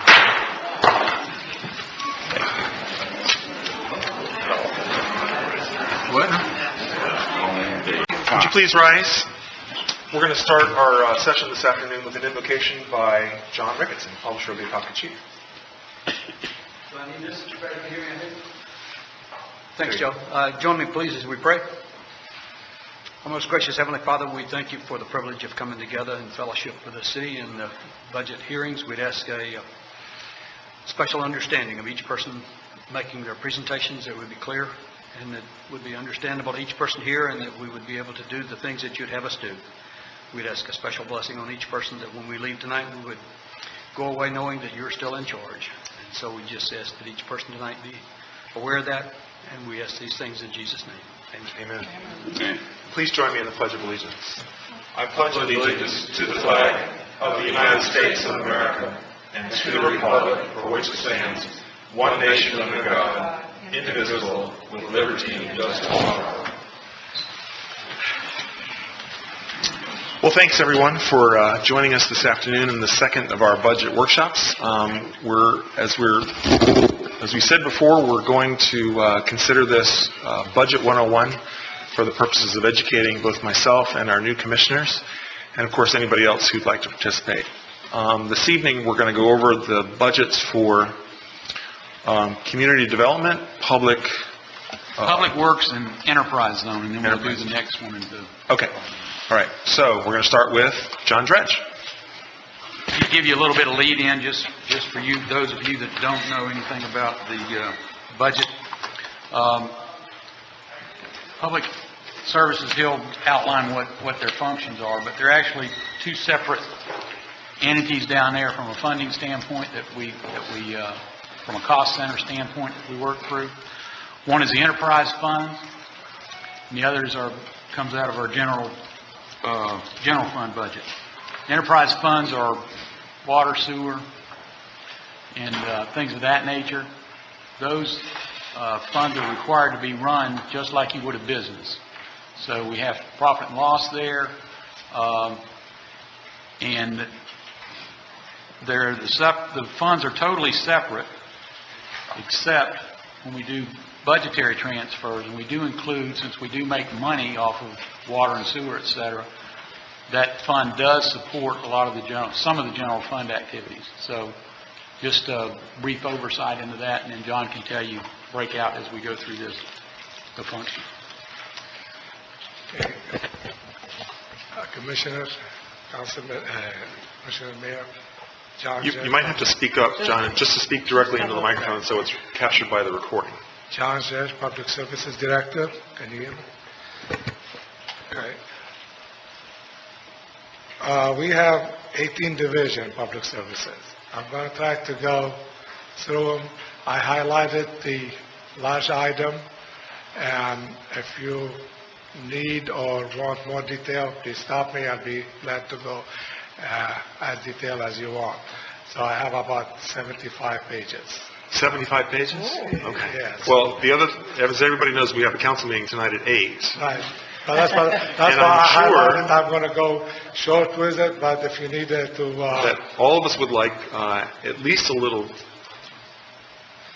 S13: What? Would you please rise? We're going to start our session this afternoon with an invocation by John Ricketson, publisher of the Apopka Chief.
S15: Do I need this to better hear me? Thanks, Joe. Join me, please, as we pray. Our most gracious Heavenly Father, we thank you for the privilege of coming together in fellowship with the city in the budget hearings. We'd ask a special understanding of each person making their presentations, that would be clear and that would be understandable to each person here, and that we would be able to do the things that you'd have us do. We'd ask a special blessing on each person, that when we leave tonight, we would go away knowing that you're still in charge. And so we just ask that each person tonight be aware of that, and we ask these things in Jesus' name.
S13: Amen. Amen. Please join me in the Pledge of Allegiance.
S22: I pledge allegiance to the flag of the United States of America and to the republic for which it stands, one nation under God, indivisible, with liberty and justice for all.
S13: Well, thanks everyone for joining us this afternoon in the second of our budget workshops. As we said before, we're going to consider this Budget 101 for the purposes of educating both myself and our new commissioners, and of course anybody else who'd like to participate. This evening we're going to go over the budgets for community development, public
S8: works, and enterprise zone, and then we'll do the next one.
S13: Okay. All right. So we're going to start with John Dredge.
S8: To give you a little bit of lead in, just for you, those of you that don't know anything about the budget. Public Services, he'll outline what their functions are, but they're actually two separate entities down there from a funding standpoint that we from a cost center standpoint that we work through. One is the enterprise fund, and the others comes out of our general fund budget. Enterprise funds are water, sewer, and things of that nature. Those funds are required to be run just like you would a business. So we have profit and loss there, and the funds are totally separate, except when we do budgetary transfers, and we do include, since we do make money off of water and sewer, et cetera, that fund does support some of the general fund activities. So just a brief oversight into that, and then John can break out as we go through the function.
S14: Okay. Commissioners, Councilman, Commissioner Mayor, John.
S13: You might have to speak up, John, just to speak directly into the microphone so it's captured by the recording.
S14: John Judge, Public Services Director. Can you hear me? Okay. We have 18 division public services. I'm going to try to go through them. I highlighted the large item, and if you need or want more detail, please stop me. I'll be glad to go as detailed as you want. So I have about 75 pages.
S13: 75 pages?
S14: Oh,
S13: okay.
S14: Yes.
S13: Well, as everybody knows, we have a council meeting tonight at 8.
S14: Right. But that's why I'm going to go short with it, but if you needed to...
S13: that all of us would like at least a little...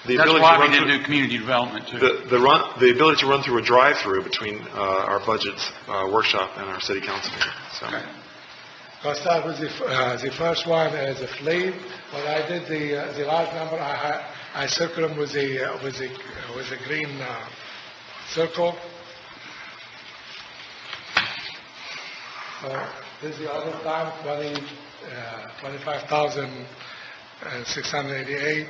S8: That's why we didn't do community development, too.
S13: The ability to run through a drive-through between our budgets workshop and our city council meeting. So.
S14: Okay. I'll start with the first one is the fleet. When I did the large number, I circled them with the green circle. So this is the overtime, 25,688.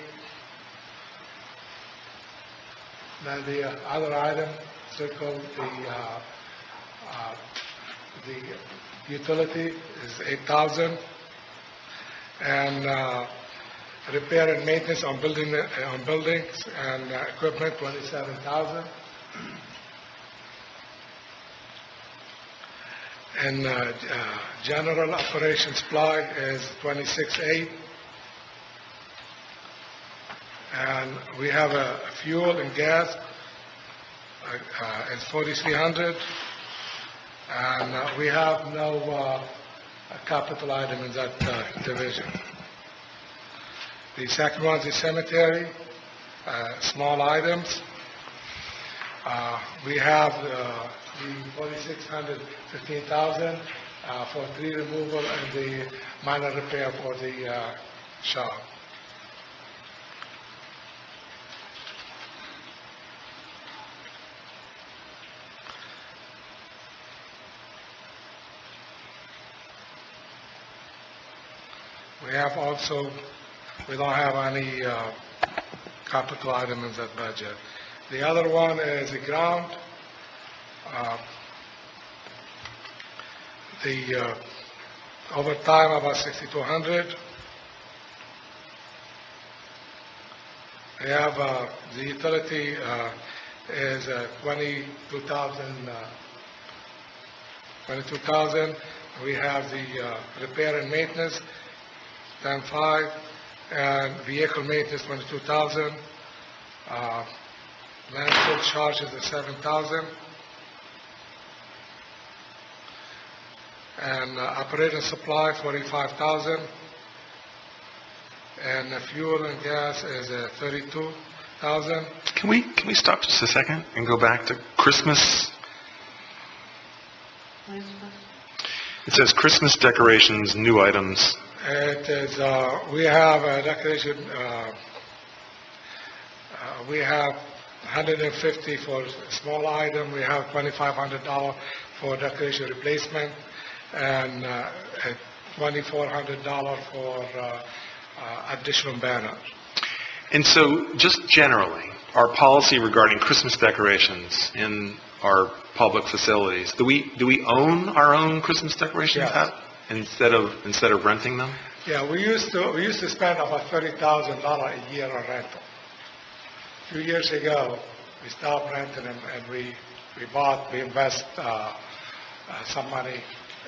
S14: Then the other item, circle the utility is 8,000, and repair and maintenance on buildings and equipment, 27,000. And general operation supply is 26,800. And we have a fuel and gas is 4,300. And we have no capital item in that division. The second one is the cemetery, small items. We have the 4,600, 15,000 for tree removal and the minor repair for the shop. We have also, we don't have any capital item in that budget. The other one is the ground. The overtime about 6,200. We have the utility is 22,000. 22,000. We have the repair and maintenance, 10,500, and vehicle maintenance, 22,000. Landfill charges are 7,000. And operating supply, 45,000. And fuel and gas is 32,000.
S13: Can we stop just a second and go back to Christmas? It says Christmas decorations, new items.
S14: It is, we have a decoration, we have 150 for small item, we have $2,500 for decoration replacement, and $2,400 for additional banner.
S13: And so, just generally, our policy regarding Christmas decorations in our public facilities, do we own our own Christmas decorations?
S14: Yes.
S13: Instead of renting them?
S14: Yeah, we used to spend about $30,000 a year on rental. A few years ago, we stopped renting them, and we invest some money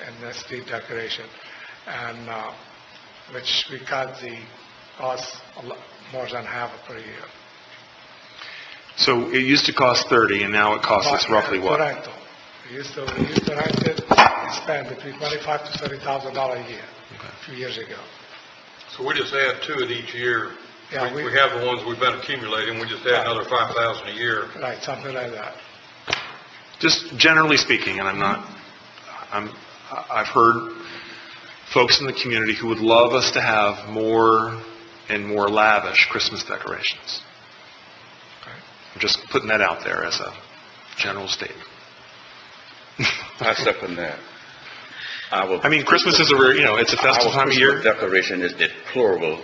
S14: in the street decoration, and which we cut the cost more than half per year.
S13: So it used to cost $30, and now it costs us roughly what?
S14: Rental. We used to rent it and spend between $25,000 to $30,000 a year a few years ago.
S9: So we just add to it each year.
S14: Yeah,
S9: we have the ones we've been accumulating, we just add another $5,000 a year.
S14: Right, something like that.
S13: Just generally speaking, and I've heard folks in the community who would love us to have more and more lavish Christmas decorations. I'm just putting that out there as a general statement.
S2: I second that.
S13: I mean, Christmas is it's a festive time of year.
S2: Our decoration is deplorable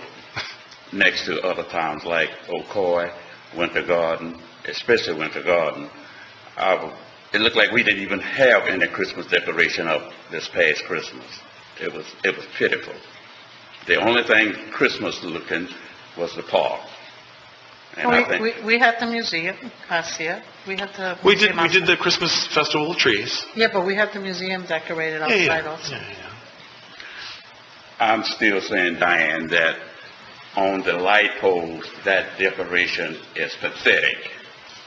S2: next to other towns like Ocoee, Winter Garden, especially Winter Garden. It looked like we didn't even have any Christmas decoration up this past Christmas. It was pitiful. The only thing Christmas looking was the park. And
S17: We had the museum last year. We
S13: did the Christmas Festival of Trees.
S17: Yeah, but we have the museum decorated outside also.
S13: Yeah.
S2: I'm still saying, Diane, that on the light poles, that decoration is pathetic.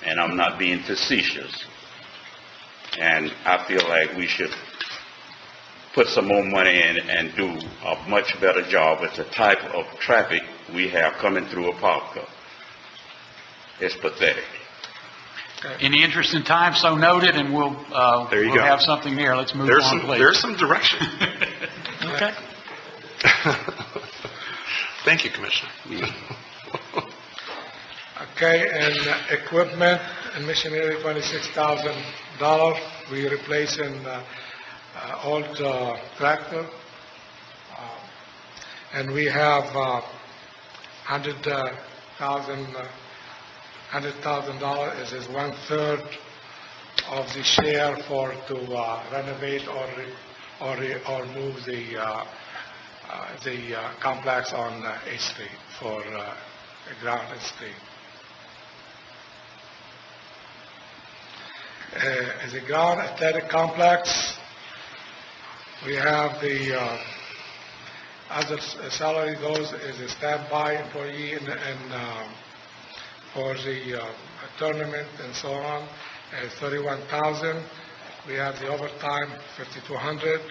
S2: And I'm not being facetious. And I feel like we should put some more money in and do a much better job with the type of traffic we have coming through Apopka. It's pathetic.
S8: In the interest of time, so noted, and we'll have something there. Let's move on, please.
S13: There's some direction.
S8: Okay.
S13: Thank you, Commissioner.
S14: Okay, and equipment and machinery, $26,000. We replacing old tractor. And we have $100,000 is 1/3 of the share to renovate or move the complex on 8th Street for ground and street. As a ground athletic complex, we have the other salary goes as a standby employee and for the tournament and so on, at $31,000. We have the overtime, $5,200.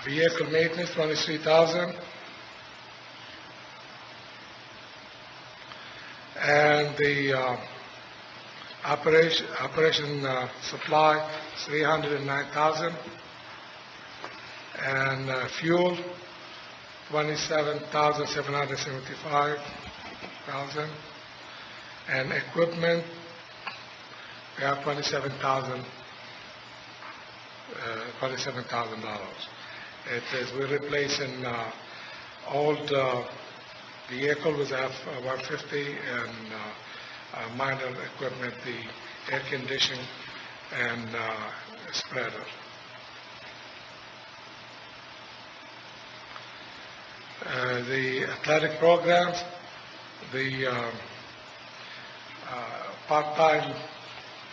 S14: Vehicle maintenance, $23,000. And the operation supply, $309,000. And fuel, $27,775,000. And equipment, we have $27,000. It is, we're replacing old vehicle with F-150 and minor equipment, the air conditioning and spreader. The athletic programs, the part-time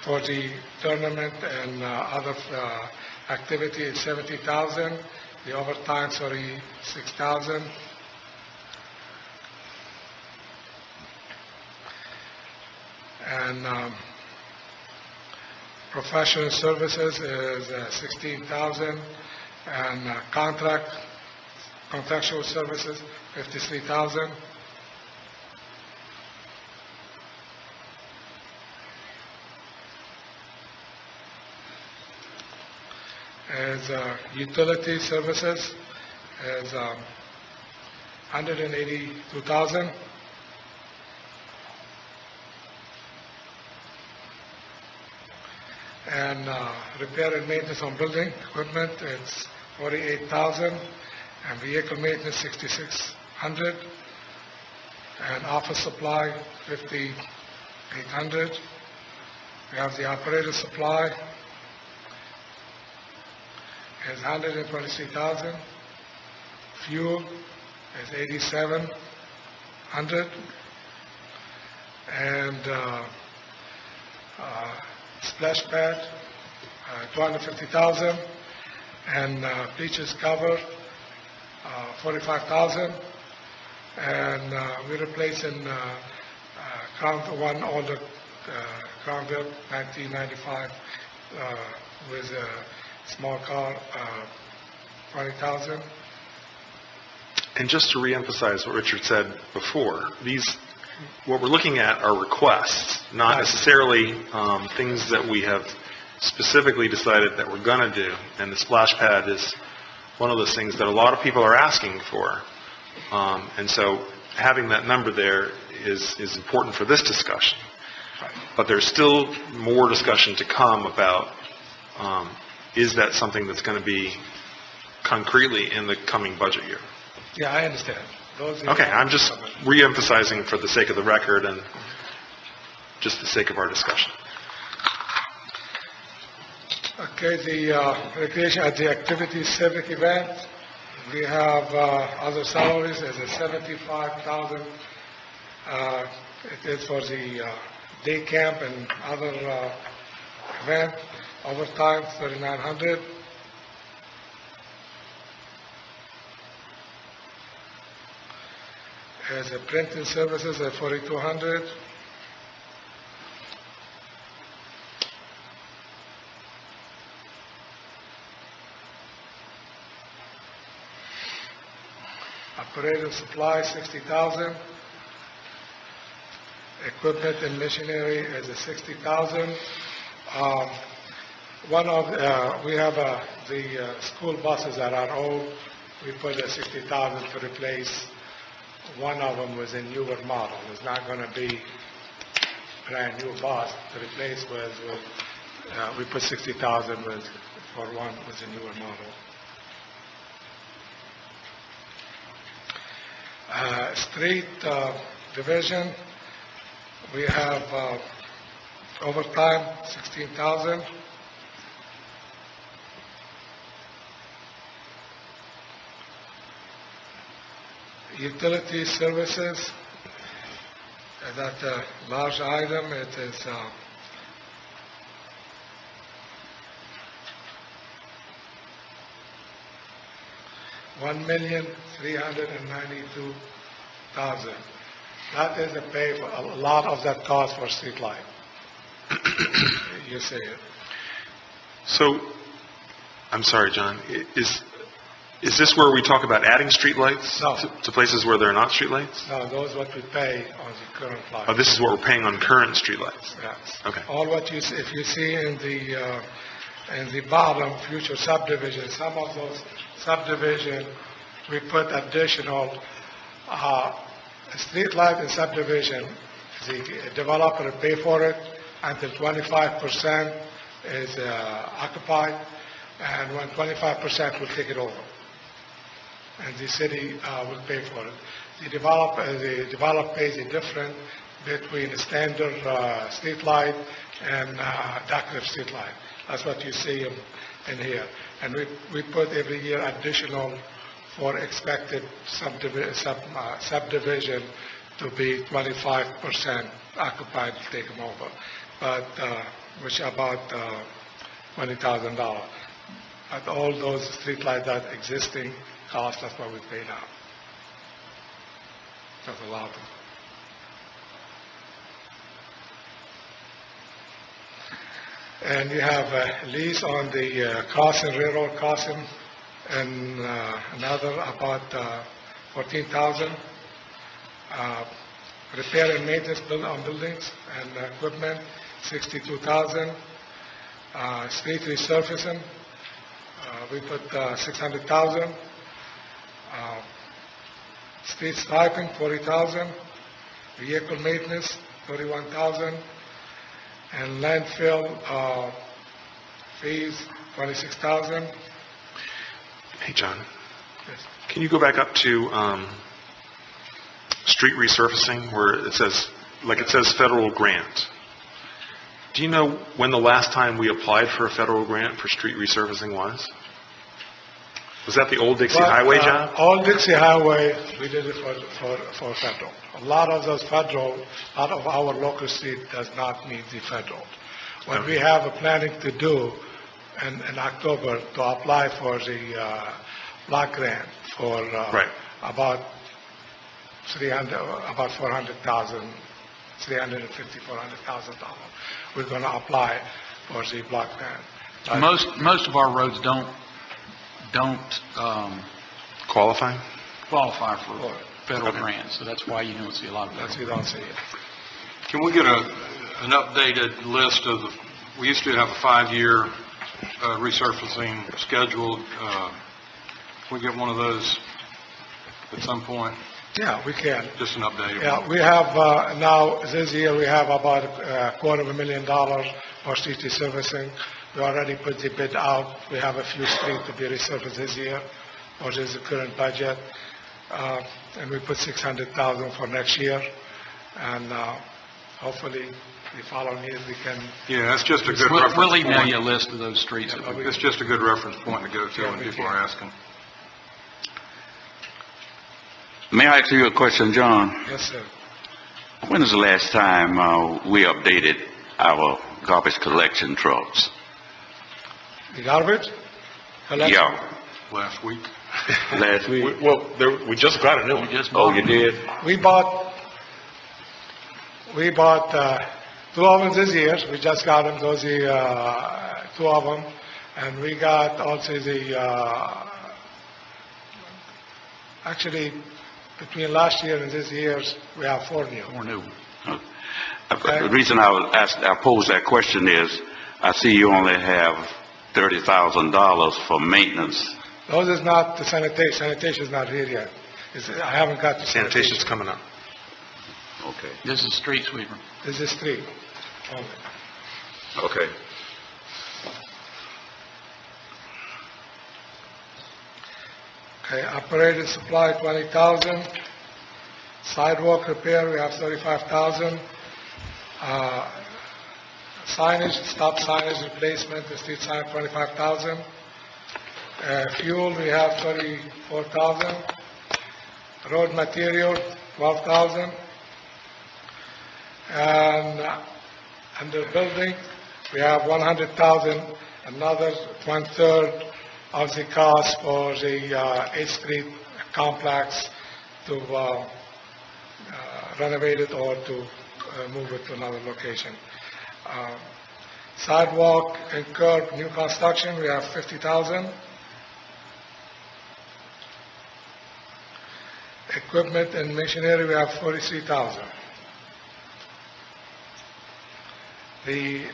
S14: for the tournament and other activity is $70,000. The overtime, $36,000. And professional services is $16,000, and contractual services $53,000. As utility services is $182,000. And repair and maintenance on building equipment, it's $48,000, and vehicle maintenance, $6,600, and office supply, $5,800. We have the operator supply, is $123,000. Fuel is $8,700, and splash pad, $250,000, and bleachers cover, $45,000, and we're replacing one older Crown Vic 1995 with a small car, $20,000.
S13: And just to reemphasize what Richard said before, what we're looking at are requests, not necessarily things that we have specifically decided that we're going to do. And the splash pad is one of those things that a lot of people are asking for. And so having that number there is important for this discussion. But there's still more discussion to come about, is that something that's going to be concretely in the coming budget year?
S14: Yeah, I understand.
S13: Okay, I'm just re-emphasizing for the sake of the record and just the sake of our discussion.
S14: Okay, the recreation at the activity civic event, we have other salaries as a $75,000. It is for the day camp and other event. Overtime, $3,900. As a printing services at $4,200. Operating supplies, $60,000. Equipment and machinery is a $60,000. We have the school buses that are old. We put a $60,000 to replace. One of them was a newer model. It's not going to be brand new bus to replace we put 60,000 for one with a newer model. Street division, we have overtime, 16,000. Utility services, that's a large item. It is $1,392,000. That is the pay for a lot of that cost for street light. You see it.
S13: So, I'm sorry, John, is this where we talk about adding streetlights to places where there are not streetlights?
S14: No, those what we pay on the current light.
S13: Oh, this is what we're paying on current streetlights?
S14: Yes.
S13: Okay.
S14: All what you see, if you see in the bottom, future subdivision, some of those subdivision, we put additional street light in subdivision. The developer pay for it until 25% is occupied, and when 25% will take it over. And the city will pay for it. The developer pays a difference between a standard street light and decorative street light. That's what you see in here. And we put every year additional for expected subdivision to be 25% occupied to take them over, but which about $20,000. But all those street lights that existing cost, that's what we pay now. That's a lot. And you have a lease on the crossing, railroad crossing, and another about 14,000. Repair and maintenance on buildings and equipment, 62,000. Street resurfacing, we put 600,000. Street striping, 40,000. Vehicle maintenance, 31,000. And landfill fees, 26,000.
S13: Hey, John. Yes. Can you go back up to street resurfacing where it says federal grant? Do you know when the last time we applied for a federal grant for street resurfacing was? Was that the Old Dixie Highway job?
S14: Old Dixie Highway, we did it for federal. A lot of those federal, out of our local street does not meet the federal. What we have a planning to do in October to apply for the block grant for about 400,000, $400,000. We're going to apply for the block grant.
S11: Most of our roads don't
S13: qualify
S11: for federal grants, so that's why you don't see a lot of that.
S14: You don't see it.
S9: Can we get an updated list of we used to have a 5-year resurfacing scheduled. Can we get one of those at some point?
S14: Yeah, we can.
S9: Just an update.
S14: Yeah, we have now, this year, we have about $250,000 for street resurfacing. We already put the bid out. We have a few streets to be resurfaced this year, or this is the current budget. And we put $600,000 for next year. And hopefully, the following year we can...
S9: Yeah, that's just a good reference
S11: point. We'll email
S9: point.
S11: you a list of those streets.
S9: Yeah, it's just a good reference point to go to when people are asking.
S2: May I ask you a question, John?
S14: Yes, sir.
S2: When is the last time we updated our garbage collection trucks?
S14: The garbage collection?
S2: Yeah.
S9: Last week.
S2: Last week?
S13: We just got a new one.
S2: You did?
S14: We bought 2 of them this year. We just got them, those 2 of them. And we got also actually, between last year and this year, we have 4 new.
S11: 4 new.
S2: Okay. The reason I pose that question is, I see you only have $30,000 for maintenance.
S14: Those is not the sanitation. Sanitation is not here yet. I haven't got the
S13: Sanitation's coming up.
S2: Okay.
S8: This is street sweeper.
S14: This is street only.
S2: Okay.
S14: Okay, operating supply, 20,000. Sidewalk repair, we have 35,000. Signage, stop signage replacement, the street sign, 25,000. Fuel, we have 34,000. Road material, 12,000. And under building, we have 100,000, another one-third of the cost for the 8th Street complex to renovate it or to move it to another location. Sidewalk and curb, new construction, we have 50,000. Equipment and machinery, we have 43,000. The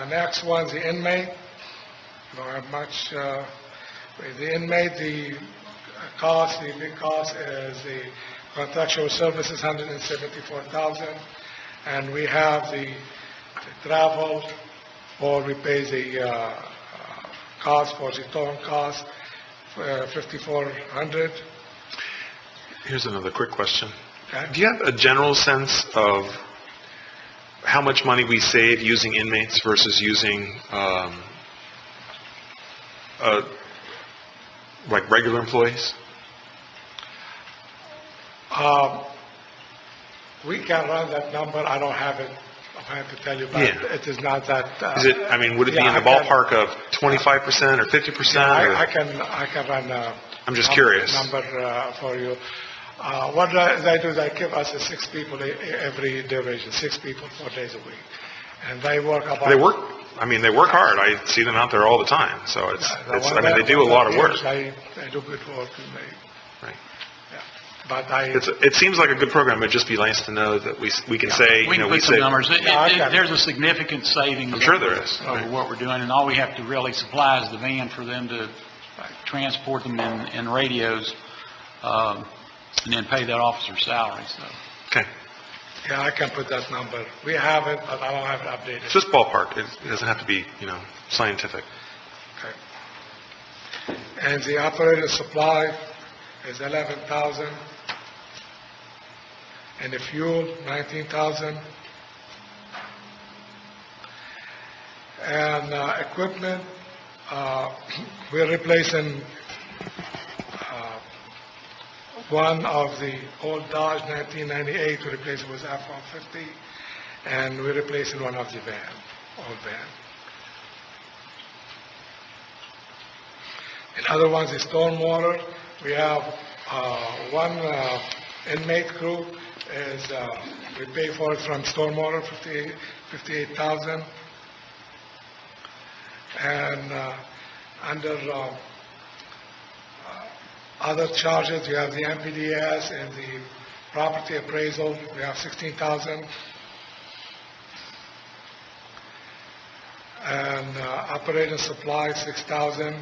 S14: next one, the inmate, don't have much. The inmate, the cost, the big cost is the contractual services, 174,000, and we have the travel, or we pay the cost for the towing cost, 5,400.
S13: Here's another quick question.
S14: Okay.
S13: Do you have a general sense of how much money we save using inmates versus using like regular employees?
S14: We can run that number. I don't have it. I have to tell you, but
S13: Yeah.
S14: it is not that.
S13: Is it? I mean, would it be in the ballpark of 25% or 50%?
S14: I can run.
S13: I'm just curious.
S14: Number for you. What they do, they give us 6 people every division, 6 people 4 days a week, and they work about.
S13: They work. I mean, they work hard. I see them out there all the time. So it's I mean, they do a lot of work.
S14: They do good work. And
S13: Right.
S14: Yeah. But
S13: it seems like a good program. It'd just be nice to know that we can say,
S8: We can
S13: we
S8: put some
S13: say.
S8: numbers. There's a significant savings.
S13: I'm sure there is.
S8: Over what we're doing, and all we have to really supply is the van for them to transport them in radios, and then pay that officer's salary, so.
S13: Okay.
S14: Yeah, I can put that number. We have it, but I don't have it updated.
S13: It's just ballpark. It doesn't have to be, scientific.
S14: Okay. And the operator supply is 11,000. And the fuel, 19,000. And equipment, we're replacing one of the old Dodge 1998, we replaced it with F-150, and we're replacing one of the old van. In other ones, the stormwater, we have one inmate crew, we pay for it from stormwater, 58,000. And under other charges, we have the MPDS and the property appraisal, we have 16,000. And operating supplies, 6,000,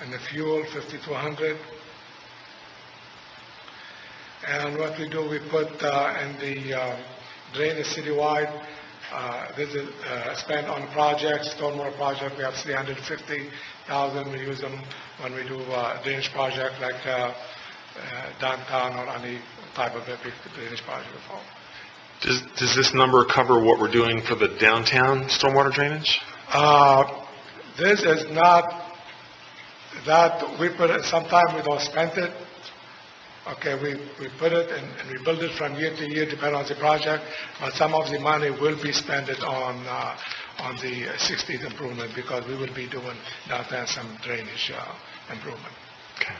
S14: and the fuel, 5,200. And what we do, we put in the drainage citywide, this is spent on projects, stormwater project, we have 350,000. We use them when we do drainage project like downtown or any type of a big drainage project before.
S13: Does this number cover what we're doing for the downtown stormwater drainage?
S14: This is not that we put it, sometimes we don't spend it. Okay, we put it and we build it from year to year, depending on the project, but some of the money will be spent on the 60th improvement because we will be doing downtown some drainage improvement.
S13: Okay.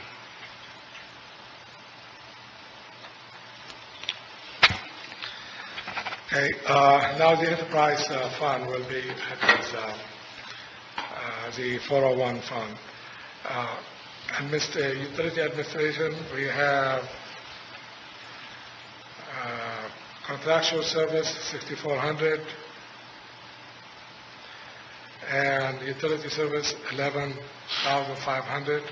S14: Okay, now the enterprise fund will be the 401 fund. And utility administration, we have contractual service, 6,400, and utility service, 11,500,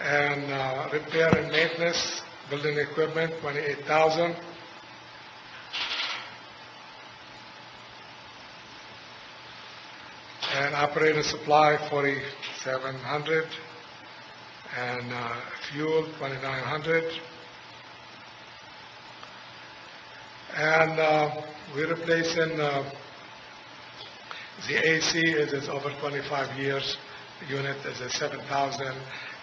S14: and repair and maintenance, building equipment, 28,000, And operator supply, 4,700. And fuel, 2,900. And we're replacing the AC is over 25 years. The unit is a 7,000,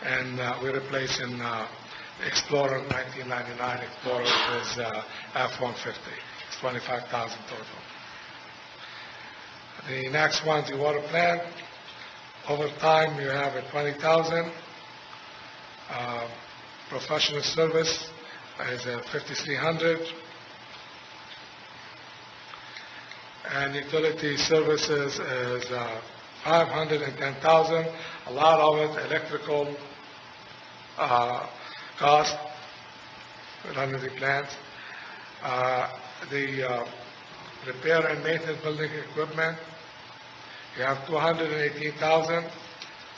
S14: and we're replacing Explorer 1999 Explorer is F-150. It's 25,000 total. The next one, the water plant. Overtime, you have a 20,000. Professional service is 5,300. And utility services is 510,000. A lot of it electrical cost running the plant. The repair and maintenance building equipment, you have 218,000.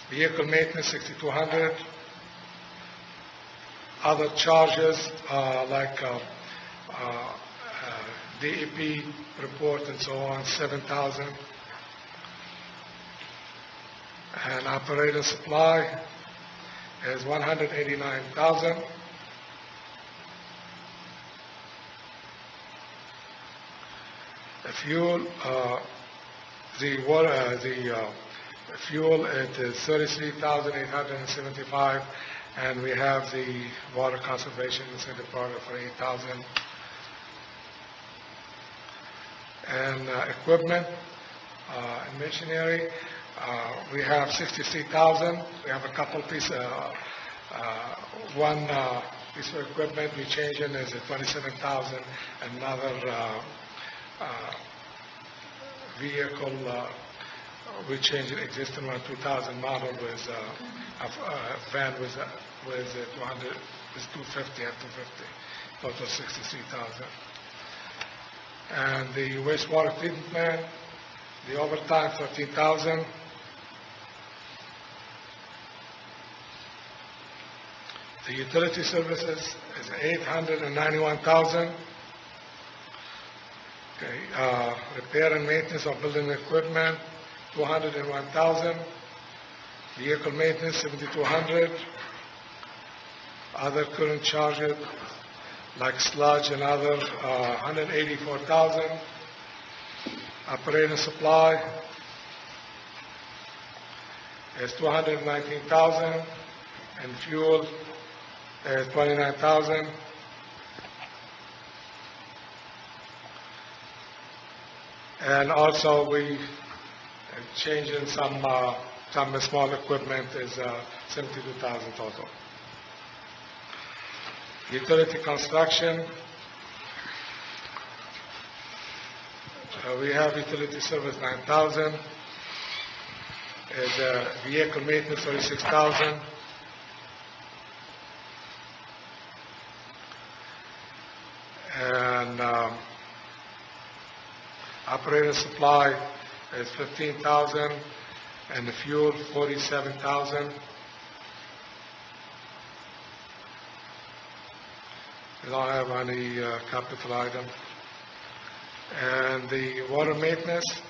S14: Vehicle maintenance, 6,200. Other charges like DEP report and so on, 7,000. And operator supply is 189,000. The fuel, the fuel it is 33,875, and we have the water conservation incentive program for 8,000. And equipment and machinery, we have 63,000. We have a couple pieces. One piece of equipment we changing is 27,000. Another vehicle we changing existing one 2000 model with a van with 200 with 250 and 250, total 63,000. And the wastewater treatment plant, the overtime 13,000. The utility services is 891,000. Okay, repair and maintenance of building equipment, 201,000. Vehicle maintenance, 7,200. Other current charges like sludge and other, 184,000. Operating supply is 219,000, and fuel is 29,000. And also we changing some small equipment is 72,000 total. Utility construction, we have utility service 9,000. Is vehicle maintenance 36,000. And operating supply is 15,000, and the fuel 47,000. We don't have any capital item. And the water maintenance,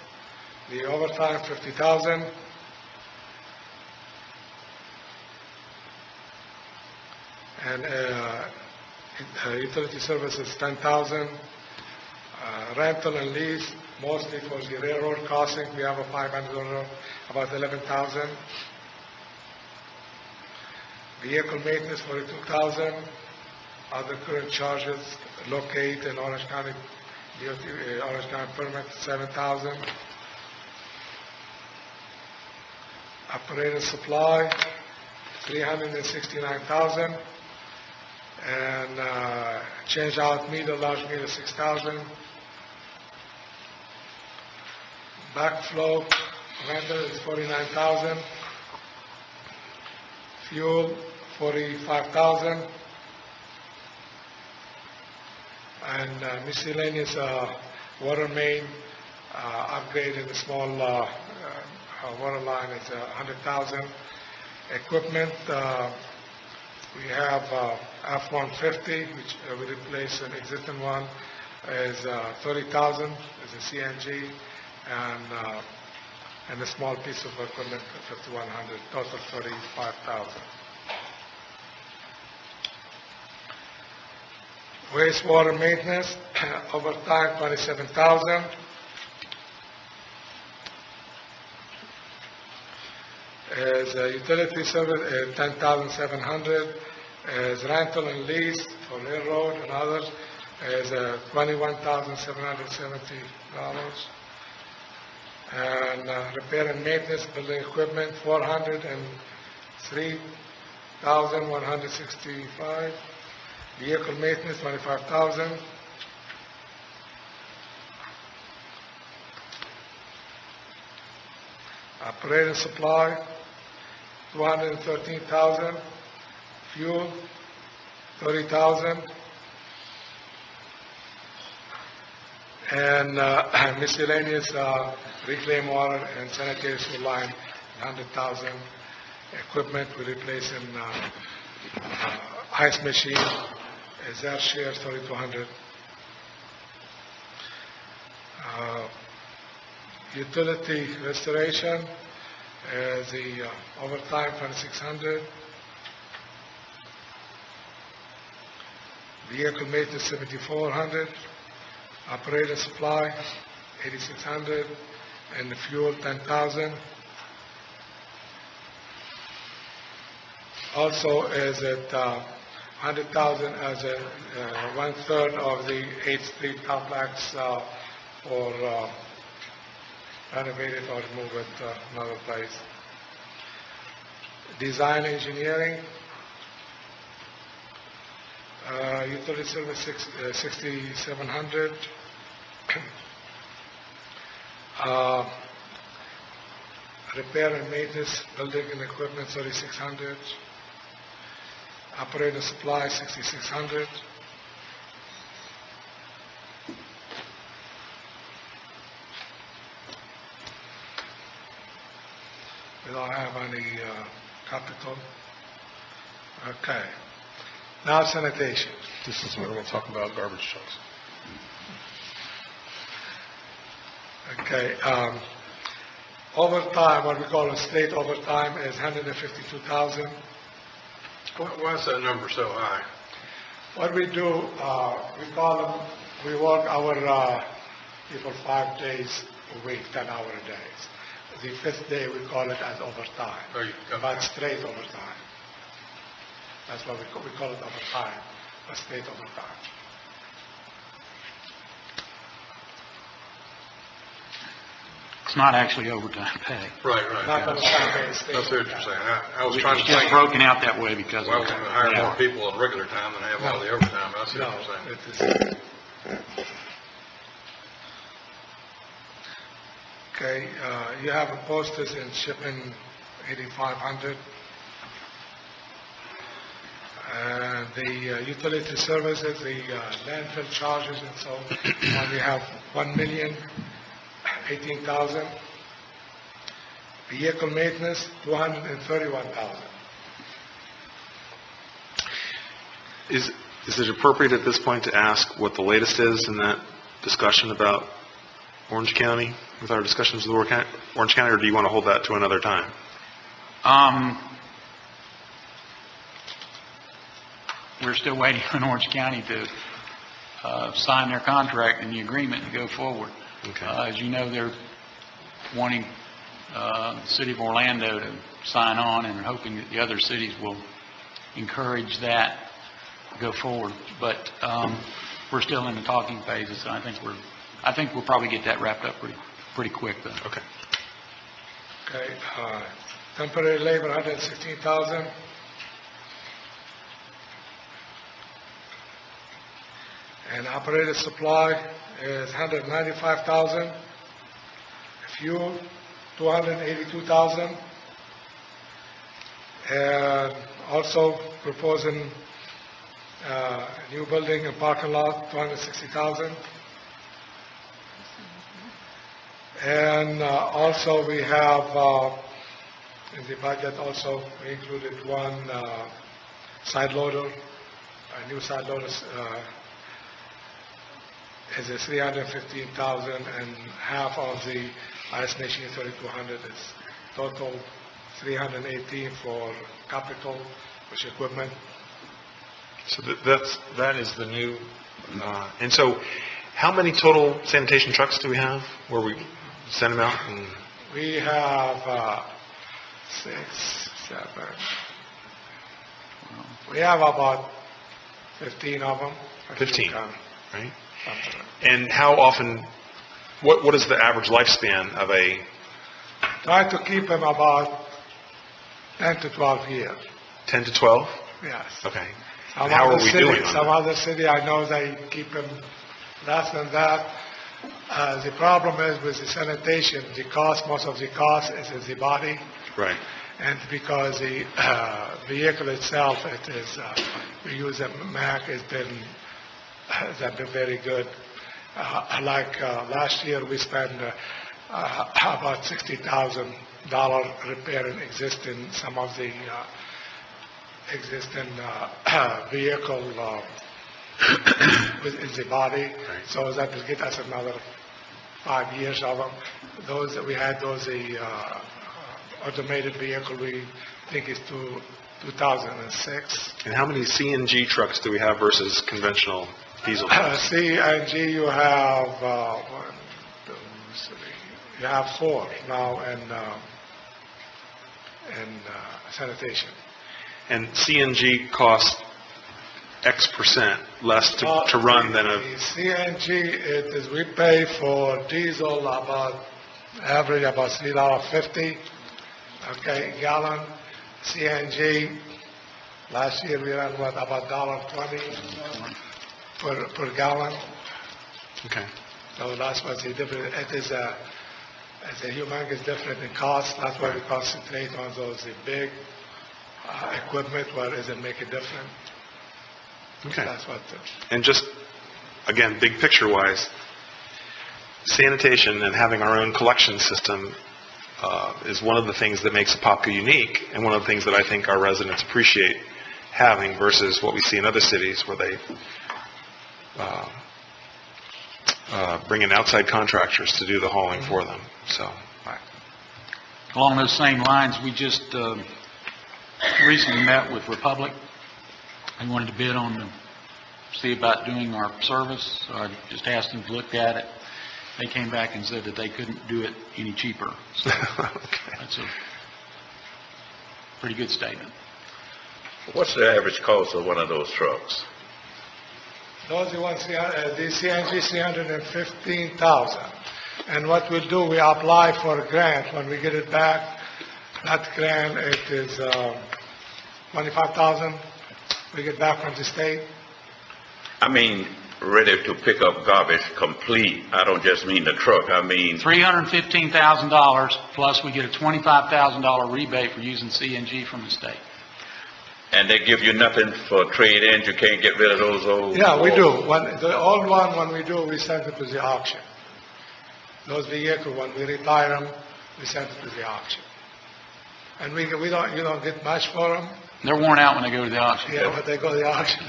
S14: the overtime 50,000. And utility services 10,000. Rental and lease, mostly for the railroad crossing, we have a $500, about 11,000. Vehicle maintenance 42,000. Other current charges, locate in Orange County, Orange County permit 7,000. Operator supply 369,000. And change out meter, large meter 6,000. Backflow rental is 49,000. Fuel 45,000. And miscellaneous water main upgrade in the small water line is 100,000. Equipment, we have F-150, which we replace an existing one, is 30,000 is a CNG, and and a small piece of equipment, 5,100, total 35,000. Wastewater maintenance, overtime, 27,000. As utility service, 10,700. As rental and lease for railroad and others, as $21,770. And repair and maintenance, building equipment, 403,165. Vehicle maintenance, 25,000. Operating supply, 213,000. Fuel, 30,000. And miscellaneous reclaim water and sanitary sewer line, 100,000. Equipment we replace in ice machine, as our share, 3,200. Utility restoration, as the overtime, 2,600. Vehicle maintenance, 7,400. Operator supply, 8,600. And the fuel, 10,000. Also, as at 100,000 as a 1/3 of the 8th Street complex for renovate it or move it another place. Design engineering, utility service, 6,700. Repair and maintenance, building and equipment, 3,600. Operator supply, 6,600. We don't have any capital. Okay. Now sanitation.
S9: This is where we'll talk about garbage trucks.
S14: Okay. Overtime, what we call a state overtime, is 152,000.
S9: Why is that number so high?
S14: What we do, we call them, we work our people 5 days a week, 10-hour days. The 5th day, we call it as overtime. But straight overtime. That's what we call it overtime, a state overtime.
S8: It's not actually overtime pay.
S9: Right.
S14: Not overtime pay, state
S9: That's what you're saying. I was
S8: It's
S9: trying to
S8: just
S9: think.
S8: broken out that way because
S9: Well,
S8: of
S9: we're going to hire more people in regular time than have all the overtime. That's what you're saying.
S14: It is. Okay, you have a postage and shipping, 8,500. And the utility services, the landfill charges and so on, we have 1,018,000. Vehicle maintenance, 231,000.
S13: Is it appropriate at this point to ask what the latest is in that discussion about Orange County, with our discussions with Orange County, or do you want to hold that to another time?
S8: We're still waiting on Orange County to sign their contract and the agreement to go forward.
S13: Okay.
S8: As you know, they're wanting the city of Orlando to sign on and hoping that the other cities will encourage that to go forward. But we're still in the talking phases, and I think we'll probably get that wrapped up pretty quick, though.
S13: Okay.
S14: Okay, temporary labor, 116,000. And operator supply is 195,000. Fuel, 282,000. And also proposing a new building and parking lot, 260,000. And also we have in the budget also we included one side loader, a new side loader is a 315,000, and half of the last nation 3,200 is total 318 for capital, which equipment.
S13: So that is the new, and so how many total sanitation trucks do we have where we send them out? And
S14: We have 6, 7. We have about 15 of them.
S13: 15, right? And how often, what is the average lifespan of a,
S14: Try to keep them about 10 to 12 years.
S13: 10 to 12?
S14: Yes.
S13: Okay.
S14: Some
S13: And how are
S14: other
S13: we
S14: city-
S13: doing on
S14: Some
S13: that?
S14: other city, I know they keep them less than that. The problem is with the sanitation, most of the cost is in the body.
S13: Right.
S14: And because the vehicle itself, we use a Mack, has been very good. Last year, we spent about $60,000 repairing some of the existing vehicle within the body. So that will get us another 5 years of them. We had those automated vehicle, we think it's 2006.
S13: And how many CNG trucks do we have versus conventional diesel trucks?
S14: CNG, you have 4 now in sanitation.
S13: And CNG costs X percent less to run than a,
S14: The CNG, we pay for diesel average about $3.50, gallon. CNG, last year we ran about $1.20 per gallon.
S13: Okay.
S14: So that's what's the difference. It is a humongous difference in cost. That's why we concentrate on those big equipment where it doesn't make a difference.
S13: Okay.
S14: That's what.
S13: And just, again, big picture-wise, sanitation and having our own collection system is one of the things that makes Apopka unique, and one of the things that I think our residents appreciate having versus what we see in other cities where they bring in outside contractors to do the hauling for them. So,
S8: Along those same lines, we just recently met with Republic. They wanted to bid see about doing our service. So I just asked them to look at it. They came back and said that they couldn't do it any cheaper. So that's a pretty good statement.
S2: What's the average cost of one of those trucks?
S14: Those ones, the CNG, 315,000. And what we'll do, we apply for a grant. When we get it back, that grant, it is 25,000. We get back from the state.
S2: I mean, ready to pick up garbage complete. I don't just mean the truck. I mean,
S8: $315,000 plus we get a $25,000 rebate for using CNG from the state.
S2: and they give you nothing for trade-ins. You can't get rid of those old.
S14: Yeah, we do. The old one, when we do, we send it to the auction. Those vehicles, when we retire them, we send it to the auction. And you don't get much for them.
S8: They're worn out when they go to the auction.
S14: Yeah, but they go to the auction.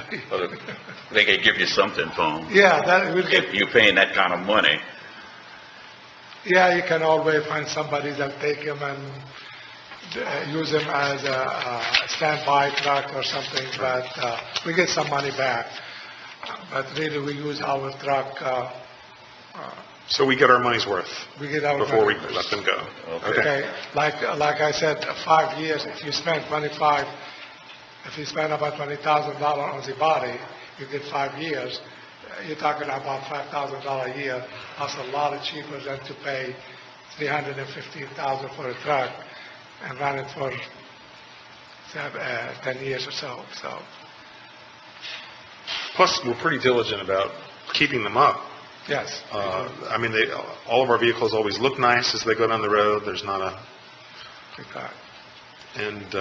S2: They can give you something for them.
S14: Yeah,
S2: If you're paying that kind of money.
S14: Yeah, you can always find somebody that take them and use them as a standby truck or something, but we get some money back. But really, we use our truck.
S13: So we get our money's worth
S14: We get our
S13: before we
S14: money.
S13: let them go.
S14: Okay. Like I said, 5 years. If you spend if you spend about $20,000 on the body, you get 5 years. You're talking about $5,000 a year. That's a lot cheaper than to pay $315,000 for a truck and run it for 10 years or so.
S13: Plus, we're pretty diligent about keeping them up.
S14: Yes.
S13: I mean, all of our vehicles always look nice as they go down the road. There's not a... And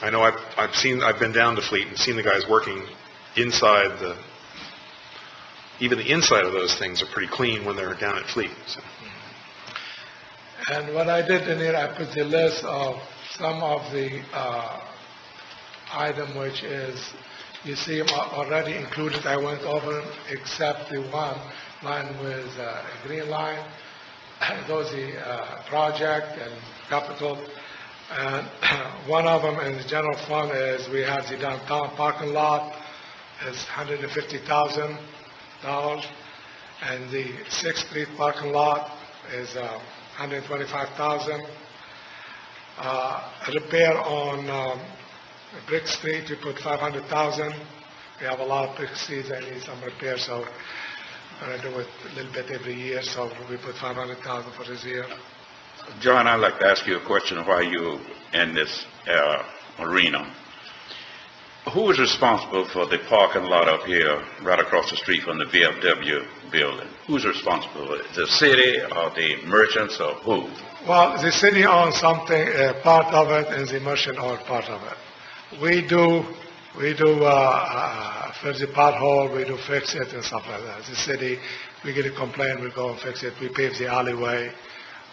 S13: I know I've been down to Fleet and seen the guys working inside even the inside of those things are pretty clean when they're down at Fleet. So.
S14: And what I did in here, I put the list of some of the item which is
S5: You see them already included. I went over them except the one line with a green line. Those the project and capital. And one of them in the general fund is we have the downtown parking lot is $150,000, and the 6th Street parking lot is $125,000. Repair on Brick Street, we put $500,000. We have a lot of brick streets that need some repair, so we're going to do it a little bit every year, so we put $500,000 for this year.
S2: John, I'd like to ask you a question while you're in this arena. Who is responsible for the parking lot up here, right across the street from the VFW building? Who's responsible? The city or the merchants or who?
S5: Well, the city owns something, part of it, and the merchant owns part of it. We do fix the pothole, we do fix it and stuff like that. The city, we get a complaint, we go and fix it. We pave the alleyway,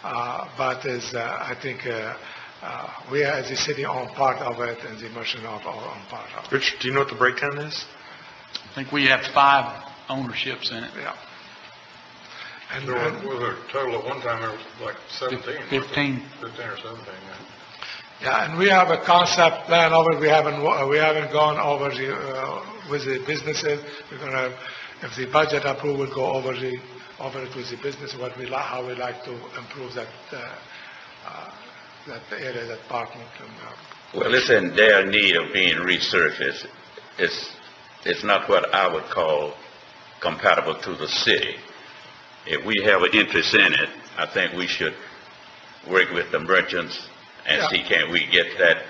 S5: but I think we as the city own part of it, and the merchant own part of it.
S13: Rich, do you know what the breakdown is?
S8: I think we have 5 ownerships in it.
S5: Yeah.
S9: And there was a total at one time, there was like 17.
S8: 15.
S9: 15 or 17, yeah.
S5: Yeah, and we have a concept plan over it. We haven't gone over with the businesses. We're gonna, if the budget approval, we'll go over it with the business. How we like to improve that area, that parking.
S2: Well, it's in their need of being resurfaced. It's not what I would call compatible to the city. If we have an interest in it, I think we should work with the merchants and see can we get that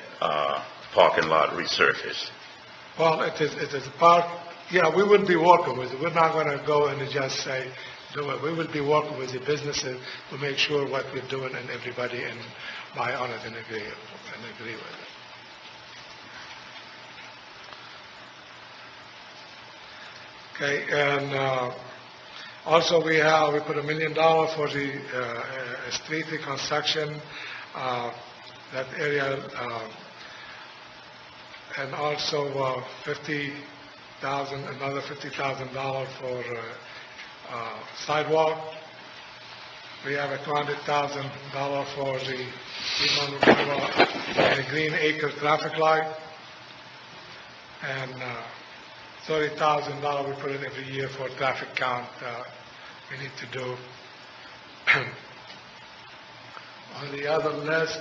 S2: parking lot resurfaced.
S5: Well, it is a park. Yeah, we will be working with it. We're not going to go and just say do it. We will be working with the businesses to make sure what we're doing and everybody and buy on it and agree with it. Okay, and also we put $1 million for the street reconstruction, that area, and also another $50,000 for sidewalk. We have a $200,000 for the Green Acre traffic light, and $30,000 we put in every year for traffic count we need to do. On the other list,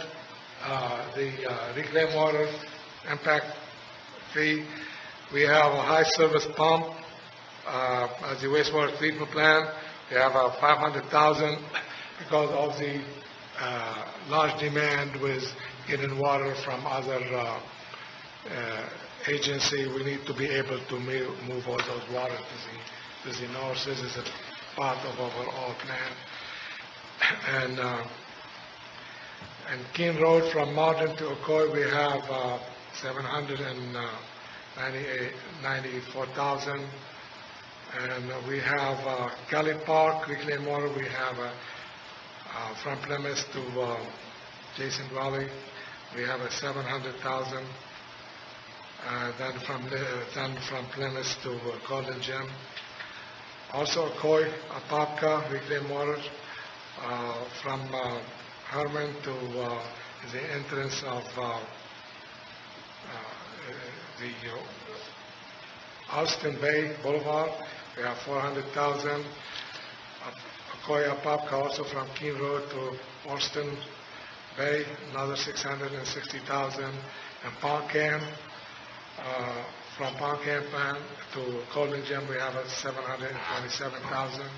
S5: the reclaimed water impact fee, we have a high service pump at the wastewater treatment plant. We have $500,000 because of the large demand with getting water from other agency. We need to be able to move all those water to the north. This is a part of our overall plan. And Keene Road from Martin to Ocoee, we have $794,000. And we have Kelly Park, reclaimed water, we have from Plymouth to Jason Valley, we have $700,000. Then from Plymouth to Golden Gem. Also Ocoee, Apopka, reclaimed water, from Herman to the entrance of the Austin Bay Boulevard. We have $400,000. Ocoee, Apopka, also from Keene Road to Austin Bay, another $660,000. And Poncan, from Poncan to Golden Gem, we have $727,000.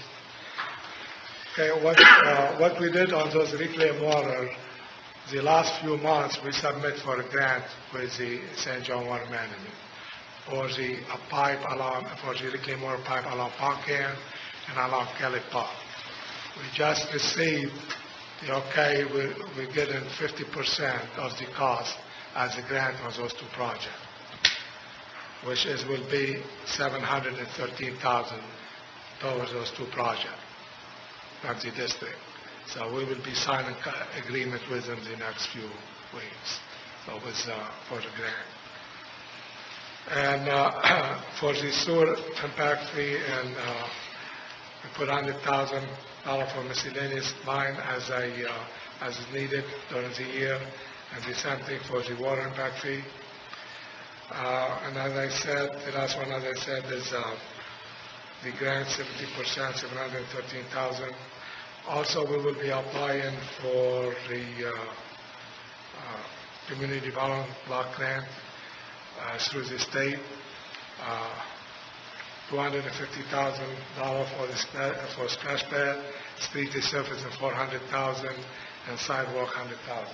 S5: Okay, what we did on those reclaimed water, the last few months, we submit for a grant with the St. John Water Management for the reclaimed water pipe along Poncan and along Kelly Park. We just received the okay, we're getting 50% of the cost as a grant on those 2 projects, which will be $713,000 towards those 2 projects from the district. So we will be signing agreement with them the next few weeks. So for the grant. And for the sewer impact fee, and we put $100,000 for miscellaneous line as needed during the year, and the same thing for the water impact fee. And as I said, the last one, as I said, is the grant, 70%, 713,000. Also, we will be applying for the community development block grant through the state. $250,000 for splash pad, street resurface of $400,000, and sidewalk $100,000.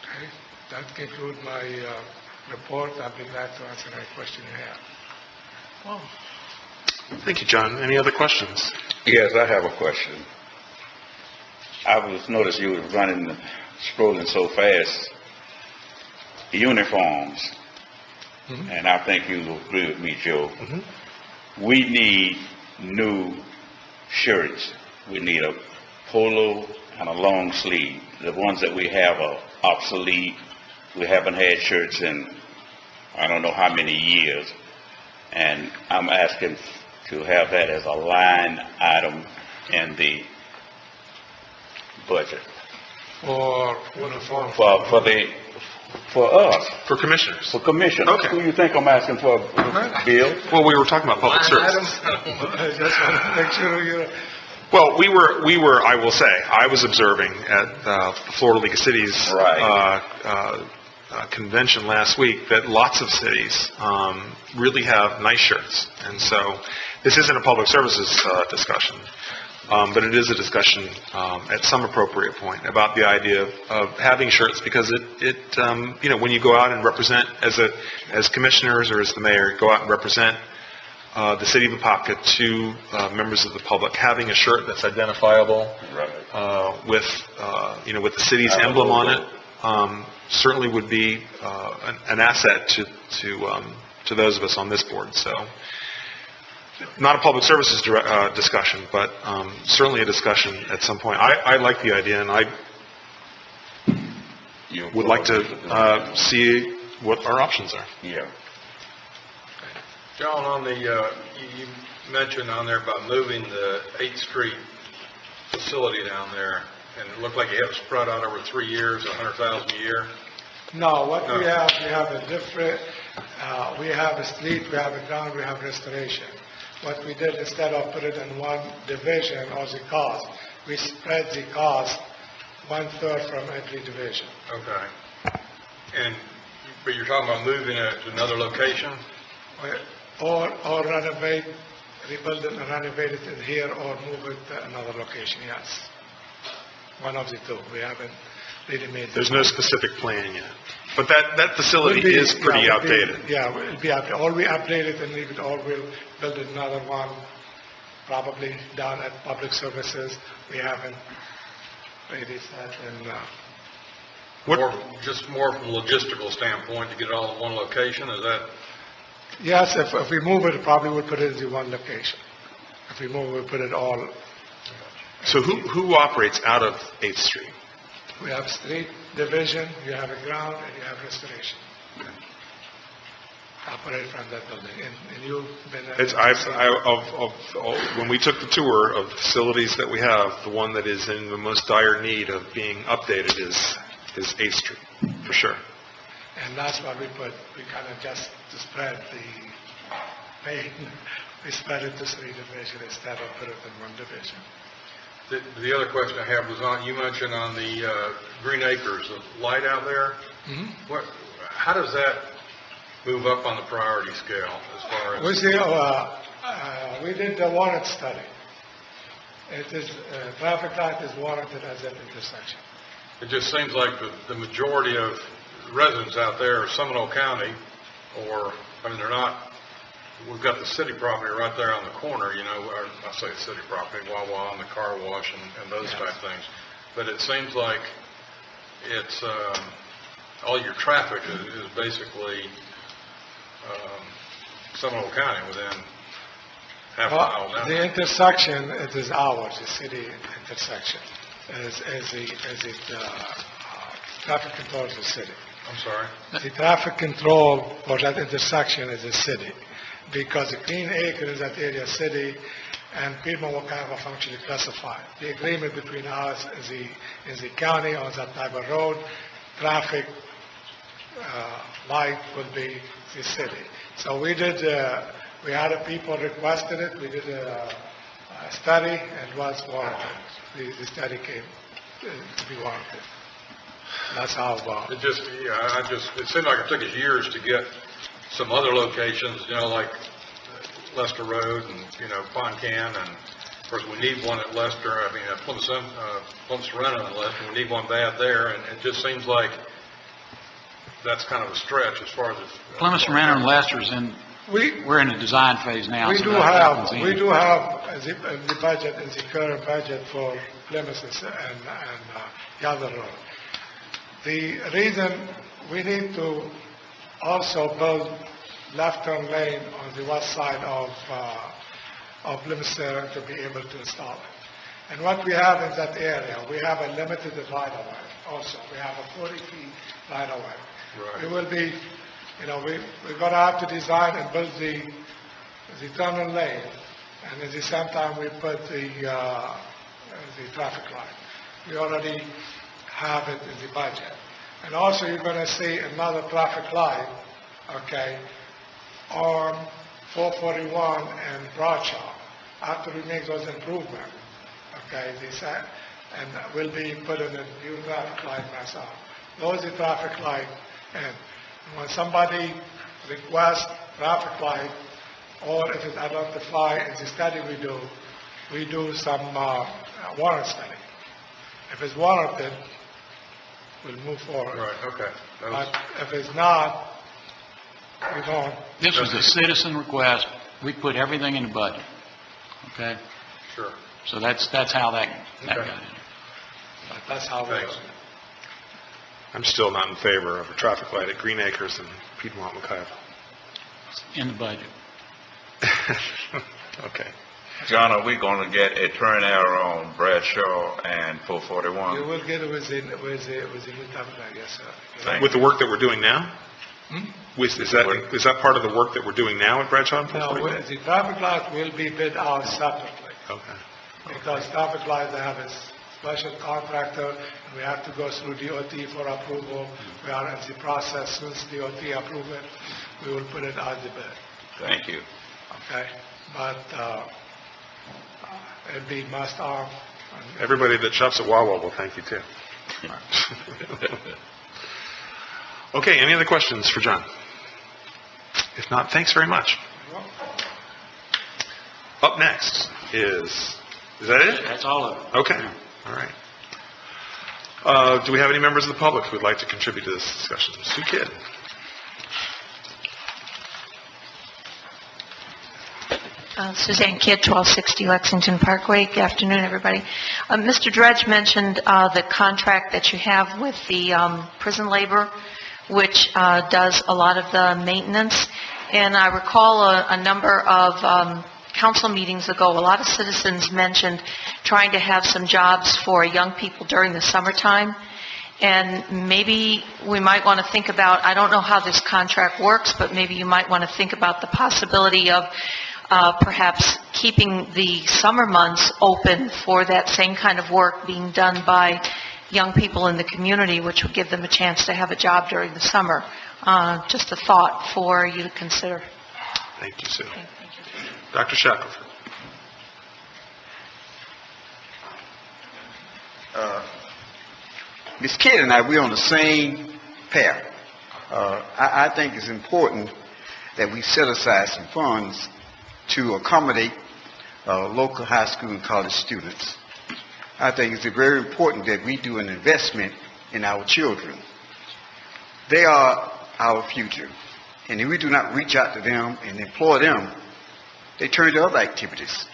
S5: Okay, that concludes my report. I'll be glad to answer any question you have.
S13: Well, thank you, John. Any other questions?
S2: Yes, I have a question. I was noticed you were scrolling so fast. Uniforms, and I think you will agree with me, Joe. We need new shirts. We need a polo and a long sleeve. The ones that we have are obsolete. We haven't had shirts in I don't know how many years, and I'm asking to have that as a line item in the budget.
S5: For uniform?
S2: For us.
S13: For commissioners?
S2: For commissioners.
S13: Okay.
S2: Who do you think I'm asking for, Bill?
S13: Well, we were talking about public services.
S5: I just want to make sure you're...
S13: Well, we were, I will say, I was observing at the Florida League of Cities convention last week that lots of cities really have nice shirts. And so this isn't a public services discussion, but it is a discussion at some appropriate point about the idea of having shirts, because it you know, when you go out and represent as commissioners or as the mayor, go out and represent the city of Apopka to members of the public, having a shirt that's identifiable with you know, with the city's emblem on it certainly would be an asset to those of us on this board. So not a public services discussion, but certainly a discussion at some point. I like the idea, and I would like to see what our options are.
S2: Yeah.
S9: John, on the, you mentioned on there about moving the 8th Street facility down there, and it looked like you have it spread out over 3 years, $100,000 a year.
S5: No, we have a different, we have a street, we have a ground, we have restoration. What we did, instead of put it in one division or the cost, we spread the cost 1/3 from every division.
S9: Okay. But you're talking about moving it to another location?
S5: Or renovate, rebuild it and renovate it in here, or move it to another location, yes. One of the two. We haven't really made...
S13: There's no specific plan yet. But that facility is pretty outdated.
S5: It'll be outdated. Or we update it and leave it, or we'll build another one, probably down at Public Services. We haven't really said.
S9: Just more from a logistical standpoint to get it all in one location, is that...
S5: Yes, if we move it, probably we'll put it in the one location. If we move it, we'll put it all...
S13: So who operates out of 8th Street?
S5: We have street division, you have a ground, and you have restoration. Operate from that building. And you've been...
S13: when we took the tour of the facilities that we have, the one that is in the most dire need of being updated is 8th Street, for sure.
S5: And that's why we kind of just to spread the pain, we spread it to 3 divisions instead of put it in 1 division.
S9: The other question I have was on, you mentioned on the Green Acres, the light out there. How does that move up on the priority scale as far as...
S5: We did the warrant study. It is, traffic light is warranted at that intersection.
S9: It just seems like the majority of residents out there are Seminole County, or, I mean, they're not, we've got the city property right there on the corner, you know, or I say city property, Wawa and the car wash and those type things. But it seems like it's, all your traffic is basically Seminole County within half a mile down.
S5: The intersection, it is ours, the city intersection, as it traffic controls the city.
S9: I'm sorry?
S5: The traffic control for that intersection is the city, because the Green Acre is that area city, and Piedmont Wakava functionally classified. The agreement between us is the county on that type of road, traffic light will be the city. So we did, we had people requested it, we did a study, and it was warranted. The study came to be warranted. That's how
S9: It just, it seemed like it took us years to get some other locations, like Lester Road and, Pond Can, and of course we need one at Lester, Plymouth Serena and Lester, we need one bad there, and it just seems like that's kind of a stretch as far as
S8: Plymouth Serena and Lester's we're in the design phase now.
S5: We
S8: so
S5: do have the budget, in the current budget for Plymouth and the other road. The reason we need to also build left turn lane on the west side of Plymouth Serena to be able to install it. And what we have in that area, we have a limited right of way also. We have a 40 feet right of way.
S9: Right.
S5: We will be, we're going to have to design and build the tunnel lane, and at the same time we put the traffic light. We already have it in the budget. And also you're going to see another traffic light, okay, on 441 and Bradshaw after we make those improvements, okay, and we'll be putting a new traffic light myself. Those are traffic light, and when somebody requests traffic light, or if it's identified in the study we do some warrant study. If it's warranted, we'll move forward.
S9: Right, okay.
S5: But if it's not, we don't.
S8: This was a citizen request. We put everything in the budget. Okay?
S9: Sure.
S8: So that's how that got in.
S5: But that's how we do it.
S13: I'm still not in favor of a traffic light at Green Acres and Piedmont Wakaiva.
S8: In the budget.
S13: Okay.
S2: John, are we going to get a turn arrow on Bradshaw and 441?
S5: You will get it with the new traffic light, yes, sir.
S13: With the work that we're doing now? Is that part of the work that we're doing now at Bradshaw and
S5: No,
S13: 441?
S5: the traffic light will be bid out separately.
S13: Okay.
S5: Because traffic light, they have a special contractor, and we have to go through DOT for approval. We are in the process. Since DOT approve it, we will put it out the bid.
S2: Thank you.
S5: Okay? But it'll be must arm.
S13: Everybody that shops at Wawa will thank you too. Okay, any other questions for John? If not, thanks very much. Up next is that it?
S8: That's all of it.
S13: Okay, all right. Do we have any members of the public who would like to contribute to this discussion? Sue Kidd.
S6: Suzanne Kidd, 1260 Lexington Parkway. Good afternoon, everybody. Mr. Dredge mentioned the contract that you have with the prison labor, which does a lot of the maintenance. And I recall a number of council meetings ago, a lot of citizens mentioned trying to have some jobs for young people during the summertime. And maybe we might want to think about, I don't know how this contract works, but maybe you might want to think about the possibility of perhaps keeping the summer months open for that same kind of work being done by young people in the community, which would give them a chance to have a job during the summer. Just a thought for you to consider.
S13: Thank you, Sue. Dr. Shackelford.
S3: Ms. Kidd and I, we're on the same path. I think it's important that we set aside some funds to accommodate local high school and college students. I think it's very important that we do an investment in our children. They are our future. And if we do not reach out to them and employ them, they turn to other activities.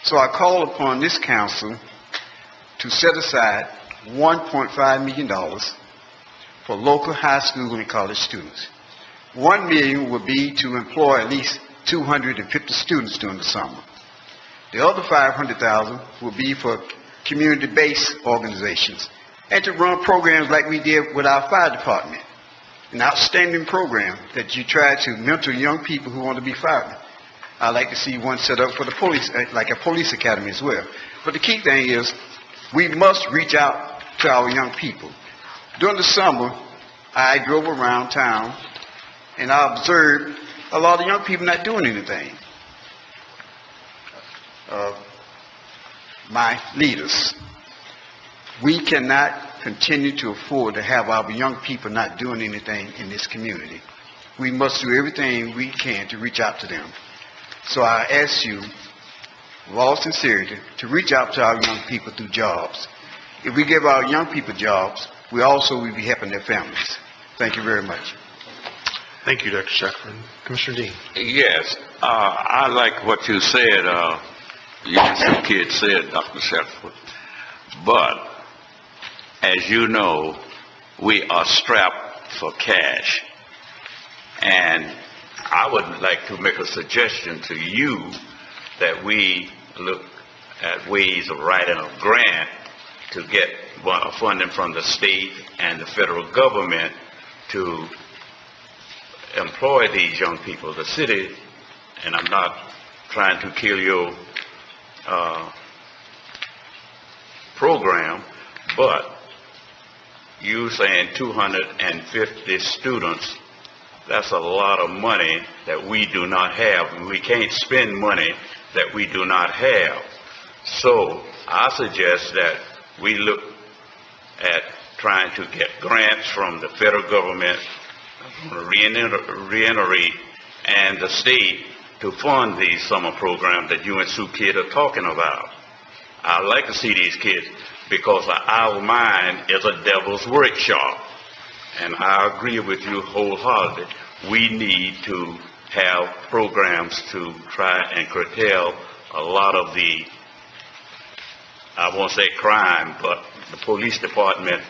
S3: So I call upon this council to set aside $1.5 million for local high school and college students. $1 million would be to employ at least 250 students during the summer. The other $500,000 will be for community-based organizations and to run programs like we did with our fire department. an outstanding program that you try to mentor young people who want to be firemen. I'd like to see one set up for the police, like a police academy as well. But the key thing is we must reach out to our young people. During the summer, I drove around town and I observed a lot of young people not doing anything. My leaders, we cannot continue to afford to have our young people not doing anything in this community. We must do everything we can to reach out to them. So I ask you, with all sincerity, to reach out to our young people through jobs. If we give our young people jobs, we also will be helping their families. Thank you very much.
S13: Thank you, Dr. Shackelford. Commissioner Dean.
S2: Yes, I like what you said, you and some kids said, Dr. Shackelford. But, as you know, we are strapped for cash. And I would like to make a suggestion to you that we look at ways of writing a grant to get funding from the state and the federal government to employ these young people. The city, and I'm not trying to kill your program, but you saying 250 students, that's a lot of money that we do not have, and we can't spend money that we do not have. So I suggest that we look at trying to get grants from the federal government, reiterate, and the state to fund these summer programs that you and Sue Kidd are talking about. I'd like to see these kids because our mind is a devil's workshop. And I agree with you wholeheartedly. We need to have programs to try and curtail a lot of the, I won't say crime, but the police department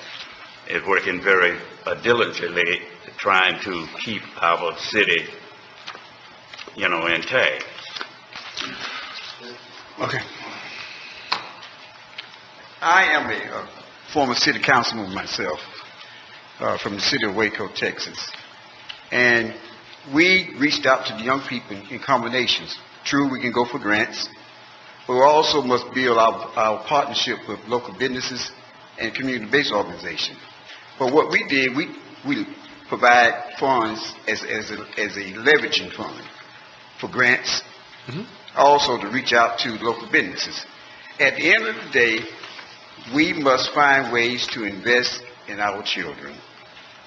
S2: is working very diligently trying to keep our city, intact.
S3: Okay. I am a former city councilman myself, from the city of Waco, Texas. And we reached out to the young people in combinations. True, we can go for grants, but we also must build our partnership with local businesses and community-based organizations. But what we did, we provide funds as a leveraging fund for grants, also to reach out to local businesses. At the end of the day, we must find ways to invest in our children,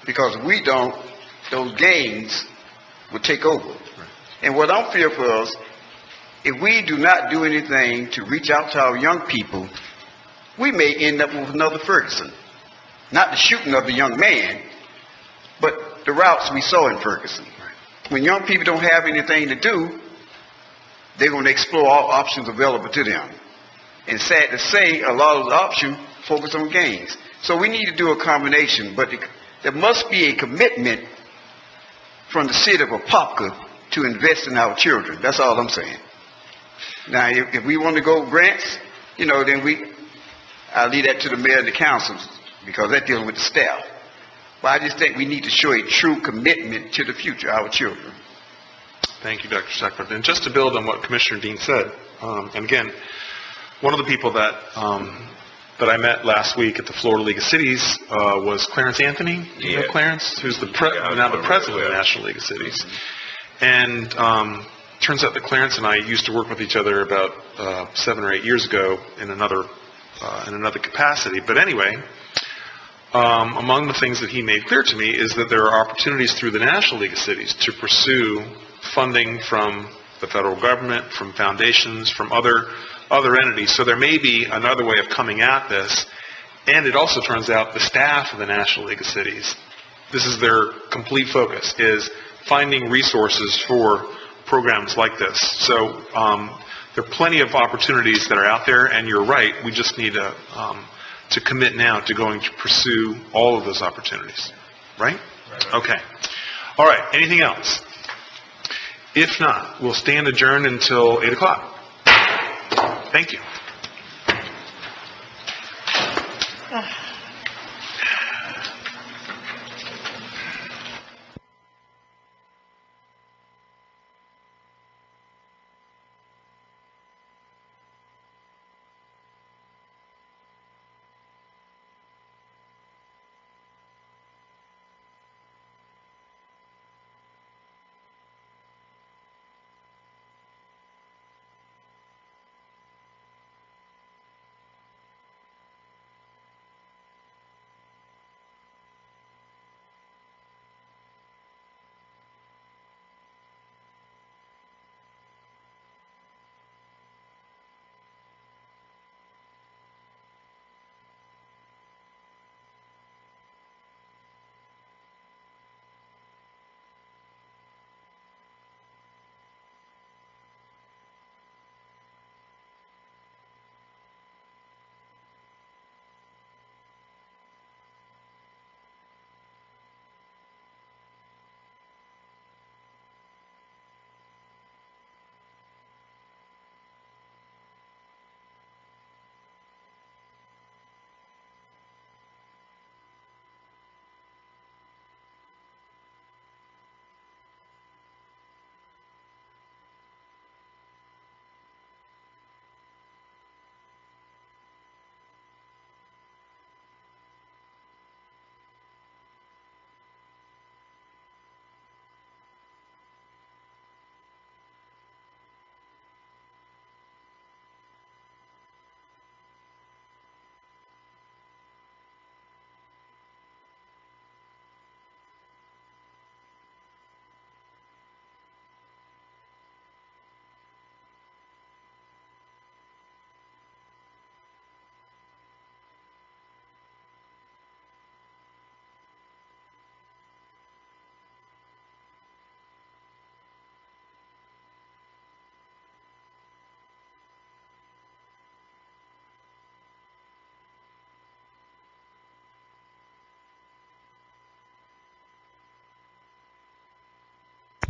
S3: because if we don't, those gangs will take over. And what I'm fearful is, if we do not do anything to reach out to our young people, we may end up with another Ferguson. Not the shooting of the young man, but the routes we saw in Ferguson. When young people don't have anything to do, they're going to explore all options available to them. And sad to say, a lot of the options focus on gangs. So we need to do a combination, but there must be a commitment from the city of Apopka to invest in our children. That's all I'm saying. Now, if we want to go grants, then I'll leave that to the mayor and the councils, because they're dealing with the staff. But I just think we need to show a true commitment to the future of our children.
S13: Thank you, Dr. Shackelford. And just to build on what Commissioner Dean said, and again, one of the people that I met last week at the Florida League of Cities was Clarence Anthony. You know Clarence? Who's now the president of the National League of Cities. And turns out that Clarence and I used to work with each other about 7 or 8 years ago in another capacity. But anyway, among the things that he made clear to me is that there are opportunities through the National League of Cities to pursue funding from the federal government, from foundations, from other entities. So there may be another way of coming at this. And it also turns out the staff of the National League of Cities, this is their complete focus, is finding resources for programs like this. So there are plenty of opportunities that are out there, and you're right, we just need to commit now to going to pursue all of those opportunities. Right? Okay. All right. Anything else? If not, we'll stand adjourned until 8 o'clock. Thank you.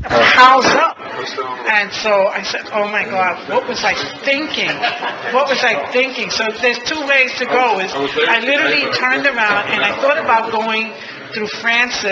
S17: house up. And so I said, oh my God, what was I thinking? What was I thinking? So there's two ways to go. I literally turned around and I thought about going through Francis